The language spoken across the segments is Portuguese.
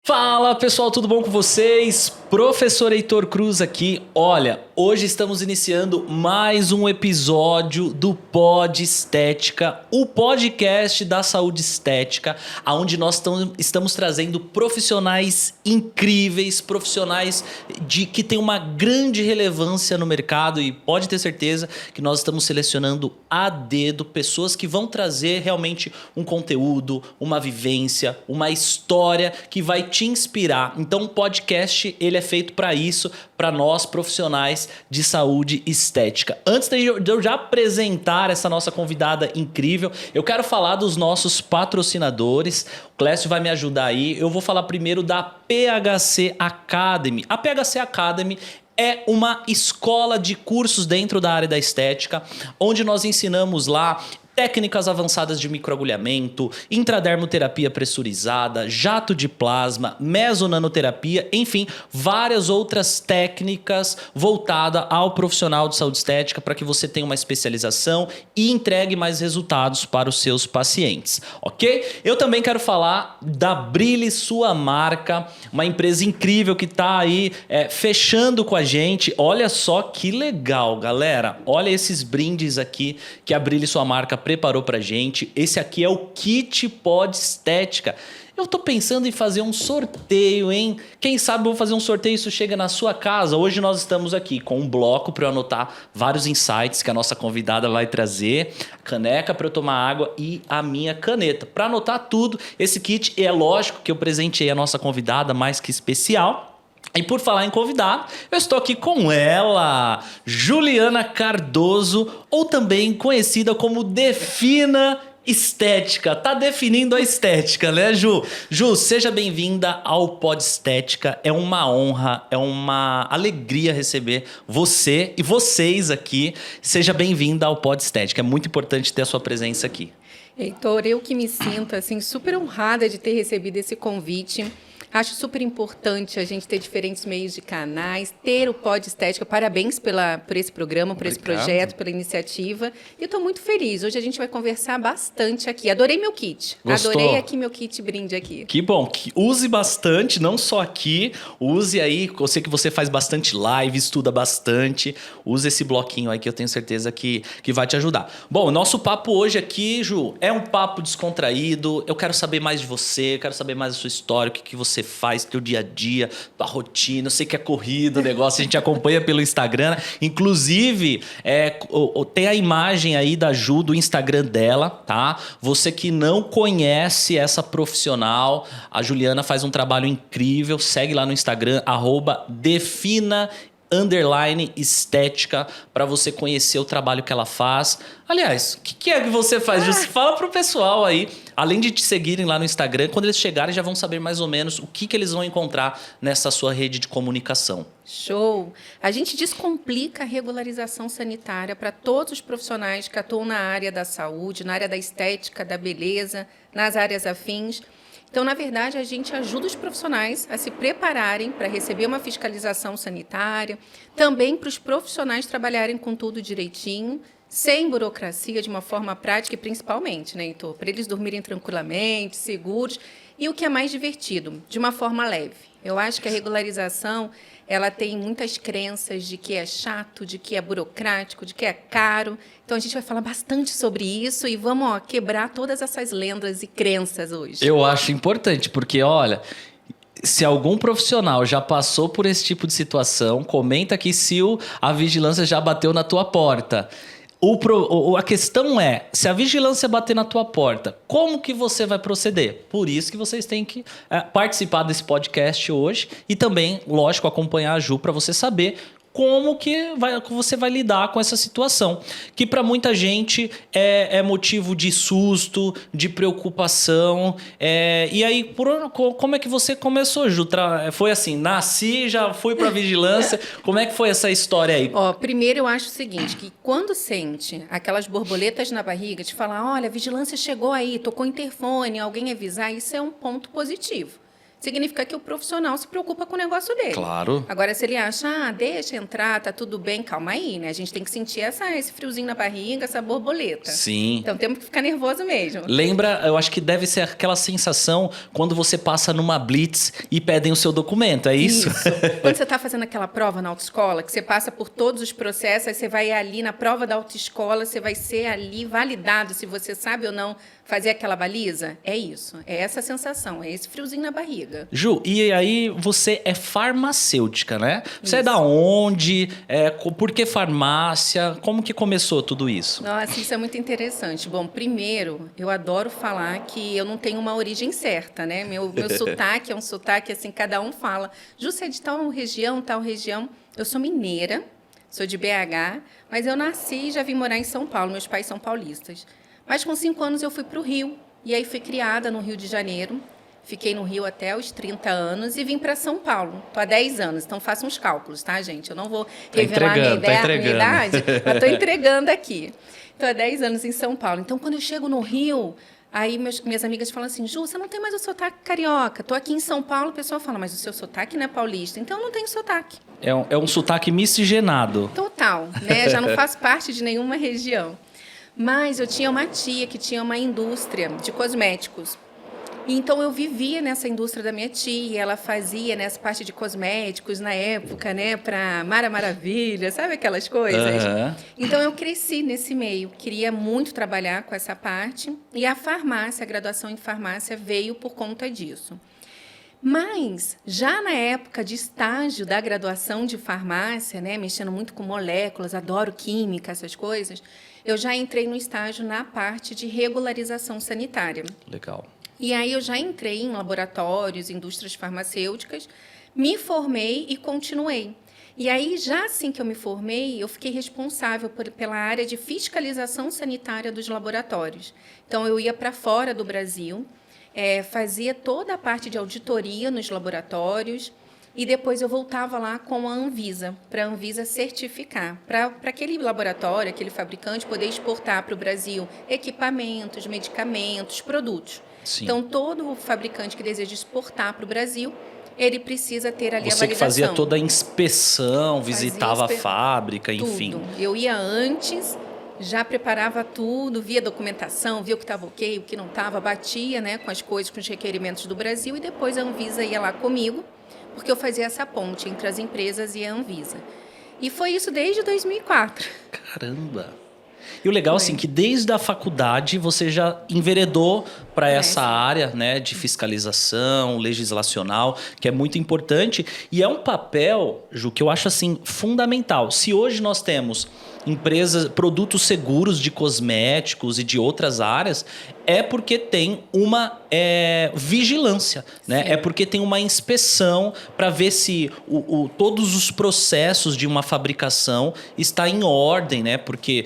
Fala pessoal, tudo bom com vocês? Professor Heitor Cruz aqui. Olha, hoje estamos iniciando mais um episódio do Pod Estética, o podcast da saúde estética, onde nós estamos trazendo profissionais incríveis, profissionais que têm uma grande relevância no mercado e pode ter certeza que nós estamos selecionando a dedo pessoas que vão trazer realmente um conteúdo, uma vivência, uma história que vai te inspirar. Então o podcast ele é feito para isso, para nós profissionais de saúde estética. Antes de eu já apresentar essa nossa convidada incrível, eu quero falar dos nossos patrocinadores. O Clécio vai me ajudar aí. Eu vou falar primeiro da PHC Academy. A PHC Academy é uma escola de cursos dentro da área da estética, onde nós ensinamos lá técnicas avançadas de microagulhamento, intradermoterapia pressurizada, jato de plasma, mesonanoterapia, enfim, várias outras técnicas voltadas ao profissional de saúde estética para que você tenha uma especialização e entregue mais resultados para os seus pacientes, ok? Eu também quero falar da Brilhe Sua Marca, uma empresa incrível que está aí fechando com a gente. Olha só que legal, galera. Olha esses brindes aqui que a Brilhe Sua Marca preparou pra gente. Esse aqui é o kit Pod Estética. Eu tô pensando em fazer um sorteio, hein? Quem sabe eu vou fazer um sorteio e isso chega na sua casa. Hoje nós estamos aqui com um bloco para eu anotar vários insights que a nossa convidada vai trazer, caneca para eu tomar água e a minha caneta. Para anotar tudo, esse kit, é lógico que eu presenteei a nossa convidada mais que especial. E por falar em convidado, eu estou aqui com ela, Juliana Cardoso, ou também conhecida como Defina Estética. Tá definindo a estética, né, Ju? Ju, seja bem-vinda ao Pod Estética. É uma honra, é uma alegria receber você e vocês aqui. Seja bem-vinda ao Pod Estética. É muito importante ter a sua presença aqui. Heitor, eu que me sinto assim, super honrada de ter recebido esse convite. Acho super importante a gente ter diferentes meios de canais, ter o Pod Estética. Parabéns por esse programa, por esse projeto, pela iniciativa. E eu estou muito feliz. Hoje a gente vai conversar bastante aqui. Adorei meu kit. Gostou? Adorei aqui meu kit brinde aqui. Que bom. Use bastante, não só aqui. Use aí, eu sei que você faz bastante live, estuda bastante. Use esse bloquinho aí que eu tenho certeza que vai te ajudar. Bom, o nosso papo hoje aqui, Ju, é um papo descontraído. Eu quero saber mais de você, quero saber mais da sua história, o que você faz, teu dia a dia, tua rotina. Eu sei que é corrido o negócio, a gente acompanha pelo Instagram. Inclusive, tem a imagem aí da Ju, do Instagram dela, tá? Você que não conhece essa profissional, a Juliana faz um trabalho incrível. Segue lá no Instagram, @defina_estética, para você conhecer o trabalho que ela faz. Aliás, o que é que você faz, Ju? Fala pro pessoal aí, além de te seguirem lá no Instagram, quando eles chegarem já vão saber mais ou menos o que eles vão encontrar nessa sua rede de comunicação. Show! A gente descomplica a regularização sanitária para todos os profissionais que atuam na área da saúde, na área da estética, da beleza, nas áreas afins. Então, na verdade, a gente ajuda os profissionais a se prepararem para receber uma fiscalização sanitária, também para os profissionais trabalharem com tudo direitinho, sem burocracia, de uma forma prática e principalmente, né, Heitor? Para eles dormirem tranquilamente, seguros e o que é mais divertido, de uma forma leve. Eu acho que a regularização ela tem muitas crenças de que é chato, de que é burocrático, de que é caro. Então, a gente vai falar bastante sobre isso e vamos quebrar todas essas lendas e crenças hoje. Eu acho importante, porque, olha, se algum profissional já passou por esse tipo de situação, comenta aqui se a vigilância já bateu na tua porta. A questão é, se a vigilância bater na tua porta, como que você vai proceder? Por isso que vocês têm que participar desse podcast hoje e também, lógico, acompanhar a Ju para você saber como que você vai lidar com essa situação, que para muita gente é motivo de susto, de preocupação. E aí, como é que você começou, Ju? Foi assim, nasci, já fui para vigilância. Como é que foi essa história aí? Primeiro eu acho o seguinte, que quando sente aquelas borboletas na barriga, de falar, olha, a vigilância chegou aí, tocou o interfone, alguém avisar, isso é um ponto positivo. significa que o profissional se preocupa com o negócio dele. Claro. Agora, se ele acha, deixa entrar, tá tudo bem, calma aí, né? A gente tem que sentir esse friozinho na barriga, essa borboleta. Sim. Então, temos que ficar nervoso mesmo. Lembra, eu acho que deve ser aquela sensação quando você passa numa blitz e pedem o seu documento, é isso? Quando você está fazendo aquela prova na autoescola, que você passa por todos os processos, aí você vai ali na prova da autoescola, você vai ser ali validado se você sabe ou não fazer aquela baliza. É isso, é essa sensação, é esse friozinho na barriga. Ju, e aí você é farmacêutica, né? Você é Isso. da onde? Por que farmácia? Como que começou tudo isso? Nossa, isso é muito interessante. Bom, primeiro, eu adoro falar que eu não tenho uma origem certa, né? Meu sotaque é um sotaque, assim, cada um fala. Ju, você é de tal região, tal região. Eu sou mineira, sou de BH, mas eu nasci e já vim morar em São Paulo. Meus pais são paulistas. Mas com 5 anos eu fui para o Rio, e aí fui criada no Rio de Janeiro. Fiquei no Rio até os 30 anos e vim para São Paulo. Estou há 10 anos, então façam uns cálculos, tá, gente? Eu não vou revelar minha idade, mas estou entregando aqui. Estou há 10 anos em São Paulo. Então, quando eu chego no Rio, aí minhas amigas falam assim, Ju, você não tem mais o sotaque carioca. Estou aqui em São Paulo, o pessoal fala, mas o seu sotaque não é paulista. Então, eu não tenho sotaque. É um sotaque miscigenado. Total, né? Já não faço parte de nenhuma região. Mas eu tinha uma tia que tinha uma indústria de cosméticos. Então, eu vivia nessa indústria da minha tia, ela fazia nessa parte de cosméticos na época, né, para Mara Maravilha, sabe aquelas coisas? Uhum. Então, eu cresci nesse meio, queria muito trabalhar com essa parte, e a farmácia, a graduação em farmácia veio por conta disso. Mas, já na época de estágio da graduação de farmácia, né, mexendo muito com moléculas, adoro química, essas coisas, eu já entrei no estágio na parte de regularização sanitária. Legal. E aí eu já entrei em laboratórios, indústrias farmacêuticas, me formei e continuei. E aí, já assim que eu me formei, eu fiquei responsável pela área de fiscalização sanitária dos laboratórios. Então, eu ia para fora do Brasil, fazia toda a parte de auditoria nos laboratórios, e depois eu voltava lá com a Anvisa, para a Anvisa certificar, para aquele laboratório, aquele fabricante poder exportar para o Brasil equipamentos, medicamentos, produtos. Sim. Então, todo fabricante que deseja exportar para o Brasil, ele precisa ter ali a Você validação. que fazia toda a inspeção, visitava a fábrica, enfim. Tudo. Eu ia antes, já preparava tudo, via documentação, via o que estava ok, o que não estava, batia, né, com as coisas, com os requerimentos do Brasil, e depois a Anvisa ia lá comigo, porque eu fazia essa ponte entre as empresas e a Anvisa. E foi isso desde 2004. Caramba! E o legal, assim, que desde a faculdade você já enveredou para essa área, né, de fiscalização, legislacional, que é muito importante. E é um papel, Ju, que eu acho, assim, fundamental. Se hoje nós temos empresas, produtos seguros de cosméticos e de outras áreas, é porque tem uma vigilância, né? É porque tem uma inspeção para ver se todos os processos de uma fabricação está em ordem, né? Porque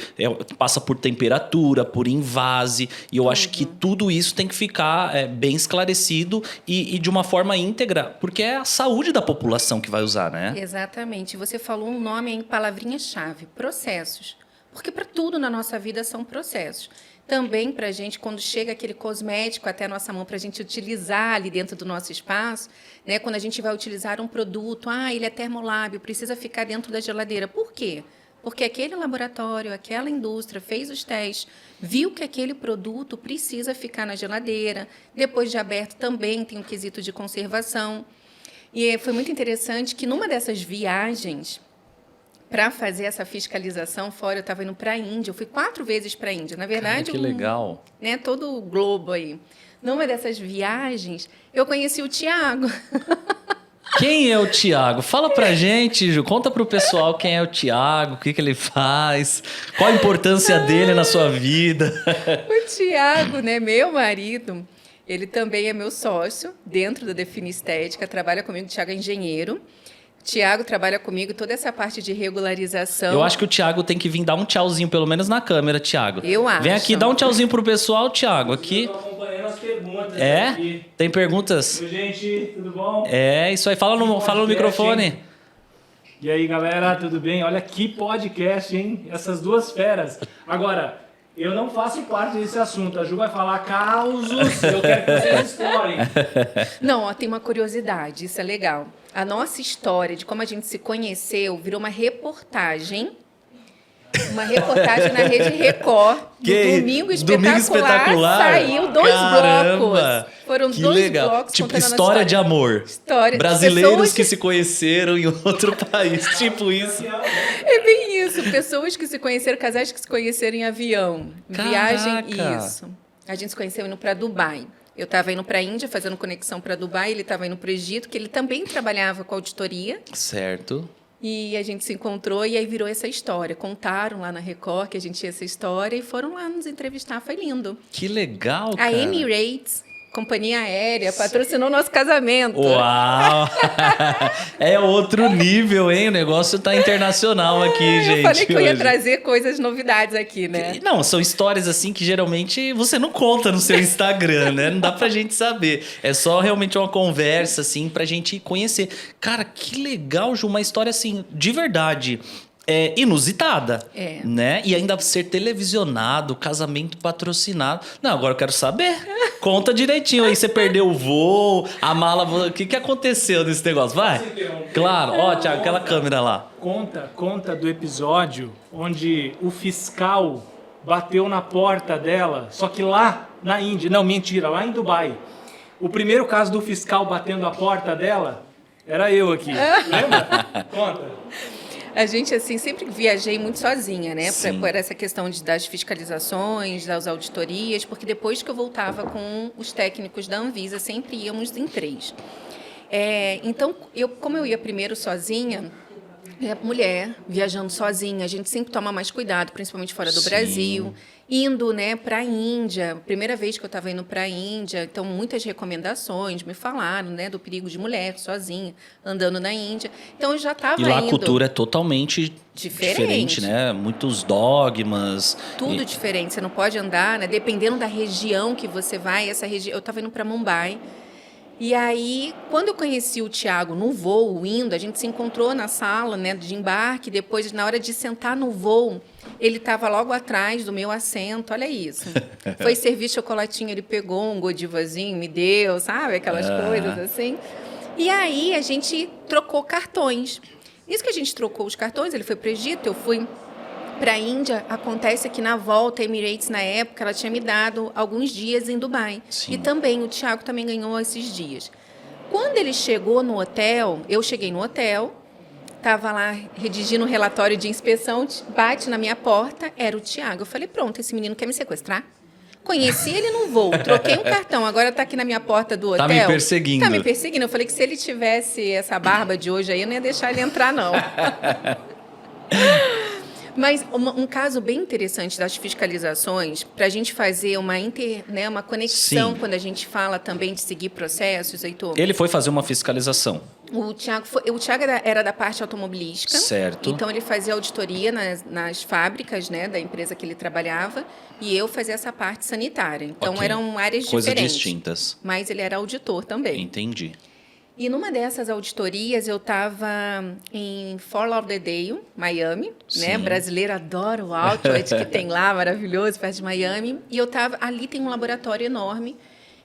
passa por temperatura, por invase, e eu acho que tudo isso tem que ficar bem esclarecido e de uma forma íntegra, porque é a saúde da população que vai usar, né? Exatamente. Você falou um nome em palavrinha-chave, processos. Porque para tudo na nossa vida são processos. Também para a gente, quando chega aquele cosmético até a nossa mão, para a gente utilizar ali dentro do nosso espaço, né? Quando a gente vai utilizar um produto, ele é termolábil, precisa ficar dentro da geladeira. Por quê? Porque aquele laboratório, aquela indústria fez os testes, viu que aquele produto precisa ficar na geladeira. Depois de aberto também tem um quesito de conservação. E foi muito interessante que numa dessas viagens, para fazer essa fiscalização fora, eu estava indo para a Índia. Eu fui 4 vezes para a Índia. Na verdade, que legal. Né, todo o globo aí. Numa dessas viagens, eu conheci o Tiago. Quem é o Tiago? Fala pra gente, Ju. Conta pro pessoal quem é o Tiago, o que ele faz, qual a importância dele na sua vida. O Tiago, né, meu marido, ele também é meu sócio dentro da Define Estética, trabalha comigo. O Tiago é engenheiro. Tiago trabalha comigo toda essa parte de regularização. Eu acho que o Tiago tem que vir dar um tchauzinho, pelo menos na câmera, Tiago. Eu acho. Vem aqui, dá um tchauzinho pro pessoal, Tiago, aqui. Eu tô acompanhando as perguntas. É? Aqui. Tem perguntas? Oi, gente, tudo bom? É, isso aí. Fala no microfone. Hein? E aí, galera, tudo bem? Olha que podcast, hein? Essas duas feras. Agora, Eu não faço parte desse assunto. A Ju vai falar causos, eu quero que vocês explorem. Não, ó, tem uma curiosidade, isso é legal. A nossa história de como a gente se conheceu virou uma reportagem. Uma reportagem na Rede Record, do Domingo Espetacular, saiu 2 blocos. Foram que 2 legal. blocos Tipo, contando a história de amor. História. Brasileiros Pessoas que se conheceram em outro país. Tipo isso. É bem isso. Pessoas que se conheceram, casais que se conheceram em avião. Viagem, Caraca. isso. A gente se conheceu indo para Dubai. Eu estava indo para a Índia, fazendo conexão para Dubai. Ele estava indo para o Egito, que ele também trabalhava com auditoria. Certo. E a gente se encontrou e aí virou essa história. Contaram lá na Record que a gente tinha essa história e foram lá nos entrevistar. Foi lindo. Que legal, A cara. Emirates, companhia aérea, patrocinou nosso casamento. Uau! É outro nível, hein? O negócio tá internacional aqui, gente. Eu falei que eu ia hoje. trazer coisas, novidades aqui, né? Não, são histórias assim que geralmente você não conta no seu Instagram, né? Não dá pra gente saber. É só realmente uma conversa, assim, pra gente conhecer. Cara, que legal, Ju, uma história assim, de verdade. Inusitada, né? E ainda ser televisionado, casamento patrocinado. Não, agora eu quero saber. Conta direitinho aí, você perdeu o voo, a mala... O que aconteceu nesse negócio? Vai. Claro. Ó, Thiago, aquela câmera lá. Conta do episódio onde o fiscal bateu na porta dela, só que lá na Índia. Não, mentira, lá em Dubai. O primeiro caso do fiscal batendo a porta dela era eu aqui. Lembra? Conta. A gente, assim, sempre viajei muito sozinha, né? Sim. Por essa questão das fiscalizações, das auditorias, porque depois que eu voltava com os técnicos da Anvisa, sempre íamos em 3. Então, como eu ia primeiro sozinha, mulher, viajando sozinha, a gente sempre toma mais cuidado, principalmente fora do Sim. Brasil. Indo, né, para a Índia, primeira vez que eu estava indo para a Índia, então muitas recomendações me falaram, né, do perigo de mulher sozinha, andando na Índia. Então eu já estava E lá indo. a cultura é totalmente diferente, né? Muitos dogmas. Tudo diferente, você não pode andar, né? Dependendo da região que você vai, eu estava indo para Mumbai. E aí, quando eu conheci o Thiago no voo, indo, a gente se encontrou na sala, né, de embarque, depois, na hora de sentar no voo, ele estava logo atrás do meu assento, olha isso. Foi servir chocolatinho, ele pegou um Godivazinho, me deu, sabe? Aquelas coisas assim. E aí, a gente trocou cartões. Isso que a gente trocou os cartões, ele foi para o Egito, eu fui para a Índia. Acontece que na volta, a Emirates, na época, ela tinha me dado alguns dias em Dubai. Sim. E também, o Thiago também ganhou esses dias. Quando ele chegou no hotel, eu cheguei no hotel, estava lá redigindo um relatório de inspeção, bate na minha porta, era o Thiago. Eu falei, pronto, esse menino quer me sequestrar? Conheci ele no voo, troquei um cartão, agora está aqui na minha porta do hotel. Tá me perseguindo. Tá me perseguindo. Eu falei que se ele tivesse essa barba de hoje aí, eu não ia deixar ele entrar, não. Mas um caso bem interessante das fiscalizações, para a gente fazer uma conexão. Sim. Quando a gente fala também de seguir processos, Heitor. Ele foi fazer uma fiscalização. O Thiago era da parte automobilística. Certo. Então, ele fazia auditoria nas fábricas, né, da empresa que ele trabalhava, e eu fazia essa parte sanitária. Então, Ok. eram áreas Coisas diferentes. distintas. Mas ele era auditor também. Entendi. E numa dessas auditorias, eu estava em Fort Lauderdale, Miami, né? Brasileiro adora o outlet que tem lá, maravilhoso, perto de Miami. E eu estava... Ali tem um laboratório enorme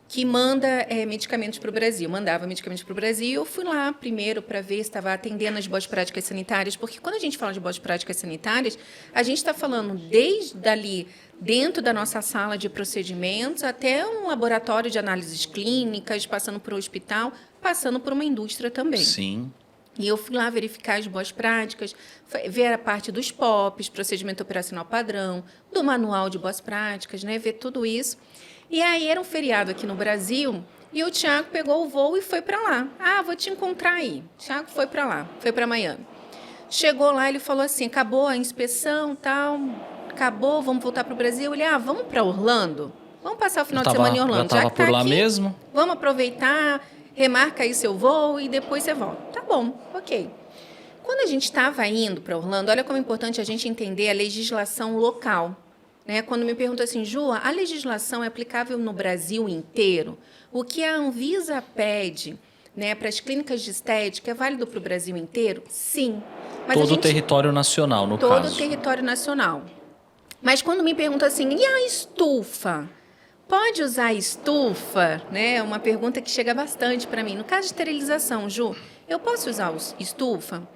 que manda medicamentos para o Brasil. Mandava medicamentos para o Brasil. Eu fui lá primeiro para ver se estava atendendo as boas práticas sanitárias, porque quando a gente fala de boas práticas sanitárias, a gente está falando desde ali, dentro da nossa sala de procedimentos, até um laboratório de análises clínicas, passando por um hospital, passando por uma indústria também. Sim. E eu fui lá verificar as boas práticas, ver a parte dos POPs, procedimento operacional padrão, do manual de boas práticas, né? Ver tudo isso. E aí era um feriado aqui no Brasil e o Thiago pegou o voo e foi para lá. Ah, vou te encontrar aí. O Thiago foi para lá, foi para Miami. Chegou lá, ele falou assim, acabou a inspeção, tal, acabou, vamos voltar para o Brasil. Ele, vamos para Orlando? Vamos passar o final de semana em Orlando. Já estava por lá mesmo? Vamos aproveitar, remarca aí seu voo e depois você volta. Tá bom, ok. Quando a gente estava indo para Orlando, olha como é importante a gente entender a legislação local. Né? Quando me perguntam assim, Ju, a legislação é aplicável no Brasil inteiro? O que a Anvisa pede, né, para as clínicas de estética é válido para o Brasil inteiro? Sim. Mas todo o território nacional, no caso. Todo o território nacional. Mas quando me perguntam assim, e a estufa? Pode usar estufa? Né? É uma pergunta que chega bastante para mim. No caso de esterilização, Ju, eu posso usar estufa?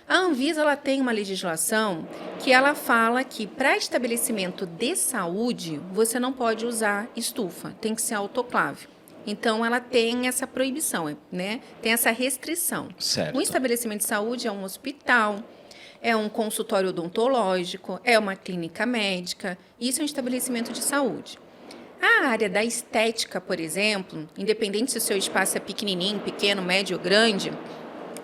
A Anvisa ela tem uma legislação que ela fala que para estabelecimento de saúde, você não pode usar estufa, tem que ser autoclave. Então, ela tem essa proibição, né? Tem essa restrição. Certo. Um estabelecimento de saúde é um hospital, é um consultório odontológico, é uma clínica médica. Isso é um estabelecimento de saúde. A área da estética, por exemplo, independente se o seu espaço é pequenininho, pequeno, médio ou grande,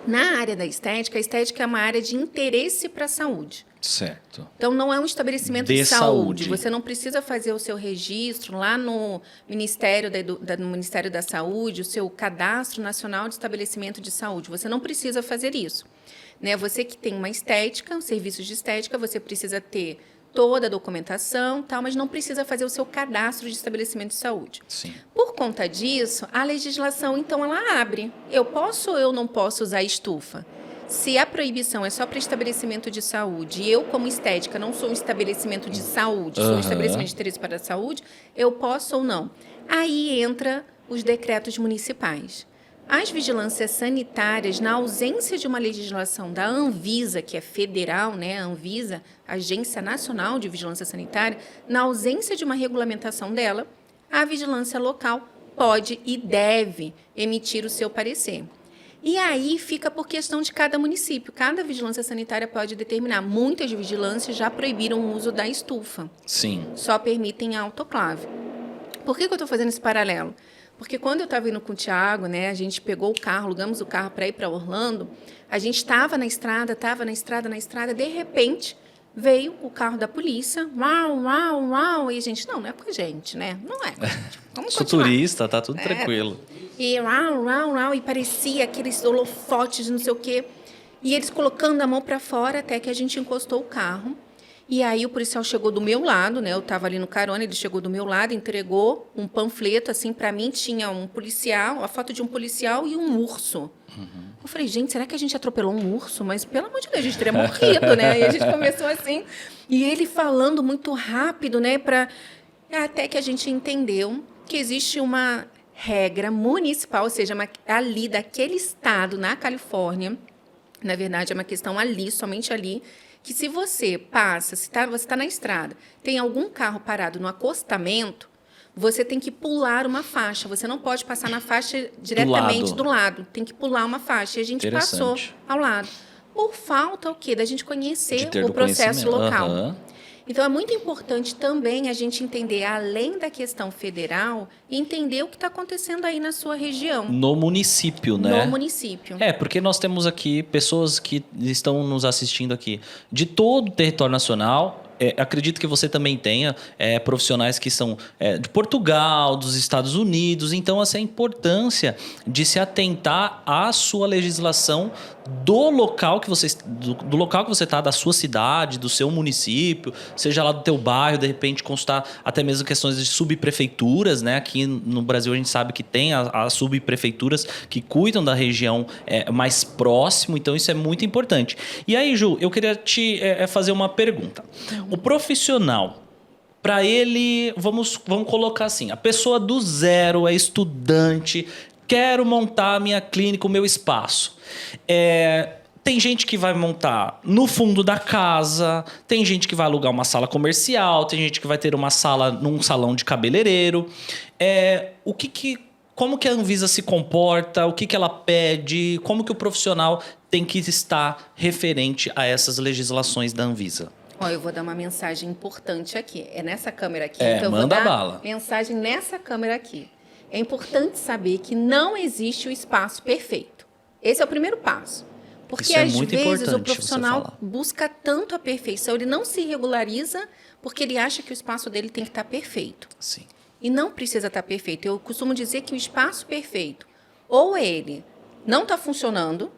na área da estética, a estética é uma área de interesse para a saúde. Certo. Então, não é um estabelecimento de saúde. Você não precisa fazer o seu registro lá no Ministério no Ministério da Saúde, o seu Cadastro Nacional de Estabelecimento de Saúde. Você não precisa fazer isso. Né? Você que tem uma estética, um serviço de estética, você precisa ter toda a documentação, tal, mas não precisa fazer o seu cadastro de estabelecimento de saúde. Sim. Por conta disso, a legislação, então, ela abre. Eu posso ou eu não posso usar estufa? Se a proibição é só para estabelecimento de saúde e eu, como estética, não sou um estabelecimento de saúde, sou um estabelecimento de interesse para a saúde, eu posso ou não? Aí entra os decretos municipais. As vigilâncias sanitárias, na ausência de uma legislação da Anvisa, que é federal, né? A Anvisa, Agência Nacional de Vigilância Sanitária, na ausência de uma regulamentação dela, a vigilância local pode e deve emitir o seu parecer. E aí fica por questão de cada município. Cada vigilância sanitária pode determinar. Muitas vigilâncias já proibiram o uso da estufa. Sim. Só permitem a autoclave. Por que eu estou fazendo esse paralelo? Porque quando eu estava indo com o Thiago, né, a gente pegou o carro, alugamos o carro para ir para Orlando, a gente estava na estrada, de repente veio o carro da polícia, uau, uau, uau, e a gente, não é com a gente, né? Não é com a gente. Vamos Sou continuar. turista, tá tudo tranquilo. E uau, uau, uau, e parecia aqueles holofotes, não sei o quê. E eles colocando a mão para fora até que a gente encostou o carro. E aí o policial chegou do meu lado, né? Eu estava ali no carona, ele chegou do meu lado, entregou um panfleto, assim, para mim tinha um policial, a foto de um policial e um urso. Eu falei, gente, será que a gente atropelou um urso? Mas, pelo amor de Deus, a gente teria morrido, né? E a gente começou assim, e ele falando muito rápido, né? Até que a gente entendeu que existe uma regra municipal, ou seja, ali daquele estado, na Califórnia, na verdade é uma questão ali, somente ali, que se você passa, você está na estrada, tem algum carro parado no acostamento, você tem que pular uma faixa. Você não pode passar na faixa diretamente do lado. Tem que pular uma faixa. E a gente passou ao lado. Por falta o quê? Da gente conhecer o processo local. Uhum. Então, é muito importante também a gente entender, além da questão federal, entender o que está acontecendo aí na sua região. No município, né? No município. Porque nós temos aqui pessoas que estão nos assistindo aqui de todo o território nacional. Acredito que você também tenha profissionais que são de Portugal, dos Estados Unidos. Então, essa é a importância de se atentar à sua legislação do local que você está, da sua cidade, do seu município, seja lá do teu bairro, de repente consultar até mesmo questões de subprefeituras, né? Aqui no Brasil a gente sabe que tem as subprefeituras que cuidam da região mais próximo, então isso é muito importante. E aí, Ju, eu queria te fazer uma pergunta. O profissional, para ele, vamos colocar assim, a pessoa do zero, é estudante, quero montar a minha clínica, o meu espaço. Tem gente que vai montar no fundo da casa, tem gente que vai alugar uma sala comercial, tem gente que vai ter uma sala num salão de cabeleireiro. Como que a Anvisa se comporta, o que ela pede, como que o profissional tem que estar referente a essas legislações da Anvisa? Eu vou dar uma mensagem importante aqui. É nessa câmera aqui. Então eu manda vou dar bala. Mensagem nessa câmera aqui. É importante saber que não existe o espaço perfeito. Esse é o primeiro passo. Porque, às vezes, o profissional busca tanto a perfeição, ele não se regulariza porque ele acha que o espaço dele tem que estar perfeito. Sim. E não precisa estar perfeito. Eu costumo dizer que o espaço perfeito, ou ele não está funcionando,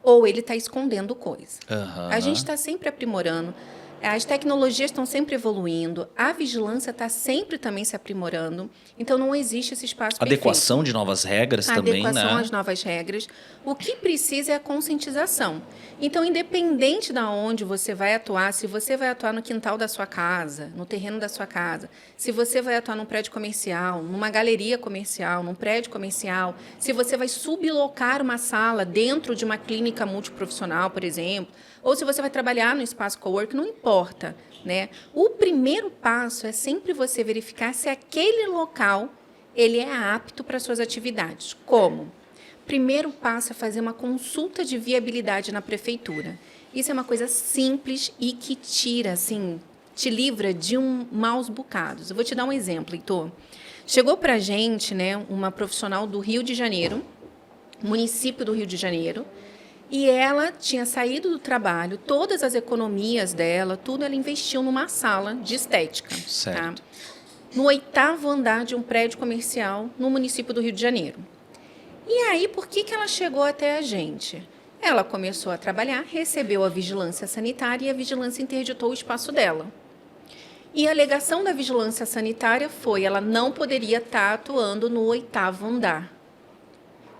ou ele está escondendo coisa. Uhum. A gente está sempre aprimorando. As tecnologias estão sempre evoluindo, a vigilância está sempre também se aprimorando, então não existe esse espaço Adequação perfeito. de novas regras também, né? Adequação às novas regras. O que precisa é a conscientização. Então, independente de onde você vai atuar, se você vai atuar no quintal da sua casa, no terreno da sua casa, se você vai atuar num prédio comercial, numa galeria comercial, num prédio comercial, se você vai sublocar uma sala dentro de uma clínica multiprofissional, por exemplo, ou se você vai trabalhar no espaço cowork, não importa, né? O primeiro passo é sempre você verificar se aquele local ele é apto para suas atividades. Como? Primeiro passo é fazer uma consulta de viabilidade na prefeitura. Isso é uma coisa simples e que tira, assim, te livra de maus bocados. Eu vou te dar um exemplo, Heitor. Chegou para a gente, né, uma profissional do Rio de Janeiro, município do Rio de Janeiro, e ela tinha saído do trabalho, todas as economias dela, tudo ela investiu numa sala de estética. Certo. Tá? No 8º andar de um prédio comercial no município do Rio de Janeiro. E aí, por que ela chegou até a gente? Ela começou a trabalhar, recebeu a vigilância sanitária e a vigilância interditou o espaço dela. E a alegação da vigilância sanitária foi ela não poderia estar atuando no 8º andar.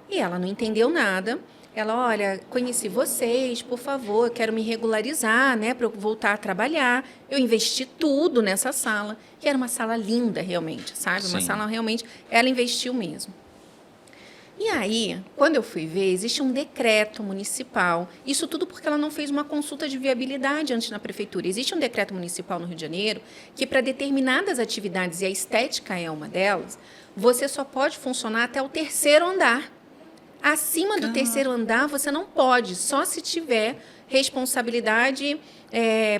E ela não entendeu nada. Ela, olha, conheci vocês, por favor, eu quero me regularizar, né, para eu voltar a trabalhar. Eu investi tudo nessa sala, que era uma sala linda, realmente, sabe? Uma Sim. sala, realmente, ela investiu mesmo. E aí, quando eu fui ver, existe um decreto municipal, isso tudo porque ela não fez uma consulta de viabilidade antes na prefeitura. Existe um decreto municipal no Rio de Janeiro que, para determinadas atividades, e a estética é uma delas, você só pode funcionar até o 3º andar. Acima do 3º andar, você não pode, só se tiver responsabilidade,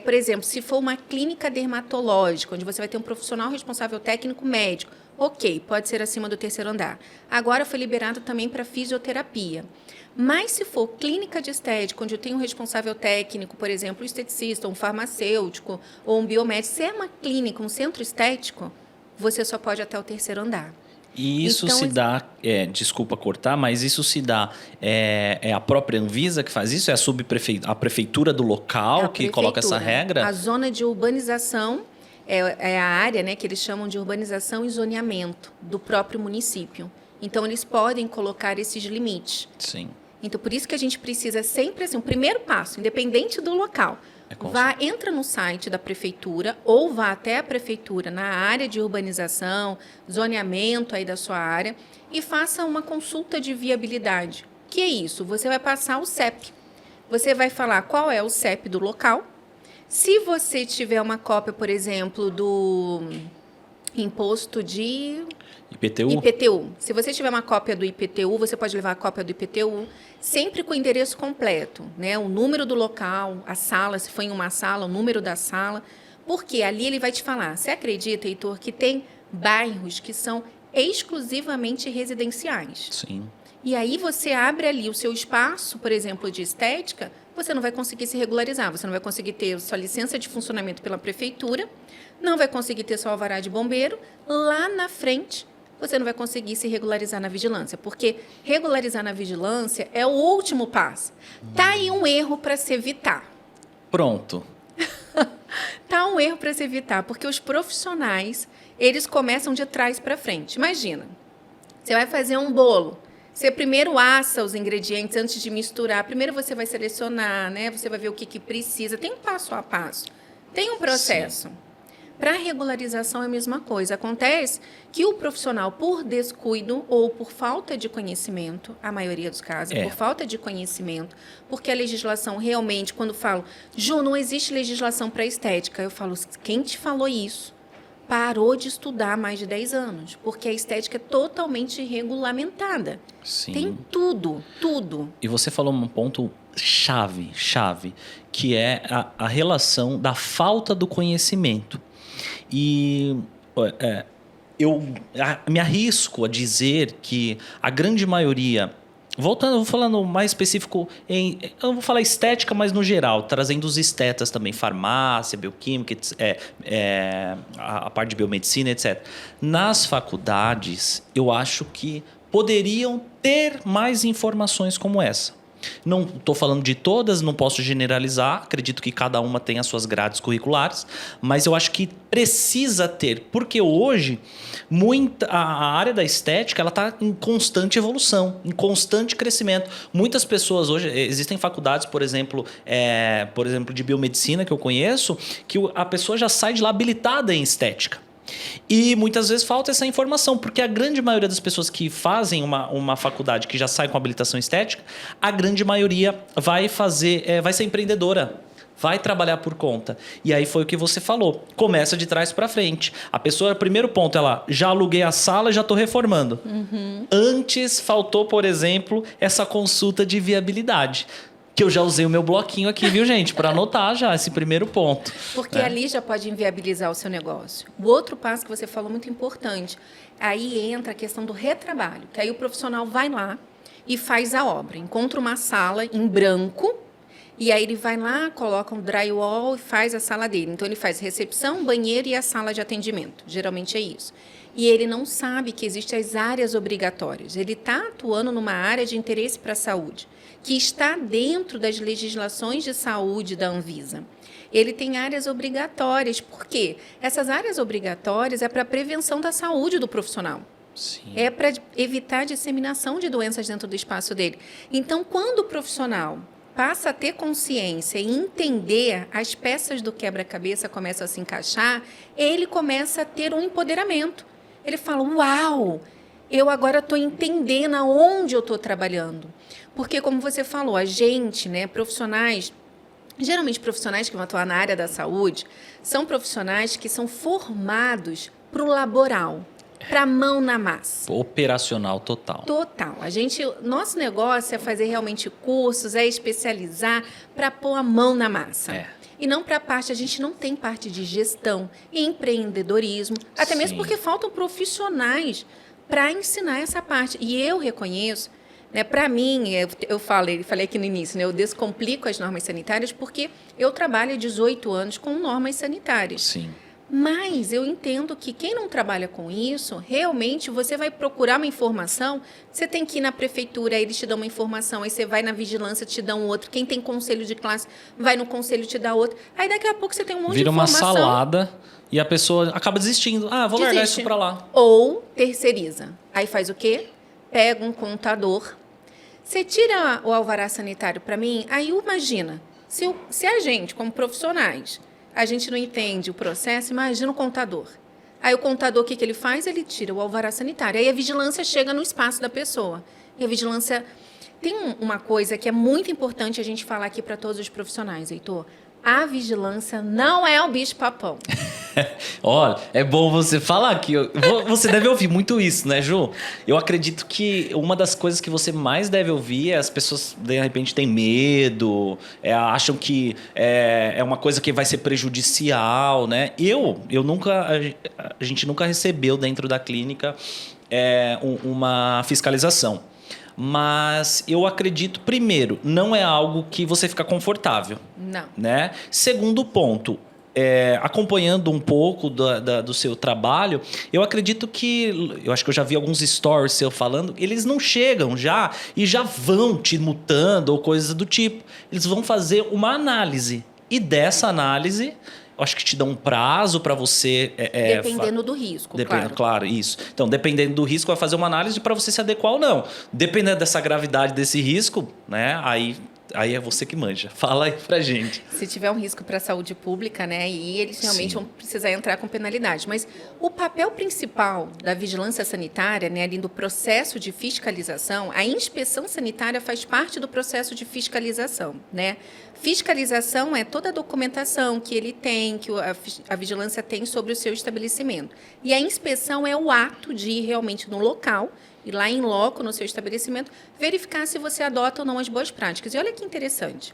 por exemplo, se for uma clínica dermatológica, onde você vai ter um profissional responsável técnico médico, ok, pode ser acima do 3º andar. Agora foi liberado também para fisioterapia. Mas se for clínica de estética, onde eu tenho um responsável técnico, por exemplo, um esteticista, um farmacêutico ou um biomédico, se é uma clínica, um centro estético, você só pode até o 3º andar. E isso Então, se dá, desculpa cortar, mas isso se dá, é a própria Anvisa que faz isso? É a prefeitura do local que coloca essa regra? A zona de urbanização é a área, né, que eles chamam de urbanização e zoneamento do próprio município. Então, eles podem colocar esses limites. Sim. Então, por isso que a gente precisa sempre, assim, o primeiro passo, independente do local, entra no site da prefeitura ou vá até a prefeitura na área de urbanização, zoneamento aí da sua área e faça uma consulta de viabilidade. O que é isso? Você vai passar o CEP. Você vai falar qual é o CEP do local. Se você tiver uma cópia, por exemplo, do imposto de IPTU. Se você tiver uma cópia do IPTU, você pode levar a cópia do IPTU, sempre com o endereço completo, né? O número do local, a sala, se for em uma sala, o número da sala, porque ali ele vai te falar. Você acredita, Heitor, que tem bairros que são exclusivamente residenciais? Sim. E aí você abre ali o seu espaço, por exemplo, de estética, você não vai conseguir se regularizar, você não vai conseguir ter sua licença de funcionamento pela prefeitura, não vai conseguir ter seu alvará de bombeiro, lá na frente você não vai conseguir se regularizar na vigilância, porque regularizar na vigilância é o último passo. Tá aí um erro para se evitar. Pronto. Tá um erro para se evitar, porque os profissionais, eles começam de trás para frente. Imagina, você vai fazer um bolo, você primeiro assa os ingredientes antes de misturar, primeiro você vai selecionar, né? Você vai ver o que precisa, tem um passo a passo, tem um processo. Sim. Para a regularização é a mesma coisa. Acontece que o profissional, por descuido ou por falta de conhecimento, a maioria dos casos, por falta de conhecimento, porque a legislação realmente, quando falo, Ju, não existe legislação para estética, eu falo, quem te falou isso? Parou de estudar há mais de 10 anos, porque a estética é totalmente regulamentada. Sim. Tem tudo, tudo. E você falou um ponto chave, que é a relação da falta do conhecimento. E eu me arrisco a dizer que a grande maioria, vou falando mais específico, eu vou falar estética, mas no geral, trazendo os estetas também, farmácia, bioquímica, a parte de biomedicina, etc. Nas faculdades, eu acho que poderiam ter mais informações como essa. Não estou falando de todas, não posso generalizar. Acredito que cada uma tem as suas grades curriculares, mas eu acho que precisa ter, porque hoje a área da estética ela está em constante evolução, em constante crescimento. Muitas pessoas hoje, existem faculdades, por exemplo, de biomedicina que eu conheço, que a pessoa já sai de lá habilitada em estética. E muitas vezes falta essa informação, porque a grande maioria das pessoas que fazem uma faculdade que já sai com habilitação estética, a grande maioria vai ser empreendedora, vai trabalhar por conta. E aí foi o que você falou, começa de trás para frente. A pessoa, primeiro ponto, ela já aluguei a sala e já estou reformando. Antes faltou, por exemplo, essa consulta de viabilidade. Que eu já usei o meu bloquinho aqui, viu, gente? Para anotar já esse primeiro ponto. Porque ali já pode inviabilizar o seu negócio. O outro passo que você falou muito importante, aí entra a questão do retrabalho, que aí o profissional vai lá e faz a obra, encontra uma sala em branco, e aí ele vai lá, coloca um drywall e faz a sala dele. Então ele faz recepção, banheiro e a sala de atendimento. Geralmente é isso. E ele não sabe que existem as áreas obrigatórias. Ele está atuando numa área de interesse para a saúde, que está dentro das legislações de saúde da Anvisa. Ele tem áreas obrigatórias. Por quê? Essas áreas obrigatórias é para a prevenção da saúde do profissional. Sim. É para evitar a disseminação de doenças dentro do espaço dele. Então, quando o profissional passa a ter consciência e entender, as peças do quebra-cabeça começam a se encaixar, ele começa a ter um empoderamento. Ele fala, uau, eu agora estou entendendo aonde eu estou trabalhando. Porque, como você falou, a gente, profissionais, geralmente profissionais que vão atuar na área da saúde, são profissionais que são formados para o laboral, para a mão na massa. Operacional total. Total. Nosso negócio é fazer realmente cursos, é especializar para pôr a mão na massa. E não para a parte, a gente não tem parte de gestão e empreendedorismo, até mesmo porque faltam profissionais para ensinar essa parte. E eu reconheço, para mim, eu falei aqui no início, eu descomplico as normas sanitárias porque eu trabalho há 18 anos com normas sanitárias. Sim. Mas eu entendo que quem não trabalha com isso, realmente você vai procurar uma informação, você tem que ir na prefeitura, aí eles te dão uma informação, aí você vai na vigilância, te dão outra. Quem tem conselho de classe, vai no conselho, te dá outra. Aí daqui a pouco você tem um monte de informação. Vira uma salada e a pessoa acaba desistindo. Vou largar isso para lá. Ou terceiriza. Aí faz o quê? Pega um contador. Você tira o alvará sanitário para mim, aí imagina, se a gente, como profissionais, a gente não entende o processo, imagina o contador. Aí o contador, o que ele faz? Ele tira o alvará sanitário. Aí a vigilância chega no espaço da pessoa. E a vigilância... Tem uma coisa que é muito importante a gente falar aqui para todos os profissionais, Heitor. A vigilância não é o bicho-papão. Olha, é bom você falar aqui. Você deve ouvir muito isso, né, Ju? Eu acredito que uma das coisas que você mais deve ouvir é as pessoas, de repente, têm medo, acham que é uma coisa que vai ser prejudicial, né? A gente nunca recebeu dentro da clínica uma fiscalização. Mas eu acredito, primeiro, não é algo que você fica confortável. Não. Né? Segundo ponto, acompanhando um pouco do seu trabalho, eu acredito que... Eu acho que eu já vi alguns stories seu falando, eles não chegam já e já vão te multando ou coisas do tipo. Eles vão fazer uma análise. E dessa análise... Acho que te dá um prazo para você... Dependendo do risco, claro. Claro, isso. Então, dependendo do risco, vai fazer uma análise para você se adequar ou não. Dependendo dessa gravidade desse risco, né? Aí é você que manja. Fala aí pra gente. Se tiver um risco para a saúde pública, e eles realmente vão precisar entrar com penalidade. Mas o papel principal da vigilância sanitária, ali do processo de fiscalização, a inspeção sanitária faz parte do processo de fiscalização, Fiscalização é toda a documentação que ele tem, que a vigilância tem sobre o seu estabelecimento. E a inspeção é o ato de ir realmente no local, ir lá em loco no seu estabelecimento, verificar se você adota ou não as boas práticas. E olha que interessante.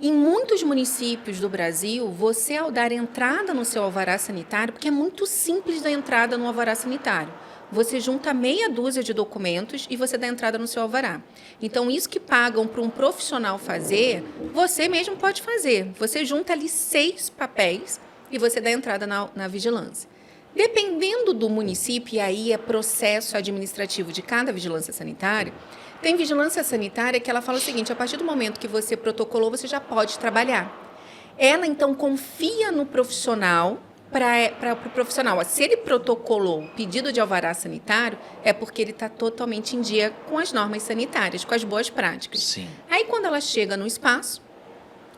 Em muitos municípios do Brasil, você, ao dar entrada no seu alvará sanitário, porque é muito simples dar entrada no alvará sanitário, você junta meia dúzia de documentos e você dá entrada no seu alvará. Então, isso que pagam para um profissional fazer, você mesmo pode fazer. Você junta ali 6 papéis e você dá entrada na vigilância. Dependendo do município, e aí é processo administrativo de cada vigilância sanitária, Tem vigilância sanitária que ela fala o seguinte: a partir do momento que você protocolou, você já pode trabalhar. Ela, então, confia no profissional para o profissional. Se ele protocolou o pedido de alvará sanitário, é porque ele está totalmente em dia com as normas sanitárias, com as boas práticas. Sim. Aí, quando ela chega no espaço,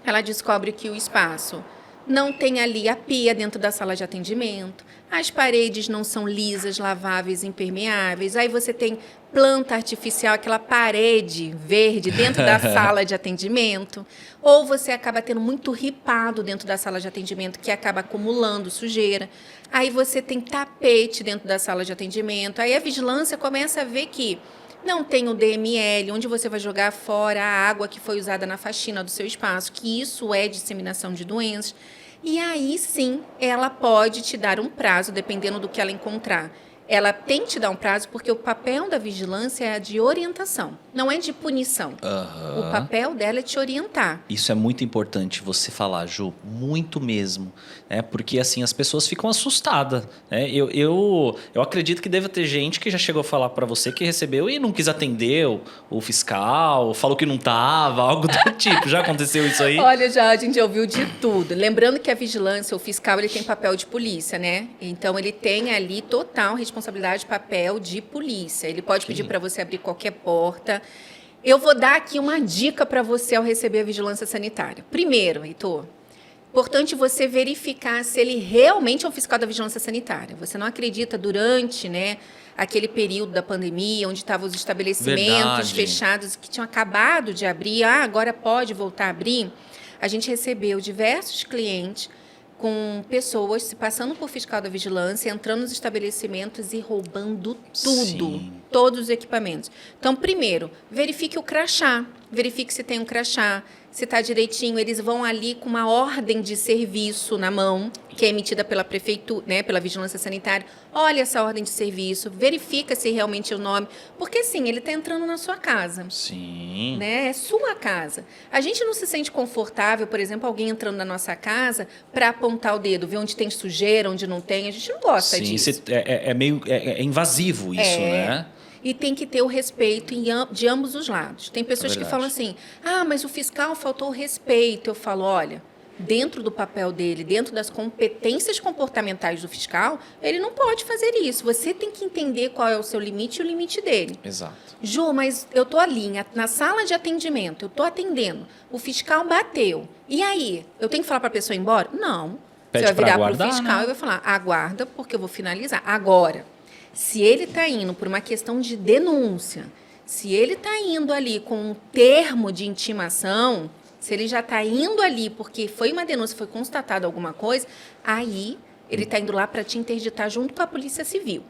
ela descobre que o espaço não tem ali a pia dentro da sala de atendimento, as paredes não são lisas, laváveis, impermeáveis, aí você tem planta artificial, aquela parede verde dentro da sala de atendimento, ou você acaba tendo muito ripado dentro da sala de atendimento, que acaba acumulando sujeira, aí você tem tapete dentro da sala de atendimento, aí a vigilância começa a ver que não tem o DML, onde você vai jogar fora a água que foi usada na faxina do seu espaço, que isso é disseminação de doenças. E aí, sim, ela pode te dar um prazo, dependendo do que ela encontrar. Ela tem que te dar um prazo porque o papel da vigilância é de orientação, não é de punição. Uhum. O papel dela é te orientar. Isso é muito importante você falar, Ju, muito mesmo, né? Porque assim as pessoas ficam assustadas, né? Eu acredito que deva ter gente que já chegou a falar para você que recebeu e não quis atender o fiscal, falou que não tava, algo do tipo. Já aconteceu isso aí? Olha, já a gente ouviu de tudo. Lembrando que a vigilância, o fiscal, ele tem papel de polícia, né? Então ele tem ali total responsabilidade, papel de polícia. Ele pode pedir para você abrir qualquer porta. Eu vou dar aqui uma dica para você ao receber a vigilância sanitária. Primeiro, Heitor, importante você verificar se ele realmente é um fiscal da vigilância sanitária. Você não acredita durante, né, aquele período da pandemia, onde estavam os estabelecimentos fechados, que tinham acabado de abrir, agora pode voltar a abrir. A gente recebeu diversos clientes com pessoas se passando por fiscal da vigilância, entrando nos estabelecimentos e roubando tudo, Sim. todos os equipamentos. Então, primeiro, verifique o crachá, verifique se tem um crachá, se está direitinho. Eles vão ali com uma ordem de serviço na mão, que é emitida pela prefeitura, né, pela vigilância sanitária. Olha essa ordem de serviço, verifica se realmente é o nome, porque sim, ele está entrando na sua casa. Sim. Né? É sua casa. A gente não se sente confortável, por exemplo, alguém entrando na nossa casa para apontar o dedo, ver onde tem sujeira, onde não tem. A gente não gosta disso. É meio invasivo isso, né? E tem que ter o respeito de ambos os lados. Tem pessoas que falam assim, mas o fiscal faltou o respeito. Eu falo, olha, dentro do papel dele, dentro das competências comportamentais do fiscal, ele não pode fazer isso. Você tem que entender qual é o seu limite e o limite dele. Exato. Ju, mas eu estou ali na sala de atendimento, eu estou atendendo, o fiscal bateu. E aí, eu tenho que falar para a pessoa ir embora? Não. Pede você vai virar para o aguardar, fiscal, né? E vai falar, aguarda, porque eu vou finalizar. Agora, se ele está indo por uma questão de denúncia, se ele está indo ali com um termo de intimação, se ele já está indo ali porque foi uma denúncia, foi constatado alguma coisa, aí ele está indo lá para te interditar junto com a Polícia Civil.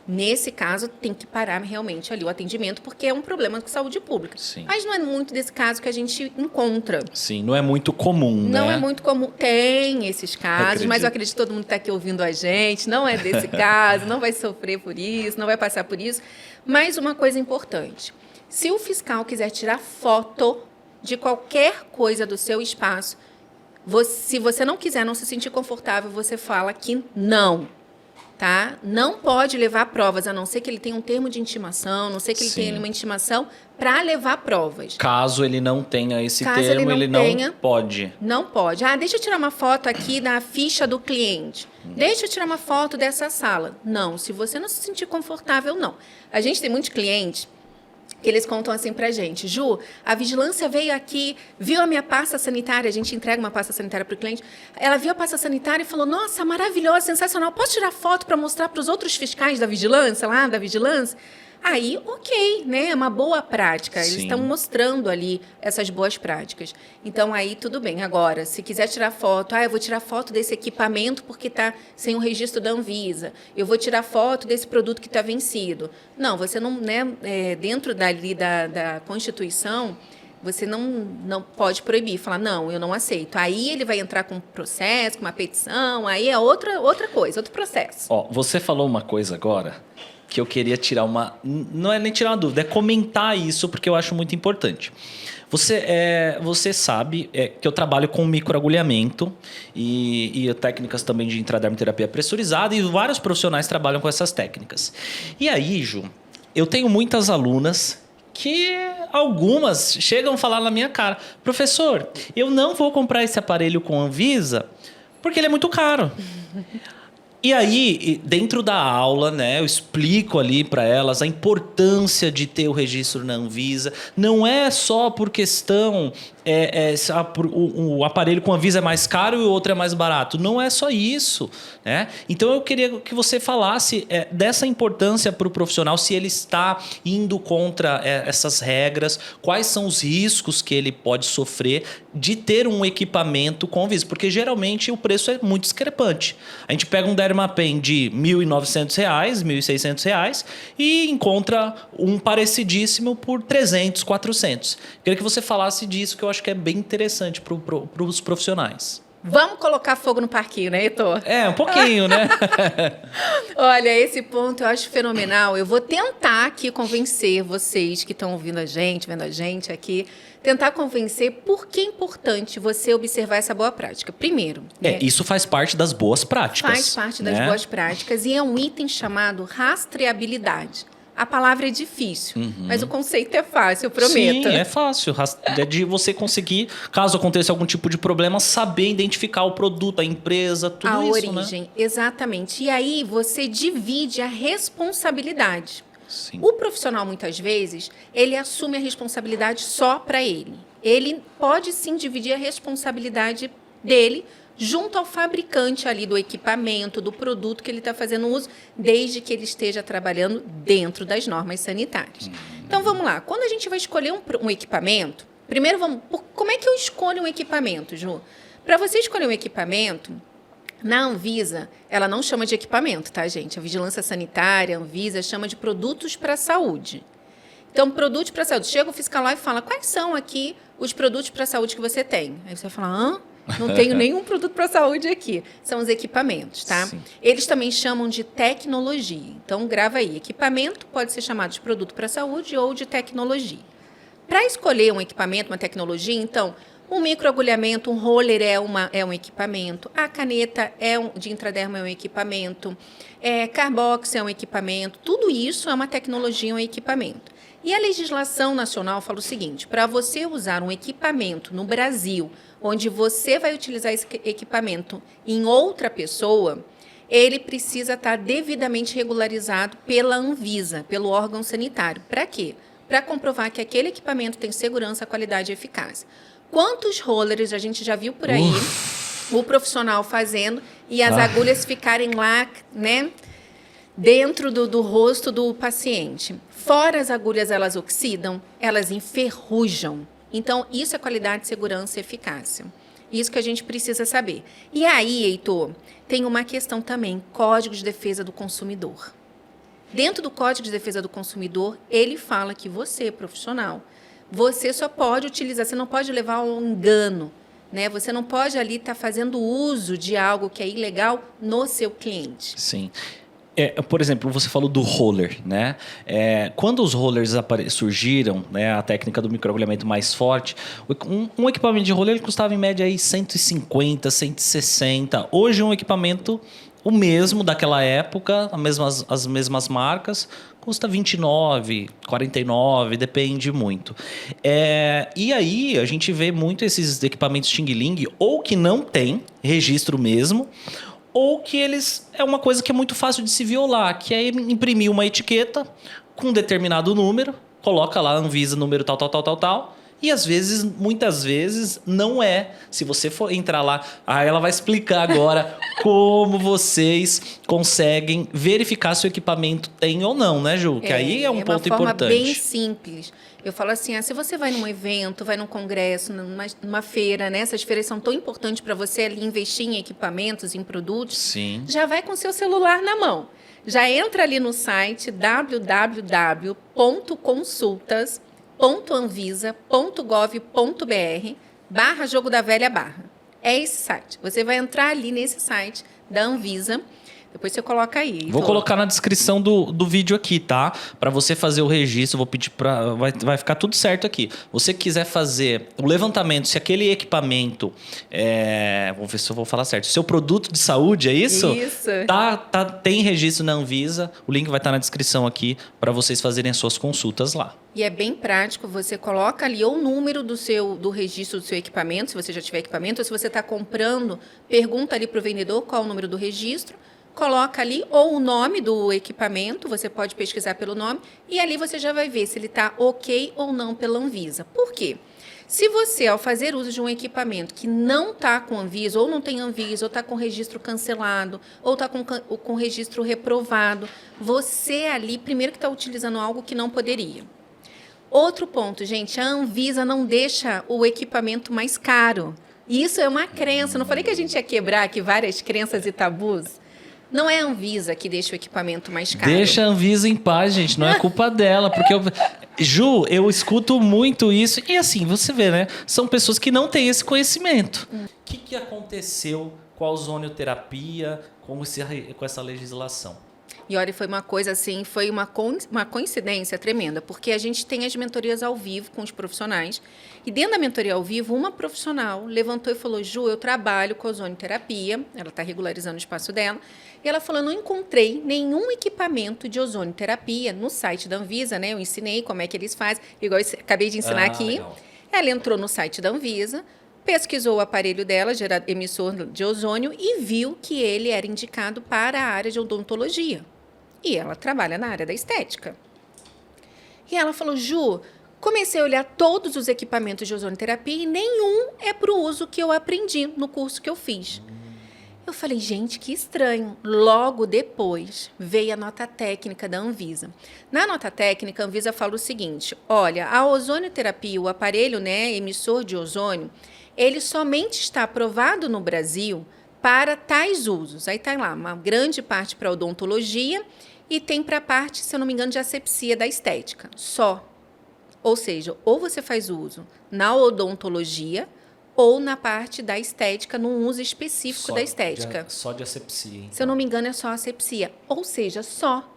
Nesse caso, tem que parar realmente ali o atendimento, porque é um problema de saúde pública. Sim. Mas não é muito desse caso que a gente encontra. Sim, não é muito comum, né? Não é muito comum. Tem esses casos, mas eu acredito que todo mundo está aqui ouvindo a gente. Não é desse caso, não vai sofrer por isso, não vai passar por isso. Mas uma coisa importante. Se o fiscal quiser tirar foto de qualquer coisa do seu espaço, se você não quiser, não se sentir confortável, você fala que não. Tá? Não pode levar provas, a não ser que ele tenha um termo de intimação, a não ser que ele tenha uma intimação para levar provas. Caso ele não tenha esse termo, ele não pode. Não pode. Deixa eu tirar uma foto aqui da ficha do cliente. Deixa eu tirar uma foto dessa sala. Não, se você não se sentir confortável, não. A gente tem muitos clientes que eles contam assim pra gente, Ju, a vigilância veio aqui, viu a minha pasta sanitária, a gente entrega uma pasta sanitária para o cliente, ela viu a pasta sanitária e falou, nossa, maravilhosa, sensacional, posso tirar foto para mostrar para os outros fiscais da vigilância, lá da vigilância? Aí, ok, né? É uma boa prática. Eles estão mostrando ali essas boas práticas. Então, aí tudo bem. Agora, se quiser tirar foto, eu vou tirar foto desse equipamento porque está sem o registro da Anvisa. Eu vou tirar foto desse produto que está vencido. Não, você não, né? Dentro dali da Constituição, você não pode proibir, falar, não, eu não aceito. Aí ele vai entrar com um processo, com uma petição, aí é outra coisa, outro processo. Você falou uma coisa agora que eu queria tirar uma... Não é nem tirar uma dúvida, é comentar isso, porque eu acho muito importante. Você sabe que eu trabalho com microagulhamento e técnicas também de intradermoterapia pressurizada, e vários profissionais trabalham com essas técnicas. E aí, Ju, eu tenho muitas alunas que algumas chegam a falar na minha cara: professor, eu não vou comprar esse aparelho com a Anvisa porque ele é muito caro. E aí, dentro da aula, né, eu explico ali para elas a importância de ter o registro na Anvisa. Não é só por questão o aparelho com a Anvisa é mais caro e o outro é mais barato. Não é só isso, né? Então eu queria que você falasse dessa importância para o profissional, se ele está indo contra essas regras, quais são os riscos que ele pode sofrer de ter um equipamento com Anvisa, porque geralmente o preço é muito discrepante. A gente pega um Dermapen de R$ 1.900, R$ 1.600 e encontra um parecidíssimo por 300, 400. Queria que você falasse disso, que eu acho que é bem interessante para os profissionais. Vamos colocar fogo no parquinho, né, Heitor? Um pouquinho, né? Olha, esse ponto eu acho fenomenal. Eu vou tentar aqui convencer vocês que estão ouvindo a gente, vendo a gente aqui, tentar convencer por que é importante você observar essa boa prática. Primeiro, né? Isso faz parte das boas práticas. Faz parte das boas práticas e é um item chamado rastreabilidade. A palavra é difícil, mas o conceito é fácil, eu prometo. Sim, é fácil. É de você conseguir, caso aconteça algum tipo de problema, saber identificar o produto, a empresa, tudo isso, né? A origem, exatamente. E aí você divide a responsabilidade. Sim. O profissional, muitas vezes, ele assume a responsabilidade só para ele. Ele pode, sim, dividir a responsabilidade dele junto ao fabricante ali do equipamento, do produto que ele está fazendo uso, desde que ele esteja trabalhando dentro das normas sanitárias. Então, vamos lá. Quando a gente vai escolher um equipamento, primeiro como é que eu escolho um equipamento, Ju? Para você escolher um equipamento, na Anvisa, ela não chama de equipamento, tá, gente? A Vigilância Sanitária, a Anvisa, chama de produtos para a saúde. Então, produtos para a saúde. Chega o fiscal lá e fala, quais são aqui os produtos para a saúde que você tem? Aí você vai falar, não tenho nenhum produto para a saúde aqui. São os equipamentos, tá? Sim. Eles também chamam de tecnologia. Então, grava aí. Equipamento pode ser chamado de produto para a saúde ou de tecnologia. Para escolher um equipamento, uma tecnologia, então, um microagulhamento, um roller é um equipamento. A caneta de intraderma é um equipamento. Carbox é um equipamento. Tudo isso é uma tecnologia, um equipamento. E a legislação nacional fala o seguinte, para você usar um equipamento no Brasil, onde você vai utilizar esse equipamento em outra pessoa, ele precisa estar devidamente regularizado pela Anvisa, pelo órgão sanitário. Para quê? Para comprovar que aquele equipamento tem segurança, qualidade e eficácia. Quantos rollers a gente já viu por aí, o profissional fazendo, e as agulhas ficarem lá, né, dentro do rosto do paciente. Fora as agulhas, elas oxidam, elas enferrujam. Então, isso é qualidade, segurança e eficácia. Isso que a gente precisa saber. E aí, Heitor, tem uma questão também, Código de Defesa do Consumidor. Dentro do Código de Defesa do Consumidor, ele fala que você, profissional, você só pode utilizar, você não pode levar ao engano, né? Você não pode ali estar fazendo uso de algo que é ilegal no seu cliente. Sim. Por exemplo, você falou do roller, né? Quando os rollers surgiram, né, a técnica do microagulhamento mais forte, um equipamento de roller ele custava em média aí 150, 160. Hoje um equipamento, o mesmo daquela época, as mesmas marcas, custa 29, 49, depende muito. E aí a gente vê muito esses equipamentos Xing Ling, ou que não tem registro mesmo, ou que é uma coisa que é muito fácil de se violar, que é imprimir uma etiqueta com um determinado número, coloca lá Anvisa número tal, e às vezes, muitas vezes, não é. Se você for entrar lá, ela vai explicar agora como vocês conseguem verificar se o equipamento tem ou não, né, Ju? Que aí é um ponto importante. É uma forma bem simples. Eu falo assim, se você vai num evento, vai num congresso, numa feira, né? Essas feiras são tão importantes para você ali investir em equipamentos, em produtos. Sim. Já vai com seu celular na mão. Já entra ali no site www.consultas.anvisa.gov.br/jogo da velha/. É esse site. Você vai entrar ali nesse site da Anvisa, Depois você coloca aí. Vou Heitor. colocar na descrição do vídeo aqui, tá? Para você fazer o registro, vou pedir para vai ficar tudo certo aqui. Você quiser fazer o levantamento, se aquele equipamento vamos ver se eu vou falar certo. Seu produto de saúde, é isso? Isso. Tem registro na Anvisa. O link vai estar na descrição aqui para vocês fazerem as suas consultas lá. E é bem prático, você coloca ali ou o número do registro do seu equipamento, se você já tiver equipamento, ou se você está comprando, pergunta ali para o vendedor qual é o número do registro, coloca ali ou o nome do equipamento, você pode pesquisar pelo nome, e ali você já vai ver se ele está ok ou não pela Anvisa. Por quê? Se você, ao fazer uso de um equipamento que não está com Anvisa, ou não tem Anvisa, ou está com registro cancelado, ou está com registro reprovado, você ali, primeiro que está utilizando algo que não poderia. Outro ponto, gente, a Anvisa não deixa o equipamento mais caro. Isso é uma crença. Não falei que a gente ia quebrar aqui várias crenças e tabus? Não é a Anvisa que deixa o equipamento mais caro. Deixa a Anvisa em paz, gente. Não é culpa dela. Porque Ju, eu escuto muito isso. E assim, você vê, né? São pessoas que não têm esse conhecimento. O que aconteceu com a ozonioterapia, com essa legislação? E olha, foi uma coisa assim, foi uma coincidência tremenda, porque a gente tem as mentorias ao vivo com os profissionais, e dentro da mentoria ao vivo, uma profissional levantou e falou: Ju, eu trabalho com ozonioterapia, ela está regularizando o espaço dela, e ela falou: não encontrei nenhum equipamento de ozonioterapia no site da Anvisa, né? Eu ensinei como é que eles fazem, igual eu acabei de ensinar aqui. Legal. Ela entrou no site da Anvisa, pesquisou o aparelho dela, emissor de ozônio, e viu que ele era indicado para a área de odontologia. E ela trabalha na área da estética. E ela falou: Ju, comecei a olhar todos os equipamentos de ozonioterapia e nenhum é para o uso que eu aprendi no curso que eu fiz. Eu falei: gente, que estranho. Logo depois veio a nota técnica da Anvisa. Na nota técnica, a Anvisa fala o seguinte: olha, a ozonioterapia, o aparelho, né, emissor de ozônio, ele somente está aprovado no Brasil para tais usos. Aí está lá uma grande parte para odontologia e tem para a parte, se eu não me engano, de asepsia da estética. Só. Ou seja, ou você faz uso na odontologia ou na parte da estética, num uso específico da estética. Só de asepsia. Então. Se eu não me engano, é só asepsia. Ou seja, só.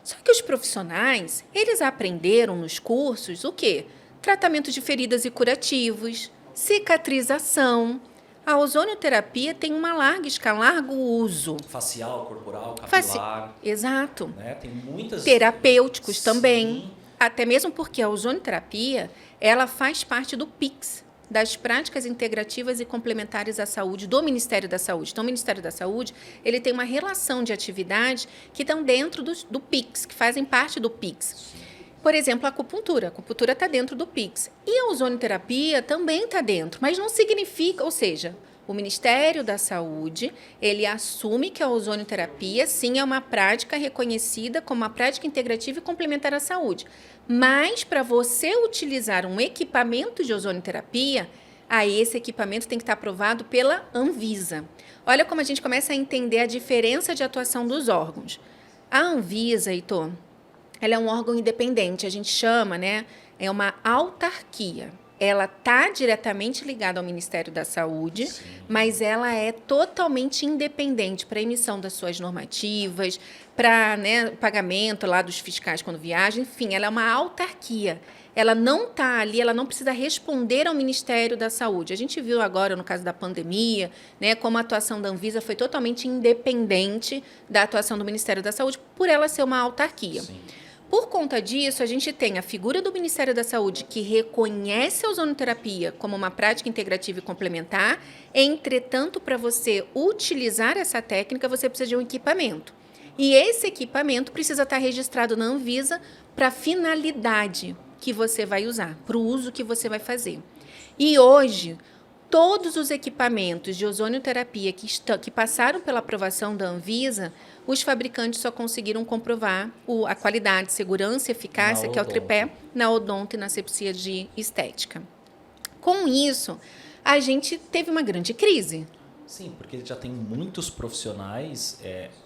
Só que os profissionais, eles aprenderam nos cursos o quê? Tratamento de feridas e curativos, cicatrização. A ozonioterapia tem uma larga escala, largo uso. Facial, corporal, capilar. Exato. Né? Tem muitas... Terapêuticos Sim. também. Até mesmo porque a ozonioterapia, ela faz parte do PICS, das práticas integrativas e complementares à saúde do Ministério da Saúde. Então, o Ministério da Saúde, ele tem uma relação de atividades que estão dentro do PICS, que fazem parte do PICS. Por exemplo, a acupuntura está dentro do PICS. E a ozonioterapia também está dentro, mas não significa, ou seja, o Ministério da Saúde, ele assume que a ozonioterapia, sim, é uma prática reconhecida como uma prática integrativa e complementar à saúde. Mas, para você utilizar um equipamento de ozonioterapia, aí esse equipamento tem que estar aprovado pela Anvisa. Olha como a gente começa a entender a diferença de atuação dos órgãos. A Anvisa, Heitor, ela é um órgão independente, a gente chama, né? É uma autarquia. Ela está diretamente ligada ao Ministério da Saúde, sim, mas ela é totalmente independente para a emissão das suas normativas, para, né, pagamento lá dos fiscais quando viajam, enfim, ela é uma autarquia. Ela não está ali, ela não precisa responder ao Ministério da Saúde. A gente viu agora, no caso da pandemia, né, como a atuação da Anvisa foi totalmente independente da atuação do Ministério da Saúde, por ela ser uma autarquia. Sim. Por conta disso, a gente tem a figura do Ministério da Saúde que reconhece a ozonioterapia como uma prática integrativa e complementar. Entretanto, para você utilizar essa técnica, você precisa de um equipamento. E esse equipamento precisa estar registrado na Anvisa para a finalidade que você vai usar, para o uso que você vai fazer. E hoje, todos os equipamentos de ozonioterapia que passaram pela aprovação da Anvisa, os fabricantes só conseguiram comprovar a qualidade, segurança e eficácia, que é o tripé, na odonto e na asepsia de estética. Com isso, a gente teve uma grande crise. Sim, porque já tem muitos profissionais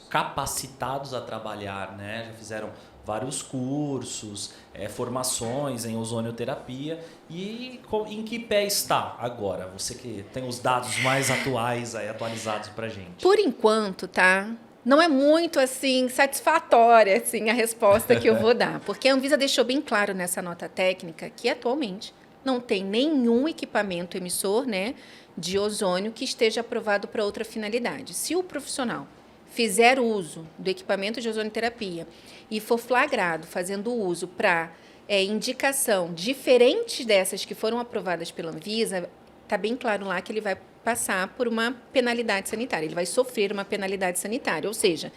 capacitados a trabalhar, né? Já fizeram vários cursos, formações em ozonioterapia. E em que pé está agora? Você que tem os dados mais atuais, atualizados para a gente. Por enquanto, tá? não é muito assim satisfatória assim, a resposta que eu vou dar, porque a Anvisa deixou bem claro nessa nota técnica que atualmente não tem nenhum equipamento emissor, né, de ozônio que esteja aprovado para outra finalidade. Se o profissional fizer uso do equipamento de ozonioterapia e for flagrado fazendo uso para indicação diferente dessas que foram aprovadas pela Anvisa, está bem claro lá que ele vai passar por uma penalidade sanitária, ele vai sofrer uma penalidade sanitária, ou seja,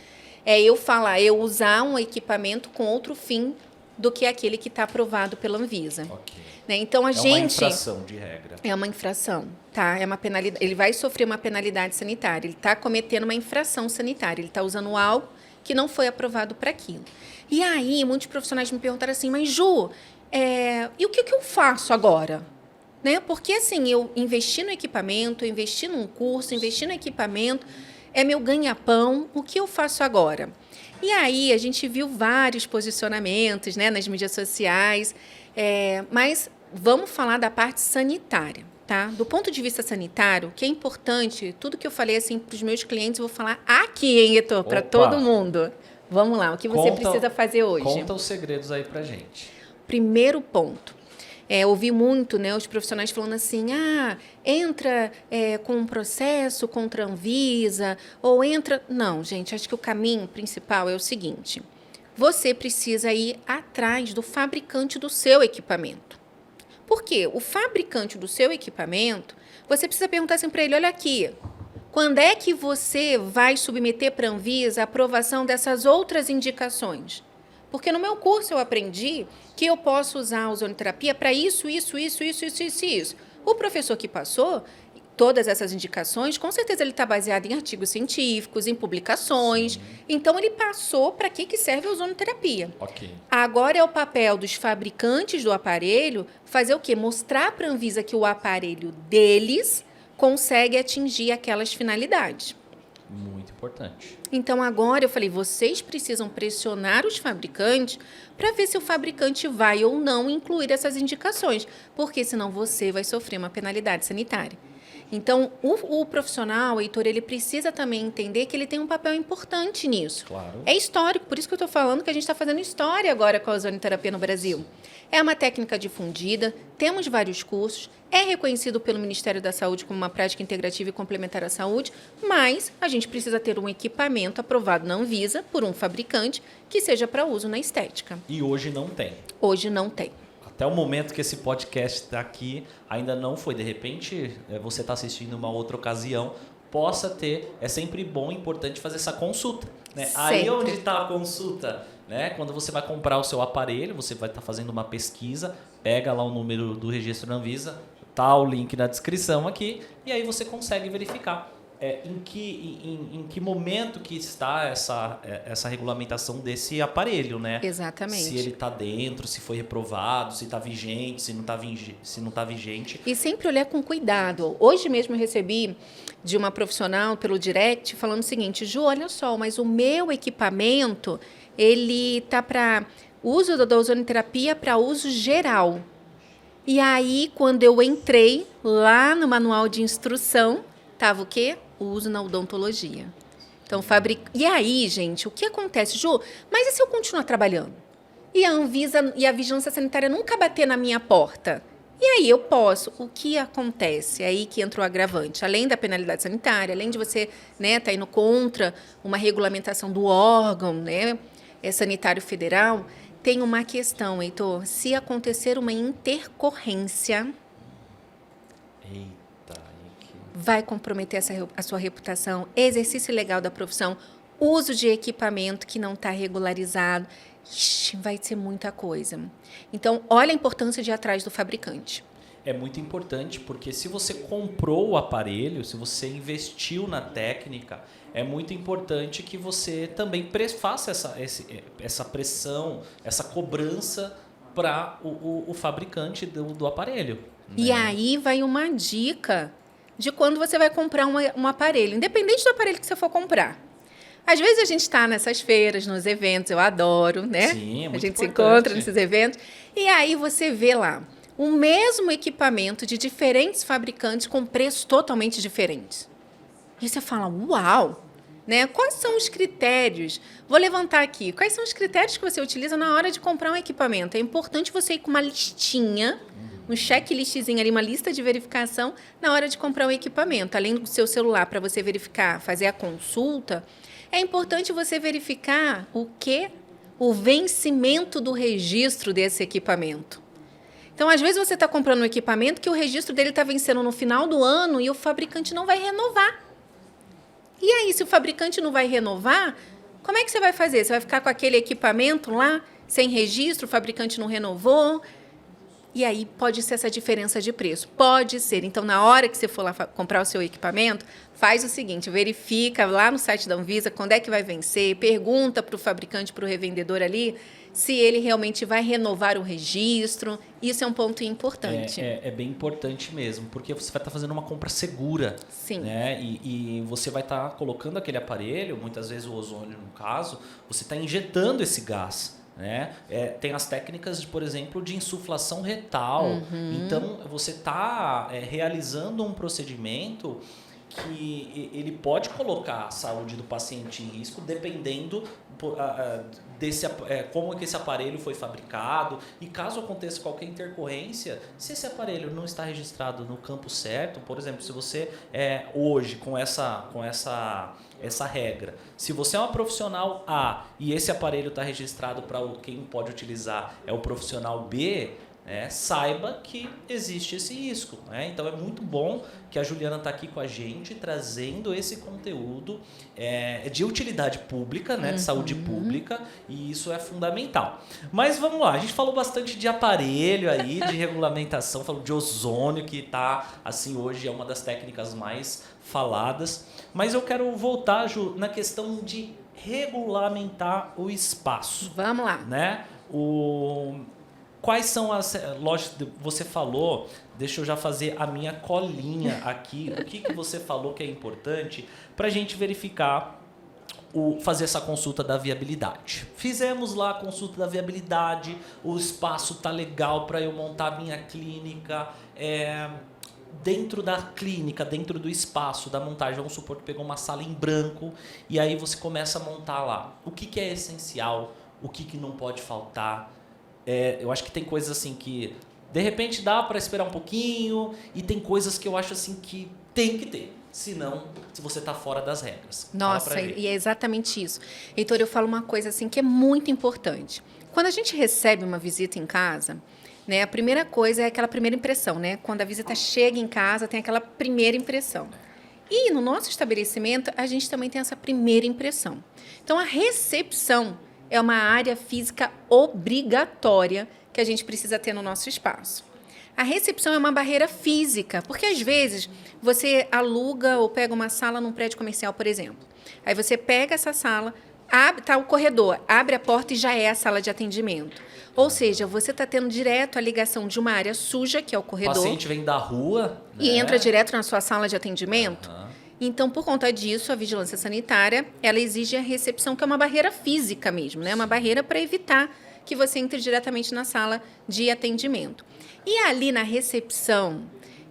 eu usar um equipamento com outro fim do que aquele que está aprovado pela Anvisa. Ok. Né? Então, É uma infração de regra. É uma infração, tá? É uma penalidade, ele vai sofrer uma penalidade sanitária, ele está cometendo uma infração sanitária, ele está usando algo que não foi aprovado para aquilo. E aí, muitos profissionais me perguntaram assim, mas Ju, e o que eu faço agora? Né? Porque assim, eu investi no equipamento, eu investi num curso, investi no equipamento, é meu ganha-pão, o que eu faço agora? E aí, a gente viu vários posicionamentos, né, nas mídias sociais, mas vamos falar da parte sanitária, tá? Do ponto de vista sanitário, o que é importante, tudo que eu falei assim para os meus clientes, eu vou falar aqui, hein, Heitor, para todo mundo. Vamos lá, o que você precisa fazer hoje? Conta os segredos aí pra gente. Primeiro ponto. Ouvi muito, né, os profissionais falando assim, entra com um processo contra a Anvisa, ou entra... Não, gente, acho que o caminho principal é o seguinte, você precisa ir atrás do fabricante do seu equipamento. Por quê? O fabricante do seu equipamento, você precisa perguntar assim para ele, olha aqui, quando é que você vai submeter para a Anvisa a aprovação dessas outras indicações? Porque no meu curso eu aprendi que eu posso usar a ozonioterapia para isso. O professor que passou todas essas indicações, com certeza ele está baseado em artigos científicos, em publicações. Sim. Então, ele passou para que serve a ozonioterapia. Ok. Agora é o papel dos fabricantes do aparelho fazer o quê? Mostrar para a Anvisa que o aparelho deles consegue atingir aquelas finalidades. Muito importante. Então, agora eu falei, vocês precisam pressionar os fabricantes para ver se o fabricante vai ou não incluir essas indicações, porque senão você vai sofrer uma penalidade sanitária. Então, o profissional, Heitor, ele precisa também entender que ele tem um papel importante nisso. Claro. É histórico, por isso que eu estou falando que a gente está fazendo história agora com a ozonioterapia no Brasil. É uma técnica difundida, temos vários cursos, é reconhecido pelo Ministério da Saúde como uma prática integrativa e complementar à saúde, mas a gente precisa ter um equipamento aprovado na Anvisa por um fabricante que seja para uso na estética. E hoje não tem. Hoje não tem. Até o momento que esse podcast está aqui, ainda não foi. De repente, você está assistindo uma outra ocasião, possa ter. É sempre bom e importante fazer essa consulta. Né? Aí onde está a consulta? Né? Quando você vai comprar o seu aparelho, você vai estar fazendo uma pesquisa, pega lá o número do registro da Anvisa, tá o link na descrição aqui, e aí você consegue verificar em que momento que está essa regulamentação desse aparelho, né? Exatamente. Se ele está dentro, se foi reprovado, se está vigente, se não está vigente. E sempre olhar com cuidado. Hoje mesmo eu recebi de uma profissional pelo direct falando o seguinte, Ju, olha só, mas o meu equipamento, ele está para uso da ozonioterapia para uso geral. E aí, quando eu entrei lá no manual de instrução, estava o quê? O uso na odontologia. Então, E aí, gente, o que acontece? Ju, mas e se eu continuar trabalhando? E a Anvisa e a Vigilância Sanitária nunca bater na minha porta? E aí eu posso. O que acontece? É aí que entra o agravante. Além da penalidade sanitária, além de você tá indo contra uma regulamentação do órgão sanitário federal, tem uma questão, Heitor. Se acontecer uma intercorrência... vai comprometer a sua reputação, exercício ilegal da profissão, uso de equipamento que não está regularizado. Ixi, vai ser muita coisa. Então, olha a importância de ir atrás do fabricante. É muito importante porque se você comprou o aparelho, se você investiu na técnica, é muito importante que você também faça essa pressão, essa cobrança para o fabricante do aparelho. E aí vai uma dica de quando você vai comprar um aparelho, independente do aparelho que você for comprar. Às vezes a gente está nessas feiras, nos eventos, eu adoro, né? Sim, é muito a gente importante. Se encontra nesses eventos, e aí você vê lá o mesmo equipamento de diferentes fabricantes com preços totalmente diferentes. E você fala, uau, né? Quais são os critérios? Vou levantar aqui. Quais são os critérios que você utiliza na hora de comprar um equipamento? É importante você ir com uma listinha, um checklistzinho ali, uma lista de verificação na hora de comprar um equipamento. Além do seu celular para você verificar, fazer a consulta, é importante você verificar o vencimento do registro desse equipamento. Então, às vezes, você está comprando um equipamento que o registro dele está vencendo no final do ano e o fabricante não vai renovar. E aí, se o fabricante não vai renovar, como é que você vai fazer? Você vai ficar com aquele equipamento lá, sem registro, o fabricante não renovou? E aí pode ser essa diferença de preço. Pode ser. Então, na hora que você for lá comprar o seu equipamento, faz o seguinte, verifica lá no site da Anvisa quando é que vai vencer, pergunta para o fabricante, para o revendedor ali, se ele realmente vai renovar o registro. Isso é um ponto importante. É bem importante mesmo, porque você vai estar fazendo uma compra segura. Sim. Né? E você vai estar colocando aquele aparelho, muitas vezes o ozônio no caso, você está injetando esse gás. Né? Tem as técnicas, por exemplo, de insuflação retal. Então, você está realizando um procedimento que ele pode colocar a saúde do paciente em risco, dependendo como que esse aparelho foi fabricado. E caso aconteça qualquer intercorrência, se esse aparelho não está registrado no campo certo, por exemplo, se você hoje com essa regra, se você é uma profissional A e esse aparelho está registrado para quem pode utilizar é o profissional B, saiba que existe esse risco. Né? Então é muito bom que a Juliana está aqui com a gente, trazendo esse conteúdo de utilidade pública, né? De saúde pública, e isso é fundamental. Mas vamos lá, a gente falou bastante de aparelho aí, de regulamentação, falou de ozônio, que está, assim, hoje é uma das técnicas mais faladas. Mas eu quero voltar, Ju, na questão de regulamentar o espaço. Vamos lá. Né? Quais são as... Lógico, você falou, deixa eu já fazer a minha colinha aqui. O que você falou que é importante para a gente verificar, fazer essa consulta da viabilidade. Fizemos lá a consulta da viabilidade, o espaço tá legal para eu montar a minha clínica. Dentro da clínica, dentro do espaço da montagem, vamos supor que pegou uma sala em branco e aí você começa a montar lá. O que é essencial, o que não pode faltar. Eu acho que tem coisas assim que, de repente, dá para esperar um pouquinho, e tem coisas que eu acho assim que tem que ter. Senão, se você está fora das regras. Nossa, e é exatamente isso. Heitor, eu falo uma coisa assim que é muito importante. Quando a gente recebe uma visita em casa, né, a primeira coisa é aquela primeira impressão. Né? Quando a visita chega em casa, tem aquela primeira impressão. E no nosso estabelecimento, a gente também tem essa primeira impressão. Então, a recepção é uma área física obrigatória que a gente precisa ter no nosso espaço. A recepção é uma barreira física, porque às vezes você aluga ou pega uma sala num prédio comercial, por exemplo. Aí você pega essa sala, está o corredor, abre a porta e já é a sala de atendimento. Ou seja, você está tendo direto a ligação de uma área suja, que é o corredor. O paciente vem da rua, e entra direto na sua sala de atendimento. Então, por conta disso, a vigilância sanitária, ela exige a recepção, que é uma barreira física mesmo, né? Uma barreira para evitar que você entre diretamente na sala de atendimento. E ali na recepção,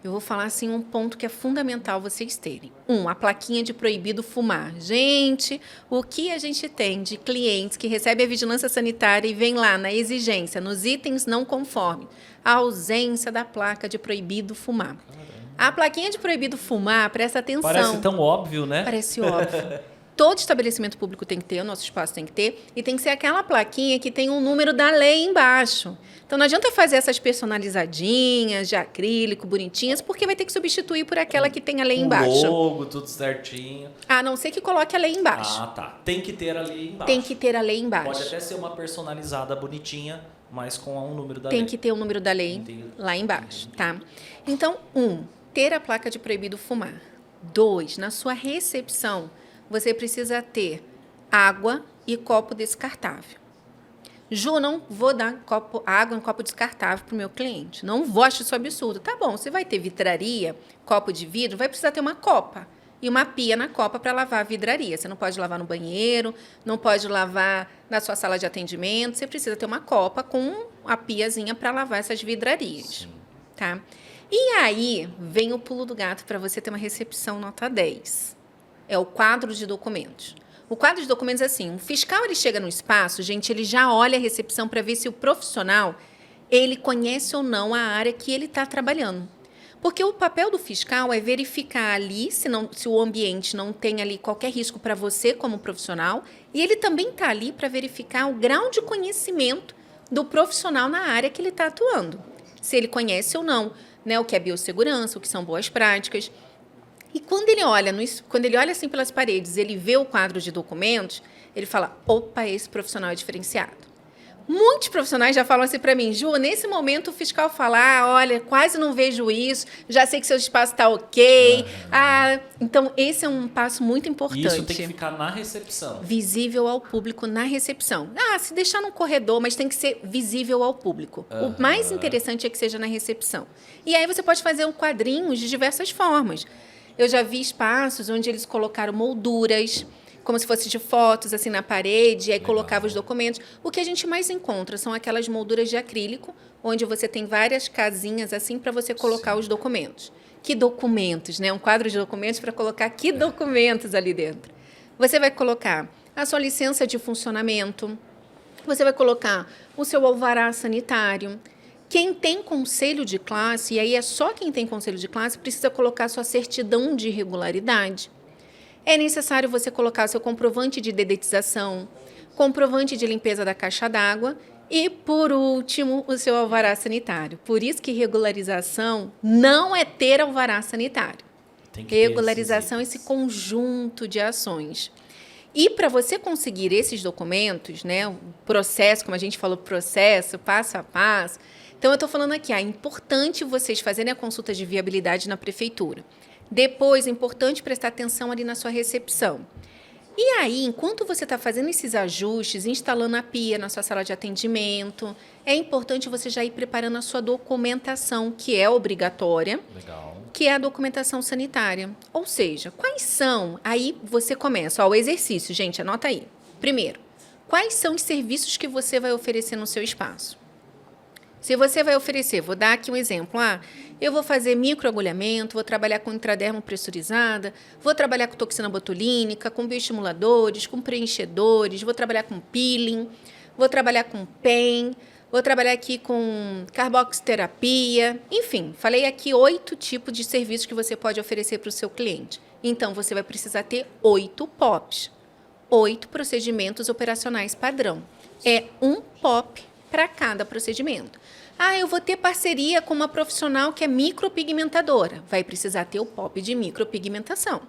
eu vou falar assim um ponto que é fundamental vocês terem. A plaquinha de proibido fumar. Gente, o que a gente tem de clientes que recebem a vigilância sanitária e vem lá na exigência, nos itens não conformes, a ausência da placa de proibido fumar. A plaquinha de proibido fumar, presta atenção. Parece tão óbvio, né? Parece óbvio. Todo estabelecimento público tem que ter, o nosso espaço tem que ter, e tem que ser aquela plaquinha que tem um número da lei embaixo. Então, não adianta fazer essas personalizadinhas, de acrílico, bonitinhas, porque vai ter que substituir por aquela que tem a lei embaixo. O logo, tudo certinho. A não ser que coloque a lei embaixo. Ah, tá. Tem que ter a lei embaixo. Tem que ter a lei embaixo. Pode até ser uma personalizada bonitinha, mas com um número da lei. Tem que ter o número da lei lá embaixo, tá? Então, ter a placa de proibido fumar. 2, na sua recepção, você precisa ter água e copo descartável. Ju, não vou dar água em copo descartável para o meu cliente. Não vou, acho isso absurdo. Tá bom, você vai ter vidraria, copo de vidro, vai precisar ter uma copa e uma pia na copa para lavar a vidraria. Você não pode lavar no banheiro, não pode lavar na sua sala de atendimento. Você precisa ter uma copa com a piazinha para lavar essas vidrarias. Tá? E aí vem o pulo do gato para você ter uma recepção nota 10. é o quadro de documentos. O quadro de documentos é assim, o fiscal ele chega no espaço, gente, ele já olha a recepção para ver se o profissional ele conhece ou não a área que ele está trabalhando. Porque o papel do fiscal é verificar ali se o ambiente não tem ali qualquer risco para você como profissional, e ele também está ali para verificar o grau de conhecimento do profissional na área que ele está atuando. Se ele conhece ou não, né, o que é biossegurança, o que são boas práticas. E quando ele olha assim pelas paredes, ele vê o quadro de documentos, ele fala, opa, esse profissional é diferenciado. Muitos profissionais já falam assim para mim, Ju, nesse momento o fiscal fala, olha, quase não vejo isso, já sei que seu espaço está ok. Então, esse é um passo muito importante. E isso tem que ficar na recepção. Visível ao público na recepção. Se deixar no corredor, mas tem que ser visível ao público. O mais interessante é que seja na recepção. E aí você pode fazer quadrinhos de diversas formas. Eu já vi espaços onde eles colocaram molduras, como se fosse de fotos, assim, na parede, e aí colocava os documentos. O que a gente mais encontra são aquelas molduras de acrílico, onde você tem várias casinhas, assim, para você colocar os documentos. Que documentos, né? Um quadro de documentos para colocar que documentos ali dentro. Você vai colocar a sua licença de funcionamento, você vai colocar o seu alvará sanitário. Quem tem conselho de classe, e aí é só quem tem conselho de classe, precisa colocar sua certidão de irregularidade. É necessário você colocar seu comprovante de dedetização, comprovante de limpeza da caixa d'água e, por último, o seu alvará sanitário. Por isso que regularização não é ter alvará sanitário. Regularização é esse conjunto de ações. E para você conseguir esses documentos, né, o processo, como a gente falou, processo, passo a passo. Então, eu estou falando aqui, é importante vocês fazerem a consulta de viabilidade na prefeitura. Depois, é importante prestar atenção ali na sua recepção. E aí, enquanto você está fazendo esses ajustes, instalando a pia na sua sala de atendimento, é importante você já ir preparando a sua documentação, que é obrigatória, que é a documentação sanitária. Ou seja, quais são? Aí você começa, o exercício, gente, anota aí. Primeiro, quais são os serviços que você vai oferecer no seu espaço? Se você vai oferecer, vou dar aqui um exemplo, eu vou fazer microagulhamento, vou trabalhar com intradermo pressurizada, vou trabalhar com toxina botulínica, com bioestimuladores, com preenchedores, vou trabalhar com peeling, vou trabalhar com PEN, vou trabalhar aqui com carboxiterapia, enfim, falei aqui 8 tipos de serviços que você pode oferecer para o seu cliente. Então, você vai precisar ter 8 POPs, 8 procedimentos operacionais padrão. É um POP para cada procedimento. Eu vou ter parceria com uma profissional que é micropigmentadora. Vai precisar ter o POP de micropigmentação.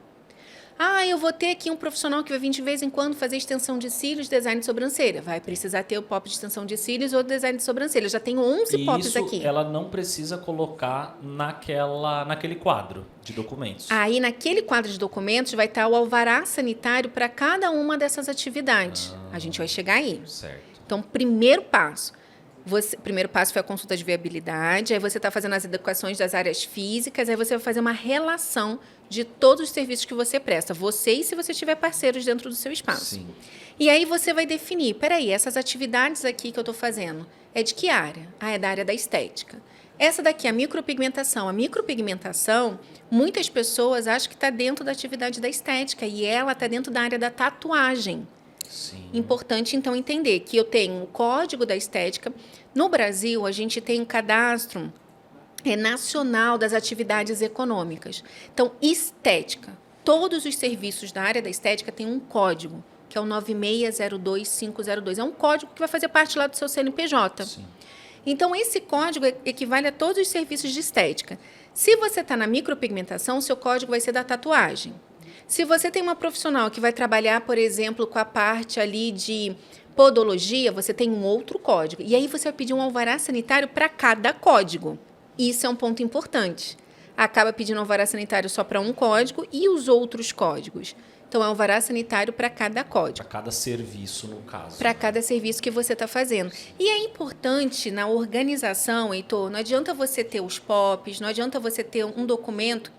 Eu vou ter aqui um profissional que vai vir de vez em quando fazer extensão de cílios, design de sobrancelha. Vai precisar ter o POP de extensão de cílios ou design de sobrancelha. Eu já tenho 11 POPs aqui. Isso ela não precisa colocar naquele quadro de documentos. Aí, naquele quadro de documentos, vai estar o alvará sanitário para cada uma dessas atividades. A gente vai chegar aí. Certo. Então, primeiro passo foi a consulta de viabilidade, aí você está fazendo as adequações das áreas físicas, aí você vai fazer uma relação de todos os serviços que você presta, você e se você tiver parceiros dentro do seu espaço. Sim. E aí você vai definir, essas atividades aqui que eu estou fazendo, é de que área? É da área da estética. Essa daqui é a micropigmentação. A micropigmentação, muitas pessoas acham que está dentro da atividade da estética, e ela está dentro da área da tatuagem. Sim. Importante, então, entender que eu tenho o Código da Estética. No Brasil, a gente tem um cadastro nacional das atividades econômicas. Então, estética. Todos os serviços da área da estética têm um código, que é o 9602502. É um código que vai fazer parte lá do seu CNPJ. Sim. Então, esse código equivale a todos os serviços de estética. Se você está na micropigmentação, o seu código vai ser da tatuagem. Se você tem uma profissional que vai trabalhar, por exemplo, com a parte ali de podologia, você tem um outro código. E aí você vai pedir um alvará sanitário para cada código. Isso é um ponto importante. Acaba pedindo alvará sanitário só para um código e os outros códigos. Então, é um alvará sanitário para cada código. Para cada serviço, no caso. Para cada serviço que você está fazendo. E é importante, na organização, Heitor, não adianta você ter os POPs, não adianta você ter um documento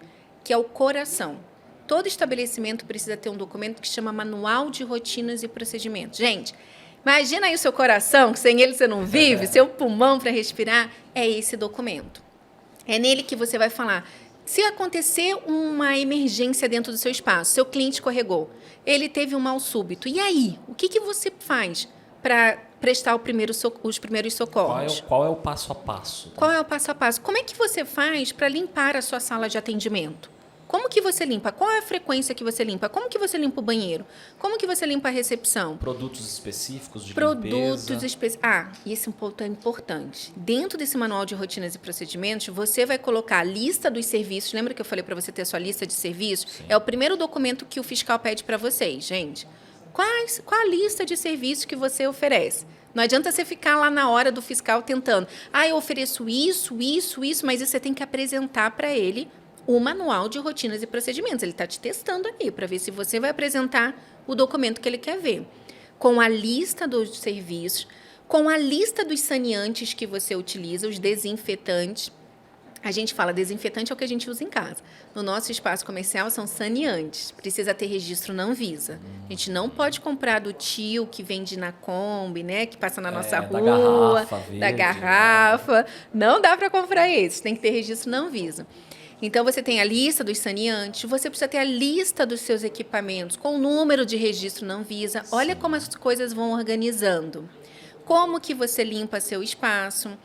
que é o coração. Todo estabelecimento precisa ter um documento que chama Manual de Rotinas e Procedimentos. Gente, imagina aí o seu coração, que sem ele você não vive, seu pulmão para respirar, é esse documento. É nele que você vai falar Se acontecer uma emergência dentro do seu espaço, seu cliente escorregou, ele teve um mal súbito, e aí? O que você faz para prestar os primeiros socorros? Qual é o passo a passo? Qual é o passo a passo? Como é que você faz para limpar a sua sala de atendimento? Como que você limpa? Qual é a frequência que você limpa? Como que você limpa o banheiro? Como que você limpa a recepção? Produtos específicos de Produtos limpeza? específicos. E esse ponto é importante. Dentro desse manual de rotinas e procedimentos, você vai colocar a lista dos serviços. Lembra que eu falei para você ter a sua lista de serviços? Sim. É o primeiro documento que o fiscal pede para vocês, gente. Qual a lista de serviços que você oferece? Não adianta você ficar lá na hora do fiscal tentando. Eu ofereço isso, mas isso você tem que apresentar para ele o manual de rotinas e procedimentos. Ele está te testando ali para ver se você vai apresentar o documento que ele quer ver. Com a lista dos serviços, com a lista dos saneantes que você utiliza, os desinfetantes. A gente fala desinfetante é o que a gente usa em casa. No nosso espaço comercial são saneantes. Precisa ter registro na Anvisa. A gente não pode comprar do tio que vende na Kombi, né? Que passa na nossa rua. Da garrafa verde, da garrafa. Não dá para comprar esse. Tem que ter registro na Anvisa. Então, você tem a lista dos saneantes, você precisa ter a lista dos seus equipamentos com o número de registro na Anvisa. Olha como as coisas vão organizando. Como que você limpa seu espaço?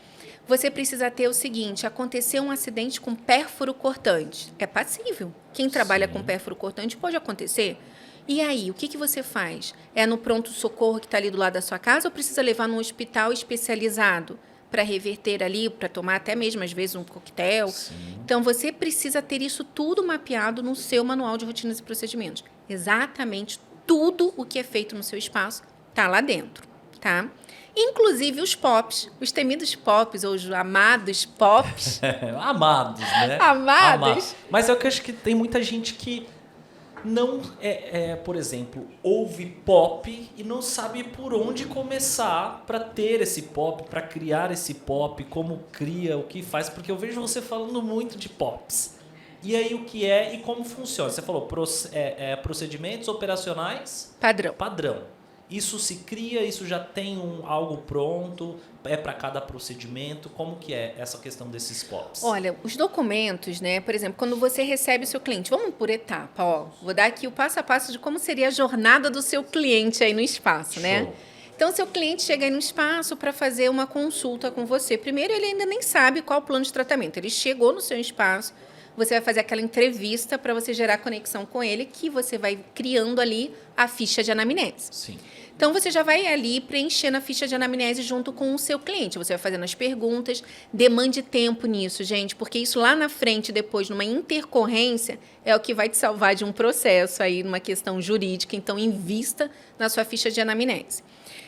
Você precisa ter o seguinte, aconteceu um acidente com pérfuro cortante. É passível. Quem trabalha com pérfuro cortante pode acontecer. E aí, o que você faz? É no pronto-socorro que está ali do lado da sua casa ou precisa levar num hospital especializado para reverter ali, para tomar até mesmo, às vezes, um coquetel? Sim. Então, você precisa ter isso tudo mapeado no seu manual de rotinas e procedimentos. Exatamente tudo o que é feito no seu espaço está lá dentro, tá? Inclusive os POPs, os temidos POPs, ou os amados POPs. Amados, né? Amados. Mas eu acho que tem muita gente que não, por exemplo, ouve pop e não sabe por onde começar para ter esse pop, para criar esse pop, como cria, o que faz, porque eu vejo você falando muito de pops. E aí o que é e como funciona? Você falou procedimentos operacionais? Padrão. Isso se cria, isso já tem algo pronto, é para cada procedimento? Como que é essa questão desses POPs? Olha, os documentos, né? Por exemplo, quando você recebe o seu cliente, vamos por etapa, ó. Vou dar aqui o passo a passo de como seria a jornada do seu cliente aí no espaço, né? Então, seu cliente chega aí no espaço para fazer uma consulta com você. Primeiro, ele ainda nem sabe qual o plano de tratamento. Ele chegou no seu espaço, você vai fazer aquela entrevista para você gerar conexão com ele, que você vai criando ali a ficha de anamnese. Sim. Então, você já vai ali preenchendo a ficha de anamnese junto com o seu cliente. Você vai fazendo as perguntas. Demande tempo nisso, gente, porque isso lá na frente, depois, numa intercorrência, é o que vai te salvar de um processo aí, numa questão jurídica. Então, invista na sua ficha de anamnese.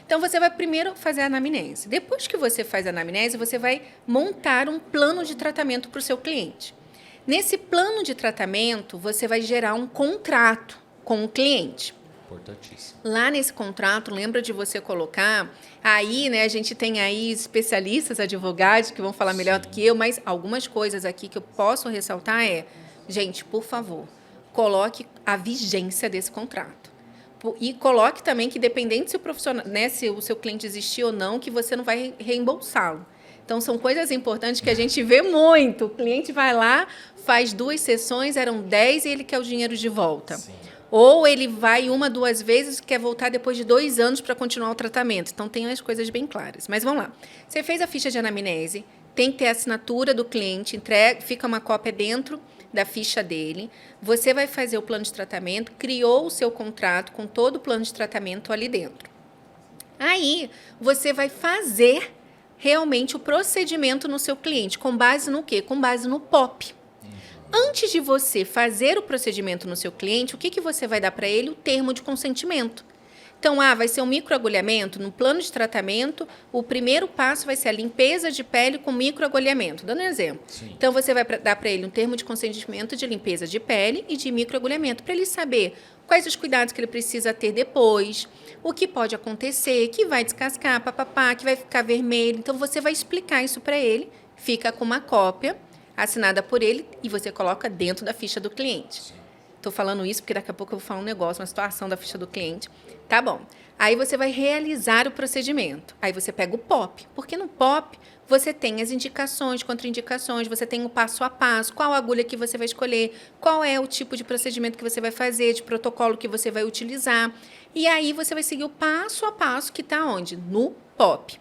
Então, você vai primeiro fazer a anamnese. Depois que você faz a anamnese, você vai montar um plano de tratamento para o seu cliente. Nesse plano de tratamento, você vai gerar um contrato com o cliente. Importantíssimo. Lá nesse contrato, lembra de você colocar, aí, né, a gente tem aí especialistas, advogados, que vão falar melhor do que eu, mas algumas coisas aqui que eu posso ressaltar gente, por favor, coloque a vigência desse contrato. E coloque também que, dependente se o profissional, né, se o seu cliente existir ou não, que você não vai reembolsá-lo. Então, são coisas importantes que a gente vê muito. O cliente vai lá, faz 2 sessões, eram 10 e ele quer o dinheiro de volta. Sim. Ou ele vai 1, 2 vezes e quer voltar depois de 2 anos para continuar o tratamento. Então, tem as coisas bem claras. Mas vamos lá. Você fez a ficha de anamnese, tem que ter a assinatura do cliente, fica uma cópia dentro da ficha dele. Você vai fazer o plano de tratamento, criou o seu contrato com todo o plano de tratamento ali dentro. Aí, você vai fazer realmente o procedimento no seu cliente. Com base no quê? Com base no POP. Antes de você fazer o procedimento no seu cliente, o que você vai dar para ele? O termo de consentimento. Então, vai ser um microagulhamento. No plano de tratamento, o primeiro passo vai ser a limpeza de pele com microagulhamento. Dando um exemplo. Sim. Então, você vai dar para ele um termo de consentimento de limpeza de pele e de microagulhamento, para ele saber quais os cuidados que ele precisa ter depois, o que pode acontecer, que vai descascar, papapá, que vai ficar vermelho. Então, você vai explicar isso para ele, fica com uma cópia assinada por ele e você coloca dentro da ficha do cliente. tô falando isso porque daqui a pouco eu vou falar um negócio, uma situação da ficha do cliente. Tá bom. Aí você vai realizar o procedimento. Aí você pega o POP, porque no POP você tem as indicações, contraindicações, você tem o passo a passo, qual agulha que você vai escolher, qual é o tipo de procedimento que você vai fazer, de protocolo que você vai utilizar. E aí você vai seguir o passo a passo que está onde? No POP.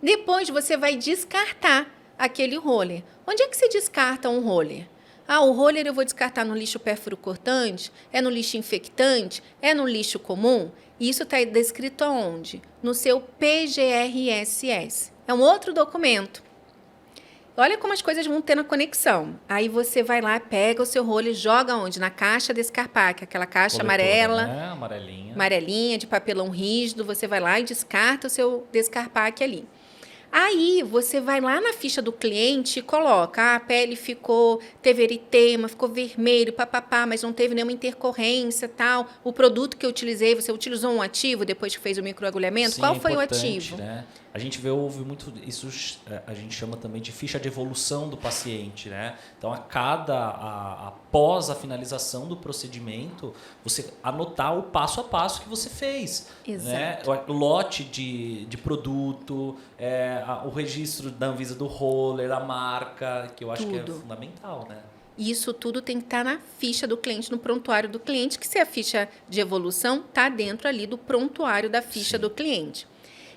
Depois você vai descartar aquele roller. Onde é que você descarta um roller? O roller eu vou descartar no lixo pérfuro cortante? É no lixo infectante? É no lixo comum? Isso está descrito aonde? No seu PGRSS. É um outro documento. Olha como as coisas vão tendo a conexão. Aí você vai lá, pega o seu roller e joga onde? Na caixa Descarpac, aquela caixa amarela, né? amarelinha, de papelão rígido. Você vai lá e descarta o seu Descarpac ali. Aí você vai lá na ficha do cliente e coloca, a pele teve eritema, ficou vermelho, papapá, mas não teve nenhuma intercorrência, tal. O produto que eu utilizei, você utilizou um ativo depois que fez o microagulhamento? Sim, qual foi o importante, ativo? Né? A gente ouve muito isso, a gente chama também de ficha de evolução do paciente, né? Então, após a finalização do procedimento, você anotar o passo a passo que você fez. Exato. Né? O lote de produto, o registro da Anvisa do roller, a marca, que eu acho que é fundamental, né? Isso tudo tem que estar na ficha do cliente, no prontuário do cliente, que se a ficha de evolução está dentro ali do prontuário da ficha do cliente.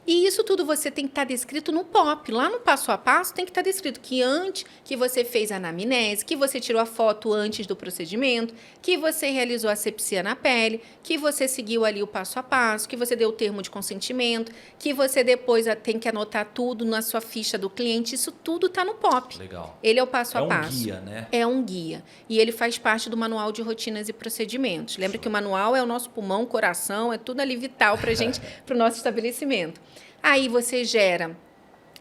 E isso tudo você tem que estar descrito no POP. Lá no passo a passo tem que estar descrito que antes que você fez a anamnese, que você tirou a foto antes do procedimento, que você realizou a asepsia na pele, que você seguiu ali o passo a passo, que você deu o termo de consentimento, que você depois tem que anotar tudo na sua ficha do cliente. Isso tudo está no POP. Legal. Ele é o passo a passo. É um guia, né? É um guia. E ele faz parte do manual de rotinas e procedimentos. Lembra que o manual é o nosso pulmão, coração, é tudo ali vital para a gente, para o nosso estabelecimento. Aí você gera,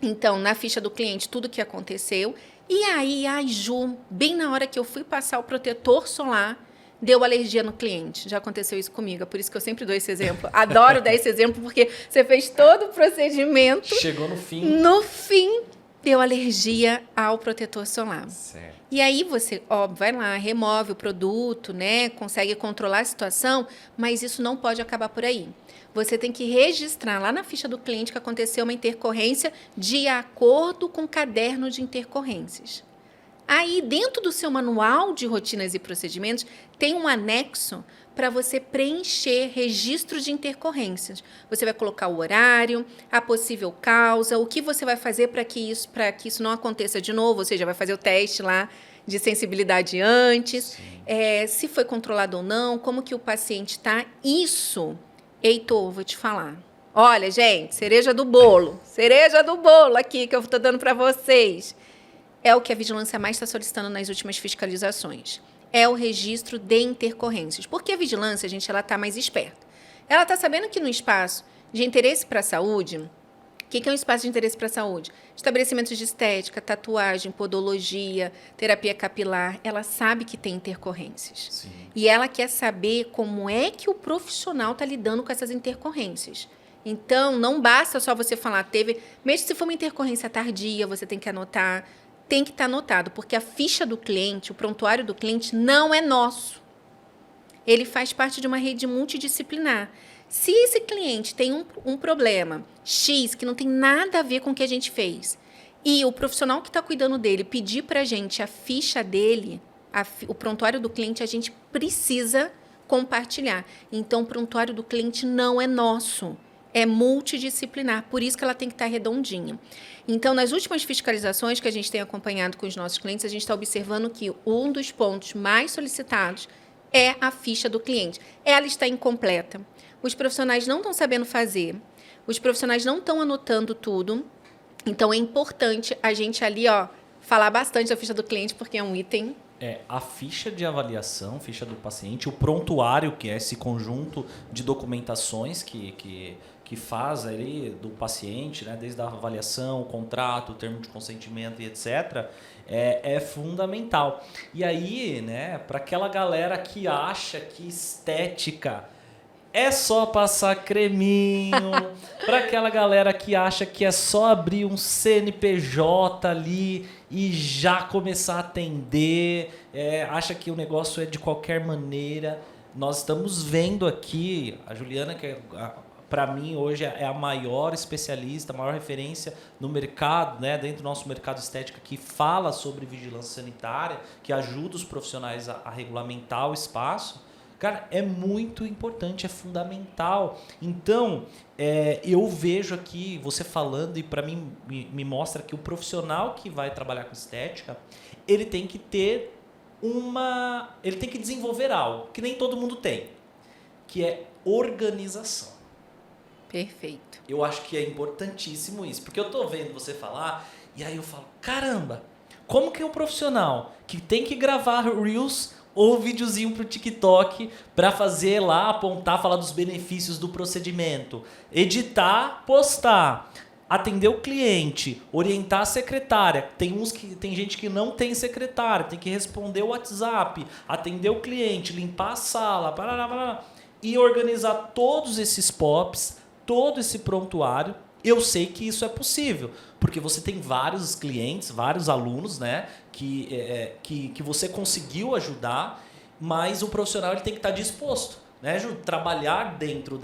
então, na ficha do cliente, tudo o que aconteceu. E aí, Ju, bem na hora que eu fui passar o protetor solar, deu alergia no cliente. Já aconteceu isso comigo, é por isso que eu sempre dou esse exemplo. Adoro dar esse exemplo, porque você fez todo o procedimento. Chegou no fim. No fim, deu alergia ao protetor solar. Certo. E aí você, vai lá, remove o produto, né? Consegue controlar a situação, mas isso não pode acabar por aí. Você tem que registrar lá na ficha do cliente que aconteceu uma intercorrência de acordo com o caderno de intercorrências. Aí, dentro do seu manual de rotinas e procedimentos, tem um anexo para você preencher registro de intercorrências. Você vai colocar o horário, a possível causa, o que você vai fazer para que isso não aconteça de novo, ou seja, vai fazer o teste lá de sensibilidade antes, se foi controlado ou não, como que o paciente está. Isso, Heitor, vou te falar. Olha, gente, cereja do bolo aqui que eu estou dando para vocês. É o que a vigilância mais está solicitando nas últimas fiscalizações. É o registro de intercorrências. Porque a vigilância, gente, ela está mais esperta. Ela está sabendo que no espaço de interesse para a saúde, o que é um espaço de interesse para a saúde? Estabelecimentos de estética, tatuagem, podologia, terapia capilar, ela sabe que tem intercorrências. Sim. E ela quer saber como é que o profissional está lidando com essas intercorrências. Então, não basta só você falar, mesmo se for uma intercorrência tardia, você tem que anotar. Tem que estar anotado, porque a ficha do cliente, o prontuário do cliente, não é nosso. Ele faz parte de uma rede multidisciplinar. Se esse cliente tem um problema X, que não tem nada a ver com o que a gente fez, e o profissional que está cuidando dele pedir para a gente a ficha dele, o prontuário do cliente, a gente precisa compartilhar. Então, o prontuário do cliente não é nosso. É multidisciplinar, por isso que ela tem que estar redondinha. Então, nas últimas fiscalizações que a gente tem acompanhado com os nossos clientes, a gente está observando que um dos pontos mais solicitados é a ficha do cliente. Ela está incompleta. Os profissionais não estão sabendo fazer, os profissionais não estão anotando tudo. Então, é importante a gente ali, falar bastante da ficha do cliente, porque é um item. A ficha de avaliação, ficha do paciente, o prontuário, que é esse conjunto de documentações que faz ali do paciente, né, desde a avaliação, o contrato, o termo de consentimento e etc., é fundamental. E aí, né, para aquela galera que acha que estética é só passar creminho. Para aquela galera que acha que é só abrir um CNPJ ali e já começar a atender, acha que o negócio é de qualquer maneira. Nós estamos vendo aqui, a Juliana, que para mim hoje é a maior especialista, a maior referência no mercado, né, dentro do nosso mercado estética, que fala sobre vigilância sanitária, que ajuda os profissionais a regulamentar o espaço. Cara, é muito importante, é fundamental. Então, eu vejo aqui você falando, e para mim me mostra que o profissional que vai trabalhar com estética, ele tem que ter ele tem que desenvolver algo que nem todo mundo tem, que é organização. Perfeito. Eu acho que é importantíssimo isso, porque eu tô vendo você falar e aí eu falo, caramba, como que um profissional que tem que gravar Reels ou videozinho pro TikTok para fazer lá, apontar, falar dos benefícios do procedimento, editar, postar, atender o cliente, orientar a secretária. Tem gente que não tem secretária, tem que responder o WhatsApp, atender o cliente, limpar a sala, parará, e organizar todos esses POPs, todo esse prontuário. Eu sei que isso é possível, porque você tem vários clientes, vários alunos, né, que você conseguiu ajudar, mas o profissional ele tem que estar disposto, né, Ju? Trabalhar dentro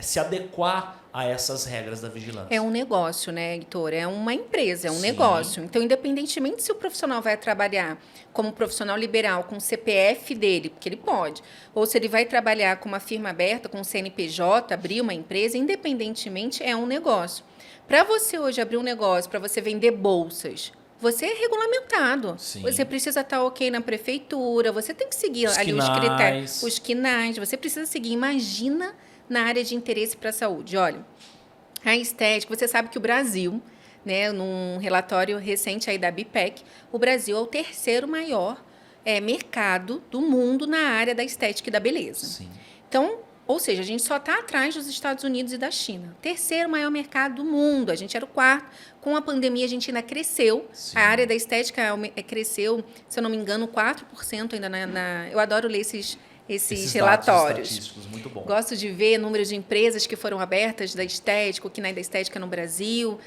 se adequar a essas regras da vigilância. É um negócio, né, Heitor? É uma empresa, é um Sim. negócio. Então, independentemente se o profissional vai trabalhar como profissional liberal com o CPF dele, porque ele pode, ou se ele vai trabalhar com uma firma aberta, com um CNPJ, abrir uma empresa, independentemente, é um negócio. Para você hoje abrir um negócio, para você vender bolsas, você é regulamentado. Sim. Você precisa estar ok na prefeitura, você tem que seguir Os ali quinais. os critérios, os quinais, você precisa seguir. Imagina na área de interesse para a saúde. Olha, a estética, você sabe que o Brasil, né, num relatório recente aí da BIPEC, o Brasil é o terceiro maior mercado do mundo na área da estética e da beleza. Sim. Então, ou seja, a gente só está atrás dos Estados Unidos e da China. Terceiro maior mercado do mundo. A gente era o quarto. Com a pandemia, a gente ainda cresceu. Sim. A área da estética cresceu, se eu não me engano, 4% ainda eu adoro ler esses relatórios. Dados estatísticos, muito bom. Gosto de ver número de empresas que foram abertas da estética, o KINAI da estética no Brasil.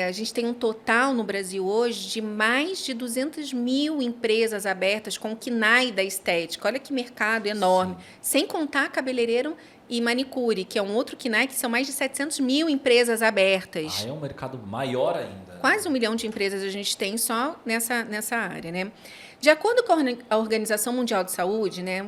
A gente tem um total no Brasil hoje de mais de 200 mil empresas abertas com o KINAI da estética. Olha que mercado enorme. Sim. Sem contar cabeleireiro e manicure, que é um outro KINAI, que são mais de 700 mil empresas abertas. É um mercado maior ainda. Quase 1 milhão de empresas a gente tem só nessa área, né? De acordo com a Organização Mundial de Saúde, né,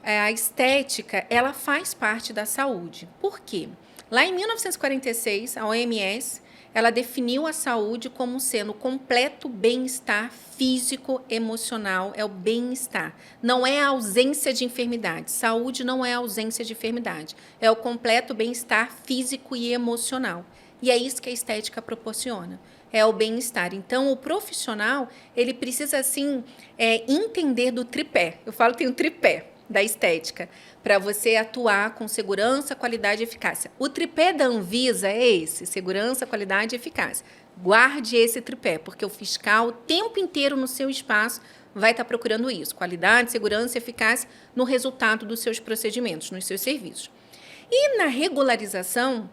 a estética, ela faz parte da saúde. Por quê? Lá em 1946, a OMS, ela definiu a saúde como sendo completo bem-estar físico, emocional, é o bem-estar. Não é a ausência de enfermidade. Saúde não é a ausência de enfermidade. É o completo bem-estar físico e emocional. E é isso que a estética proporciona. É o bem-estar. Então, o profissional, ele precisa, assim, entender do tripé. Eu falo que tem um tripé da estética, para você atuar com segurança, qualidade e eficácia. O tripé da Anvisa é esse, segurança, qualidade e eficácia. Guarde esse tripé, porque o fiscal, o tempo inteiro no seu espaço, vai estar procurando isso, qualidade, segurança e eficácia no resultado dos seus procedimentos, nos seus serviços. E na regularização,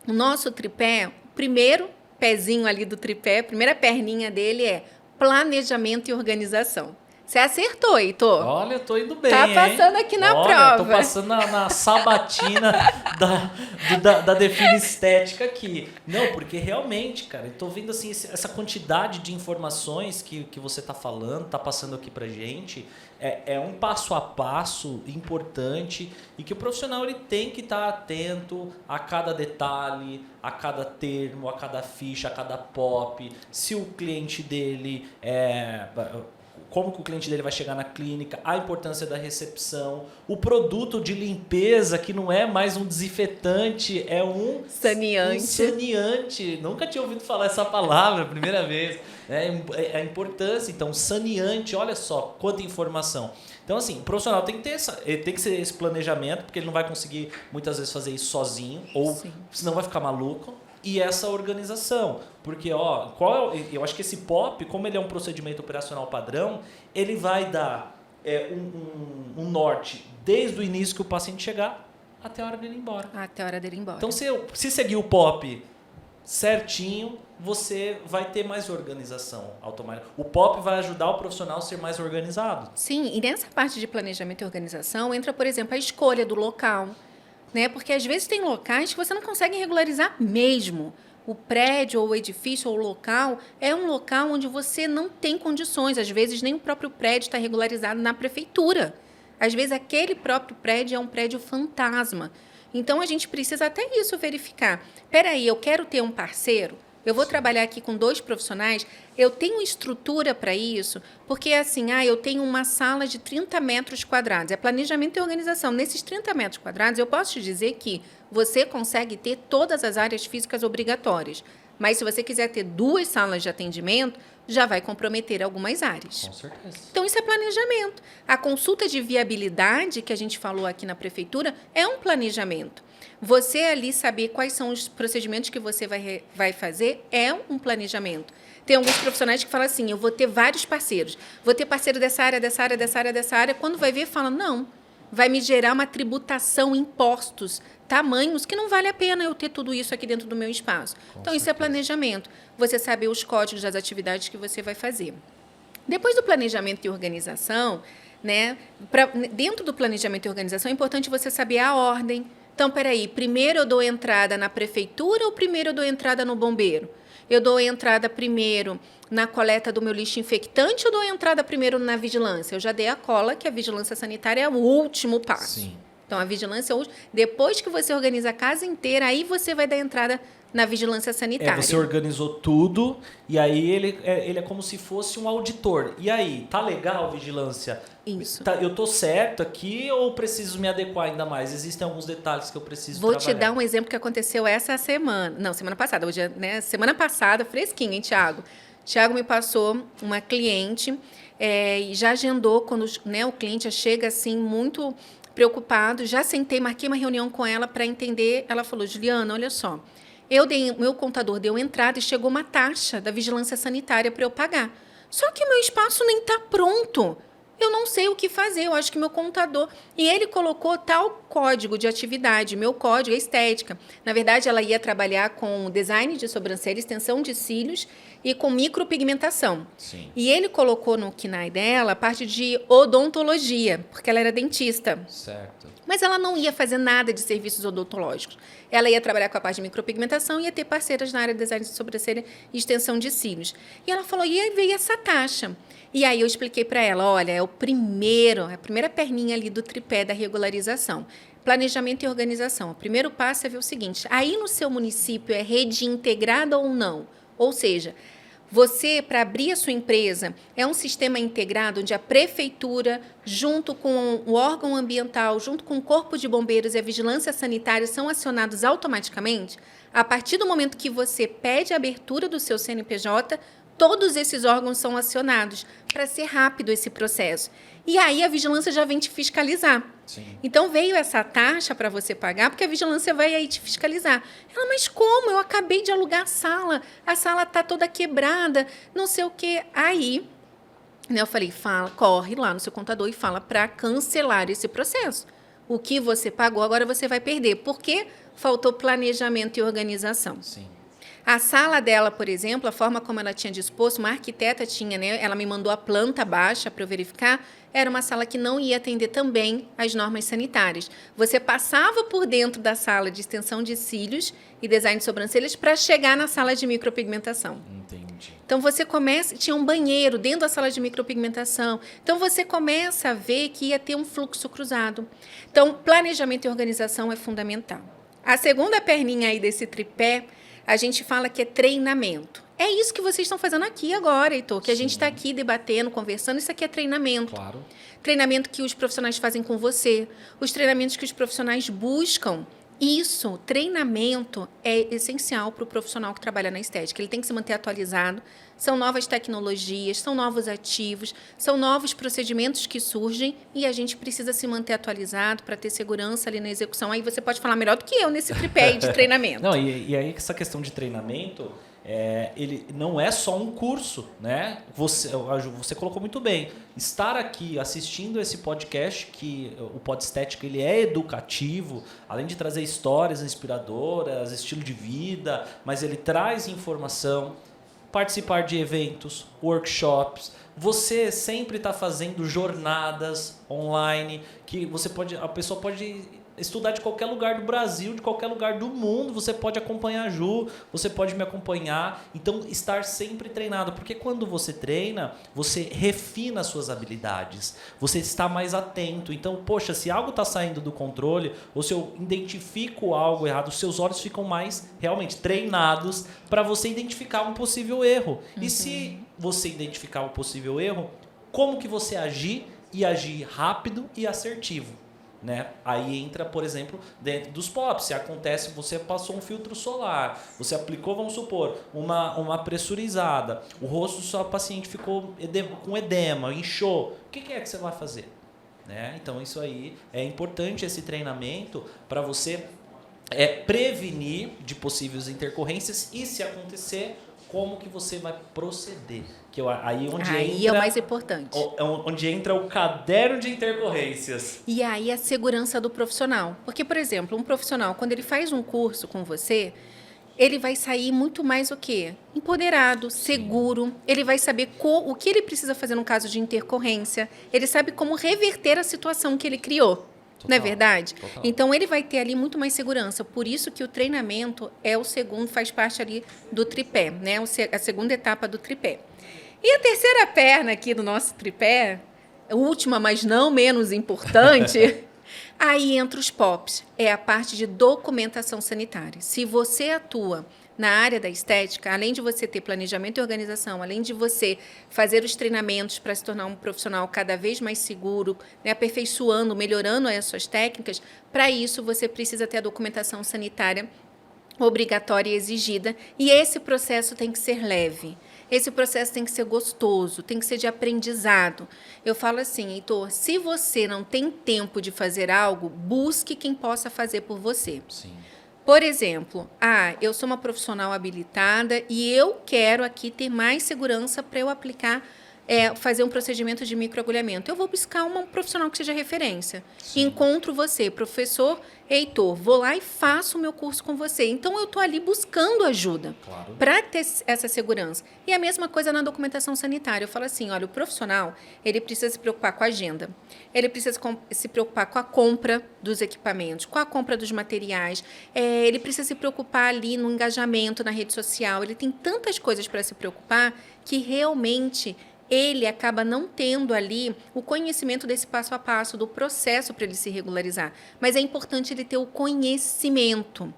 o nosso tripé, o primeiro pezinho ali do tripé, a primeira perninha dele é planejamento e organização. Você acertou, Heitor. Olha, eu tô indo bem, tá passando aqui na prova. Tô passando na sabatina da Define Estética aqui. Não, porque realmente, cara, eu tô vendo assim, essa quantidade de informações que você tá falando, tá passando aqui pra gente, é um passo a passo importante e que o profissional ele tem que estar atento a cada detalhe, a cada termo, a cada ficha, a cada POP, se o cliente dele como que o cliente dele vai chegar na clínica, a importância da recepção, o produto de limpeza, que não é mais um desinfetante, é um saneante. Um saneante. Nunca tinha ouvido falar essa palavra, primeira vez. A importância, então, saneante, olha só, quanta informação. Então, assim, o profissional tem que ter ser esse planejamento, porque ele não vai conseguir, muitas vezes, fazer isso sozinho, ou senão vai ficar maluco. E essa organização, porque eu acho que esse POP, como ele é um procedimento operacional padrão, ele vai dar um norte desde o início que o paciente chegar até a hora dele ir embora. Até a hora dele ir embora. Então, se seguir o POP certinho, você vai ter mais organização automática. O POP vai ajudar o profissional a ser mais organizado. Sim, e nessa parte de planejamento e organização entra, por exemplo, a escolha do local, né? Porque às vezes tem locais que você não consegue regularizar mesmo. O prédio ou o edifício ou o local é um local onde você não tem condições. Às vezes nem o próprio prédio está regularizado na prefeitura. Às vezes aquele próprio prédio é um prédio fantasma. Então a gente precisa até isso verificar. Espera aí, eu quero ter um parceiro. Eu vou trabalhar aqui com 2 profissionais, eu tenho estrutura para isso, porque assim, eu tenho uma sala de 30 metros quadrados, é planejamento e organização. Nesses 30 metros quadrados, eu posso te dizer que você consegue ter todas as áreas físicas obrigatórias, mas se você quiser ter 2 salas de atendimento, já vai comprometer algumas áreas. Com certeza. Então, isso é planejamento. A consulta de viabilidade, que a gente falou aqui na prefeitura, é um planejamento. Você ali saber quais são os procedimentos que você vai fazer é um planejamento. Tem alguns profissionais que falam assim, eu vou ter vários parceiros. Vou ter parceiro dessa área, dessa área, dessa área, dessa área. Quando vai ver, fala, não, vai me gerar uma tributação, impostos, tamanhos, que não vale a pena eu ter tudo isso aqui dentro do meu espaço. Então, isso é planejamento. Você saber os códigos das atividades que você vai fazer. Depois do planejamento e organização, né, dentro do planejamento e organização, é importante você saber a ordem. Então, peraí, primeiro eu dou entrada na prefeitura ou primeiro eu dou entrada no bombeiro? Eu dou entrada primeiro na coleta do meu lixo infectante ou dou entrada primeiro na vigilância? Eu já dei a cola que a vigilância sanitária é o último passo. Sim. Então, a vigilância é o último. Depois que você organiza a casa inteira, aí você vai dar entrada na vigilância sanitária. Você organizou tudo e aí ele é como se fosse um auditor. E aí, tá legal, vigilância? Isso. Eu tô certo aqui ou preciso me adequar ainda mais? Existem alguns detalhes que eu preciso Vou trabalhar. te dar um exemplo que aconteceu essa semana. Não, semana passada. Hoje, né? Semana passada, fresquinho, hein, Tiago? Tiago me passou uma cliente e já agendou quando o cliente chega assim muito preocupado. Já sentei, marquei uma reunião com ela para entender. Ela falou, Juliana, olha só. Meu contador deu entrada e chegou uma taxa da vigilância sanitária para eu pagar. Só que o meu espaço nem está pronto. Eu não sei o que fazer, eu acho que meu contador... E ele colocou tal código de atividade, meu código é estética. Na verdade, ela ia trabalhar com design de sobrancelha, extensão de cílios e com micropigmentação. Sim. E ele colocou no KINAI dela a parte de odontologia, porque ela era dentista. Certo. Mas ela não ia fazer nada de serviços odontológicos. Ela ia trabalhar com a parte de micropigmentação e ia ter parceiras na área de design de sobrancelha e extensão de cílios. E ela falou, e aí veio essa taxa. E aí eu expliquei para ela, olha, é a primeira perninha ali do tripé da regularização. Planejamento e organização. O primeiro passo é ver o seguinte, aí no seu município é rede integrada ou não? Ou seja, você, para abrir a sua empresa, é um sistema integrado onde a prefeitura, junto com o órgão ambiental, junto com o corpo de bombeiros e a vigilância sanitária são acionados automaticamente? A partir do momento que você pede a abertura do seu CNPJ, todos esses órgãos são acionados para ser rápido esse processo. E aí a vigilância já vem te fiscalizar. Sim. Então veio essa taxa para você pagar, porque a vigilância vai aí te fiscalizar. Ela, mas como? Eu acabei de alugar a sala está toda quebrada, não sei o quê. Aí, eu falei, corre lá no seu contador e fala para cancelar esse processo. O que você pagou, agora você vai perder. Porque faltou planejamento e organização. Sim. A sala dela, por exemplo, a forma como ela tinha disposto, uma arquiteta tinha, né? Ela me mandou a planta baixa para eu verificar, era uma sala que não ia atender também às normas sanitárias. Você passava por dentro da sala de extensão de cílios e design de sobrancelhas para chegar na sala de micropigmentação. Entendi. Então, tinha um banheiro dentro da sala de micropigmentação. Então, você começa a ver que ia ter um fluxo cruzado. Então, planejamento e organização é fundamental. A segunda perninha aí desse tripé, a gente fala que é treinamento. É isso que vocês estão fazendo aqui agora, Heitor, que a gente está aqui debatendo, conversando, isso aqui é treinamento. Claro. Treinamento que os profissionais fazem com você, os treinamentos que os profissionais buscam. Isso, treinamento, é essencial para o profissional que trabalha na estética. Ele tem que se manter atualizado. São novas tecnologias, são novos ativos, são novos procedimentos que surgem e a gente precisa se manter atualizado para ter segurança ali na execução. Aí você pode falar melhor do que eu nesse tripé de treinamento. Não, e aí essa questão de treinamento ele não é só um curso, né? Você colocou muito bem. Estar aqui assistindo esse podcast, que o Podestética ele é educativo, além de trazer histórias inspiradoras, estilo de vida, mas ele traz informação, participar de eventos, workshops. Você sempre está fazendo jornadas online que a pessoa pode estudar de qualquer lugar do Brasil, de qualquer lugar do mundo. Você pode acompanhar a Ju, você pode me acompanhar. Então, estar sempre treinado, porque quando você treina, você refina as suas habilidades, você está mais atento. Então, poxa, se algo está saindo do controle, ou se eu identifico algo errado, os seus olhos ficam mais realmente treinados para você identificar um possível erro. E se você identificar um possível erro, como que você agir e agir rápido e assertivo? Né? Aí entra, por exemplo, dentro dos POPs. Se acontece, você passou um filtro solar, você aplicou, vamos supor, uma pressurizada, o rosto do seu paciente ficou com edema, inchou, o que é que você vai fazer? Né? Então isso aí é importante, esse treinamento, para você prevenir de possíveis intercorrências e, se acontecer, como que você vai proceder. Aí é o mais importante. Onde entra o caderno de intercorrências. E aí a segurança do profissional. Porque, por exemplo, um profissional, quando ele faz um curso com você, ele vai sair muito mais o quê? Empoderado, seguro. Ele vai saber o que ele precisa fazer no caso de intercorrência. Ele sabe como reverter a situação que ele criou. Total, não é verdade? Total. Então, ele vai ter ali muito mais segurança. Por isso que o treinamento é o segundo, faz parte ali do tripé, né? A segunda etapa do tripé. E a terceira perna aqui do nosso tripé, a última, mas não menos importante, aí entra os POPs. É a parte de documentação sanitária. Se você atua na área da estética, além de você ter planejamento e organização, além de você fazer os treinamentos para se tornar um profissional cada vez mais seguro, né, aperfeiçoando, melhorando as suas técnicas, para isso você precisa ter a documentação sanitária obrigatória e exigida, e esse processo tem que ser leve. Esse processo tem que ser gostoso, tem que ser de aprendizado. Eu falo assim, Heitor, se você não tem tempo de fazer algo, busque quem possa fazer por você. Sim. Por exemplo, eu sou uma profissional habilitada e eu quero aqui ter mais segurança para eu aplicar, fazer um procedimento de microagulhamento. Eu vou buscar um profissional que seja referência. Sim. Encontro você, professor Heitor, vou lá e faço o meu curso com você. Então, eu estou ali buscando ajuda para ter essa segurança. E a mesma coisa na documentação sanitária. Eu falo assim, olha, o profissional, ele precisa se preocupar com a agenda, ele precisa se preocupar com a compra dos equipamentos, com a compra dos materiais, ele precisa se preocupar ali no engajamento na rede social, ele tem tantas coisas para se preocupar que realmente ele acaba não tendo ali o conhecimento desse passo a passo, do processo para ele se regularizar. Mas é importante ele ter o conhecimento,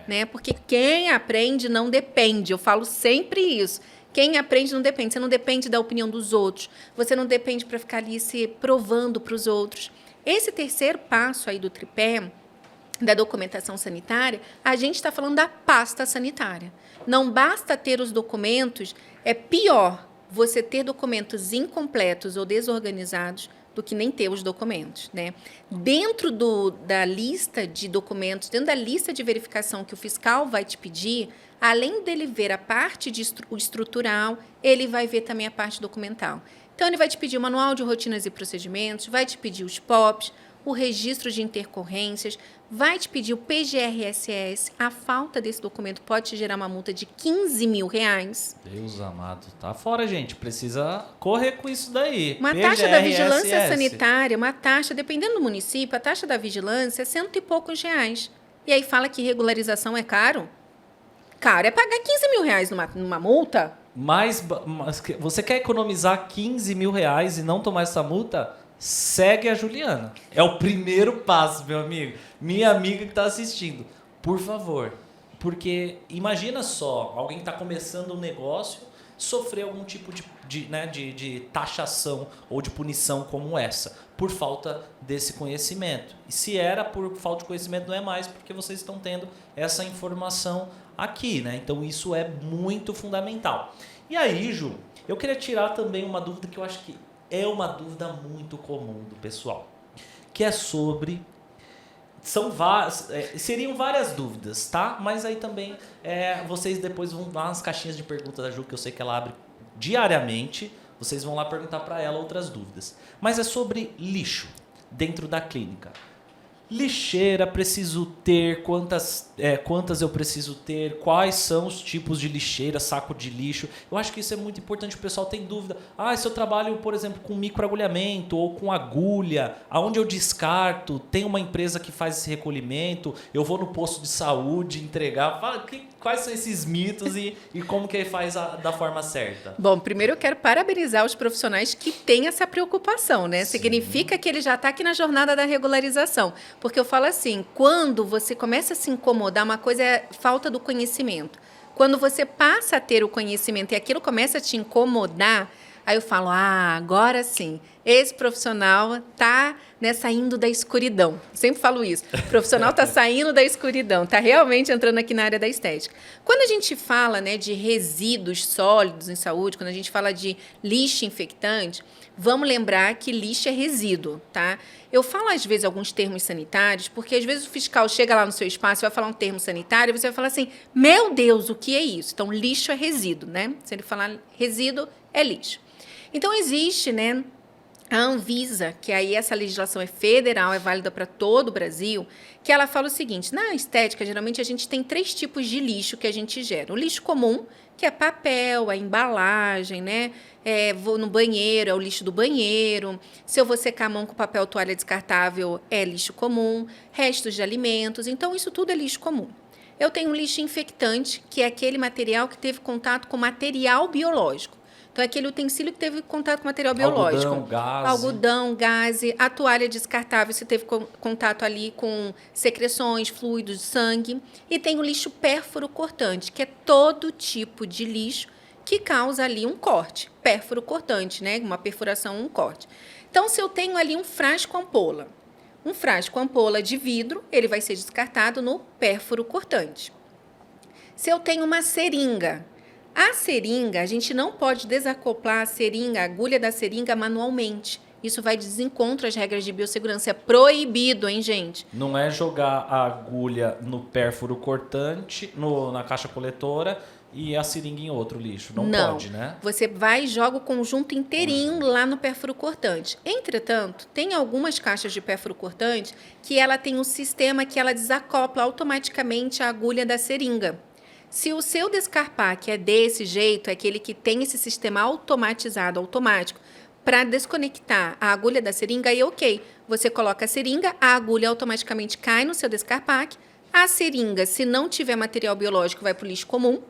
né? Porque quem aprende não depende. Eu falo sempre isso. Quem aprende não depende. Você não depende da opinião dos outros. Você não depende para ficar ali se provando para os outros. Esse terceiro passo aí do tripé, da documentação sanitária, a gente está falando da pasta sanitária. Não basta ter os documentos, é pior você ter documentos incompletos ou desorganizados do que nem ter os documentos, né? Dentro da lista de documentos, dentro da lista de verificação que o fiscal vai te pedir, além dele ver a parte estrutural, ele vai ver também a parte documental. Então, ele vai te pedir o manual de rotinas e procedimentos, vai te pedir os POPs, o registro de intercorrências, vai te pedir o PGRSS. A falta desse documento pode te gerar uma multa de R$15 mil. Deus amado. Tá fora, gente. Precisa correr com isso daí. Uma taxa da vigilância sanitária, uma taxa, dependendo do município, a taxa da vigilância é R$100 e poucos. E aí fala que regularização é caro? Caro é pagar R$15 mil numa multa? Mas você quer economizar R$15 mil e não tomar essa multa? Segue a Juliana. É o primeiro passo, meu amigo. Minha amiga que está assistindo. Por favor. Porque imagina só, alguém está começando um negócio, sofrer algum tipo de taxação ou de punição como essa, por falta desse conhecimento. E se era por falta de conhecimento, não é mais, porque vocês estão tendo essa informação aqui, né? Então isso é muito fundamental. E aí, Ju, eu queria tirar também uma dúvida que eu acho que é uma dúvida muito comum do pessoal, que é sobre são várias, seriam várias dúvidas, tá? Mas aí também vocês depois vão lá nas caixinhas de perguntas da Ju, que eu sei que ela abre diariamente. Vocês vão lá perguntar para ela outras dúvidas. Mas é sobre lixo dentro da clínica. Lixeira preciso ter, quantas eu preciso ter, quais são os tipos de lixeira, saco de lixo. Eu acho que isso é muito importante, o pessoal tem dúvida. Se eu trabalho, por exemplo, com microagulhamento ou com agulha, aonde eu descarto, tem uma empresa que faz esse recolhimento, eu vou no posto de saúde entregar. Fala, quais são esses mitos e como que faz da forma certa? Bom, primeiro eu quero parabenizar os profissionais que têm essa preocupação, né? Sim. Significa que ele já está aqui na jornada da regularização. Porque eu falo assim, quando você começa a se incomodar, uma coisa é falta do conhecimento. Quando você passa a ter o conhecimento e aquilo começa a te incomodar, aí eu falo, agora sim, esse profissional está saindo da escuridão. Sempre falo isso. O profissional está saindo da escuridão, está realmente entrando aqui na área da estética. Quando a gente fala, né, de resíduos sólidos em saúde, quando a gente fala de lixo infectante, vamos lembrar que lixo é resíduo, tá? Eu falo, às vezes, alguns termos sanitários, porque, às vezes, o fiscal chega lá no seu espaço e vai falar um termo sanitário e você vai falar assim, meu Deus, o que é isso? Então, lixo é resíduo, né? Se ele falar resíduo, é lixo. Então, existe, né, a Anvisa, que aí essa legislação é federal, é válida para todo o Brasil, que ela fala o seguinte, na estética, geralmente, a gente tem 3 tipos de lixo que a gente gera. O lixo comum, que é papel, a embalagem, né? Vou no banheiro, é o lixo do banheiro. Se eu vou secar a mão com papel toalha descartável, é lixo comum. Restos de alimentos. Então, isso tudo é lixo comum. Eu tenho um lixo infectante, que é aquele material que teve contato com material biológico. Então, é aquele utensílio que teve contato com material biológico. Algodão, gaze. A toalha descartável, se teve contato ali com secreções, fluidos, sangue. E tem o lixo pérfuro cortante, que é todo tipo de lixo que causa ali um corte. Pérfuro cortante, né? Uma perfuração, um corte. Então, se eu tenho ali um frasco ampola, de vidro, ele vai ser descartado no pérfuro cortante. Se eu tenho uma seringa, a seringa, a gente não pode desacoplar a agulha da seringa manualmente. Isso vai de desencontro às regras de biossegurança. É proibido, hein, gente? Não é jogar a agulha no pérfuro cortante, na caixa coletora, e a seringa em outro lixo. Não pode, né? Você vai e joga o conjunto inteirinho lá no pérfuro cortante. Entretanto, tem algumas caixas de pérfuro cortante que ela tem um sistema que ela desacopla automaticamente a agulha da seringa. Se o seu Descarpac é desse jeito, é aquele que tem esse sistema automático, para desconectar a agulha da seringa, aí ok. Você coloca a seringa, a agulha automaticamente cai no seu Descarpac. A seringa, se não tiver material biológico, vai para o lixo comum.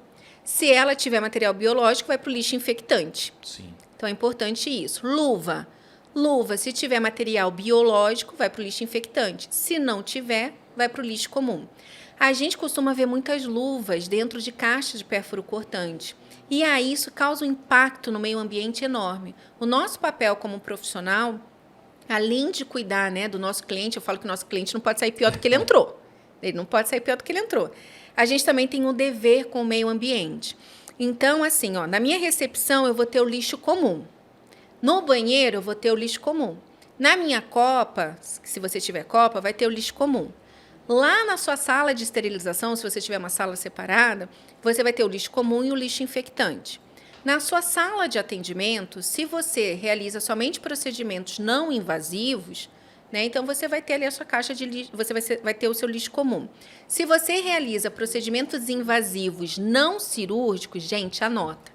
Se ela tiver material biológico, vai para o lixo infectante. Sim. Então, é importante isso. Luva, se tiver material biológico, vai para o lixo infectante. Se não tiver, vai para o lixo comum. A gente costuma ver muitas luvas dentro de caixas de pérfuro cortante. E aí isso causa um impacto no meio ambiente enorme. O nosso papel como profissional, além de cuidar, né, do nosso cliente, eu falo que o nosso cliente não pode sair pior do que ele entrou. Ele não pode sair pior do que ele entrou. A gente também tem um dever com o meio ambiente. Então, assim, na minha recepção eu vou ter o lixo comum. No banheiro eu vou ter o lixo comum. Na minha copa, se você tiver copa, vai ter o lixo comum. Lá na sua sala de esterilização, se você tiver uma sala separada, você vai ter o lixo comum e o lixo infectante. Na sua sala de atendimento, se você realiza somente procedimentos não invasivos, né, então você vai ter ali a sua caixa de lixo, você vai ter o seu lixo comum. Se você realiza procedimentos invasivos não cirúrgicos, gente, anota.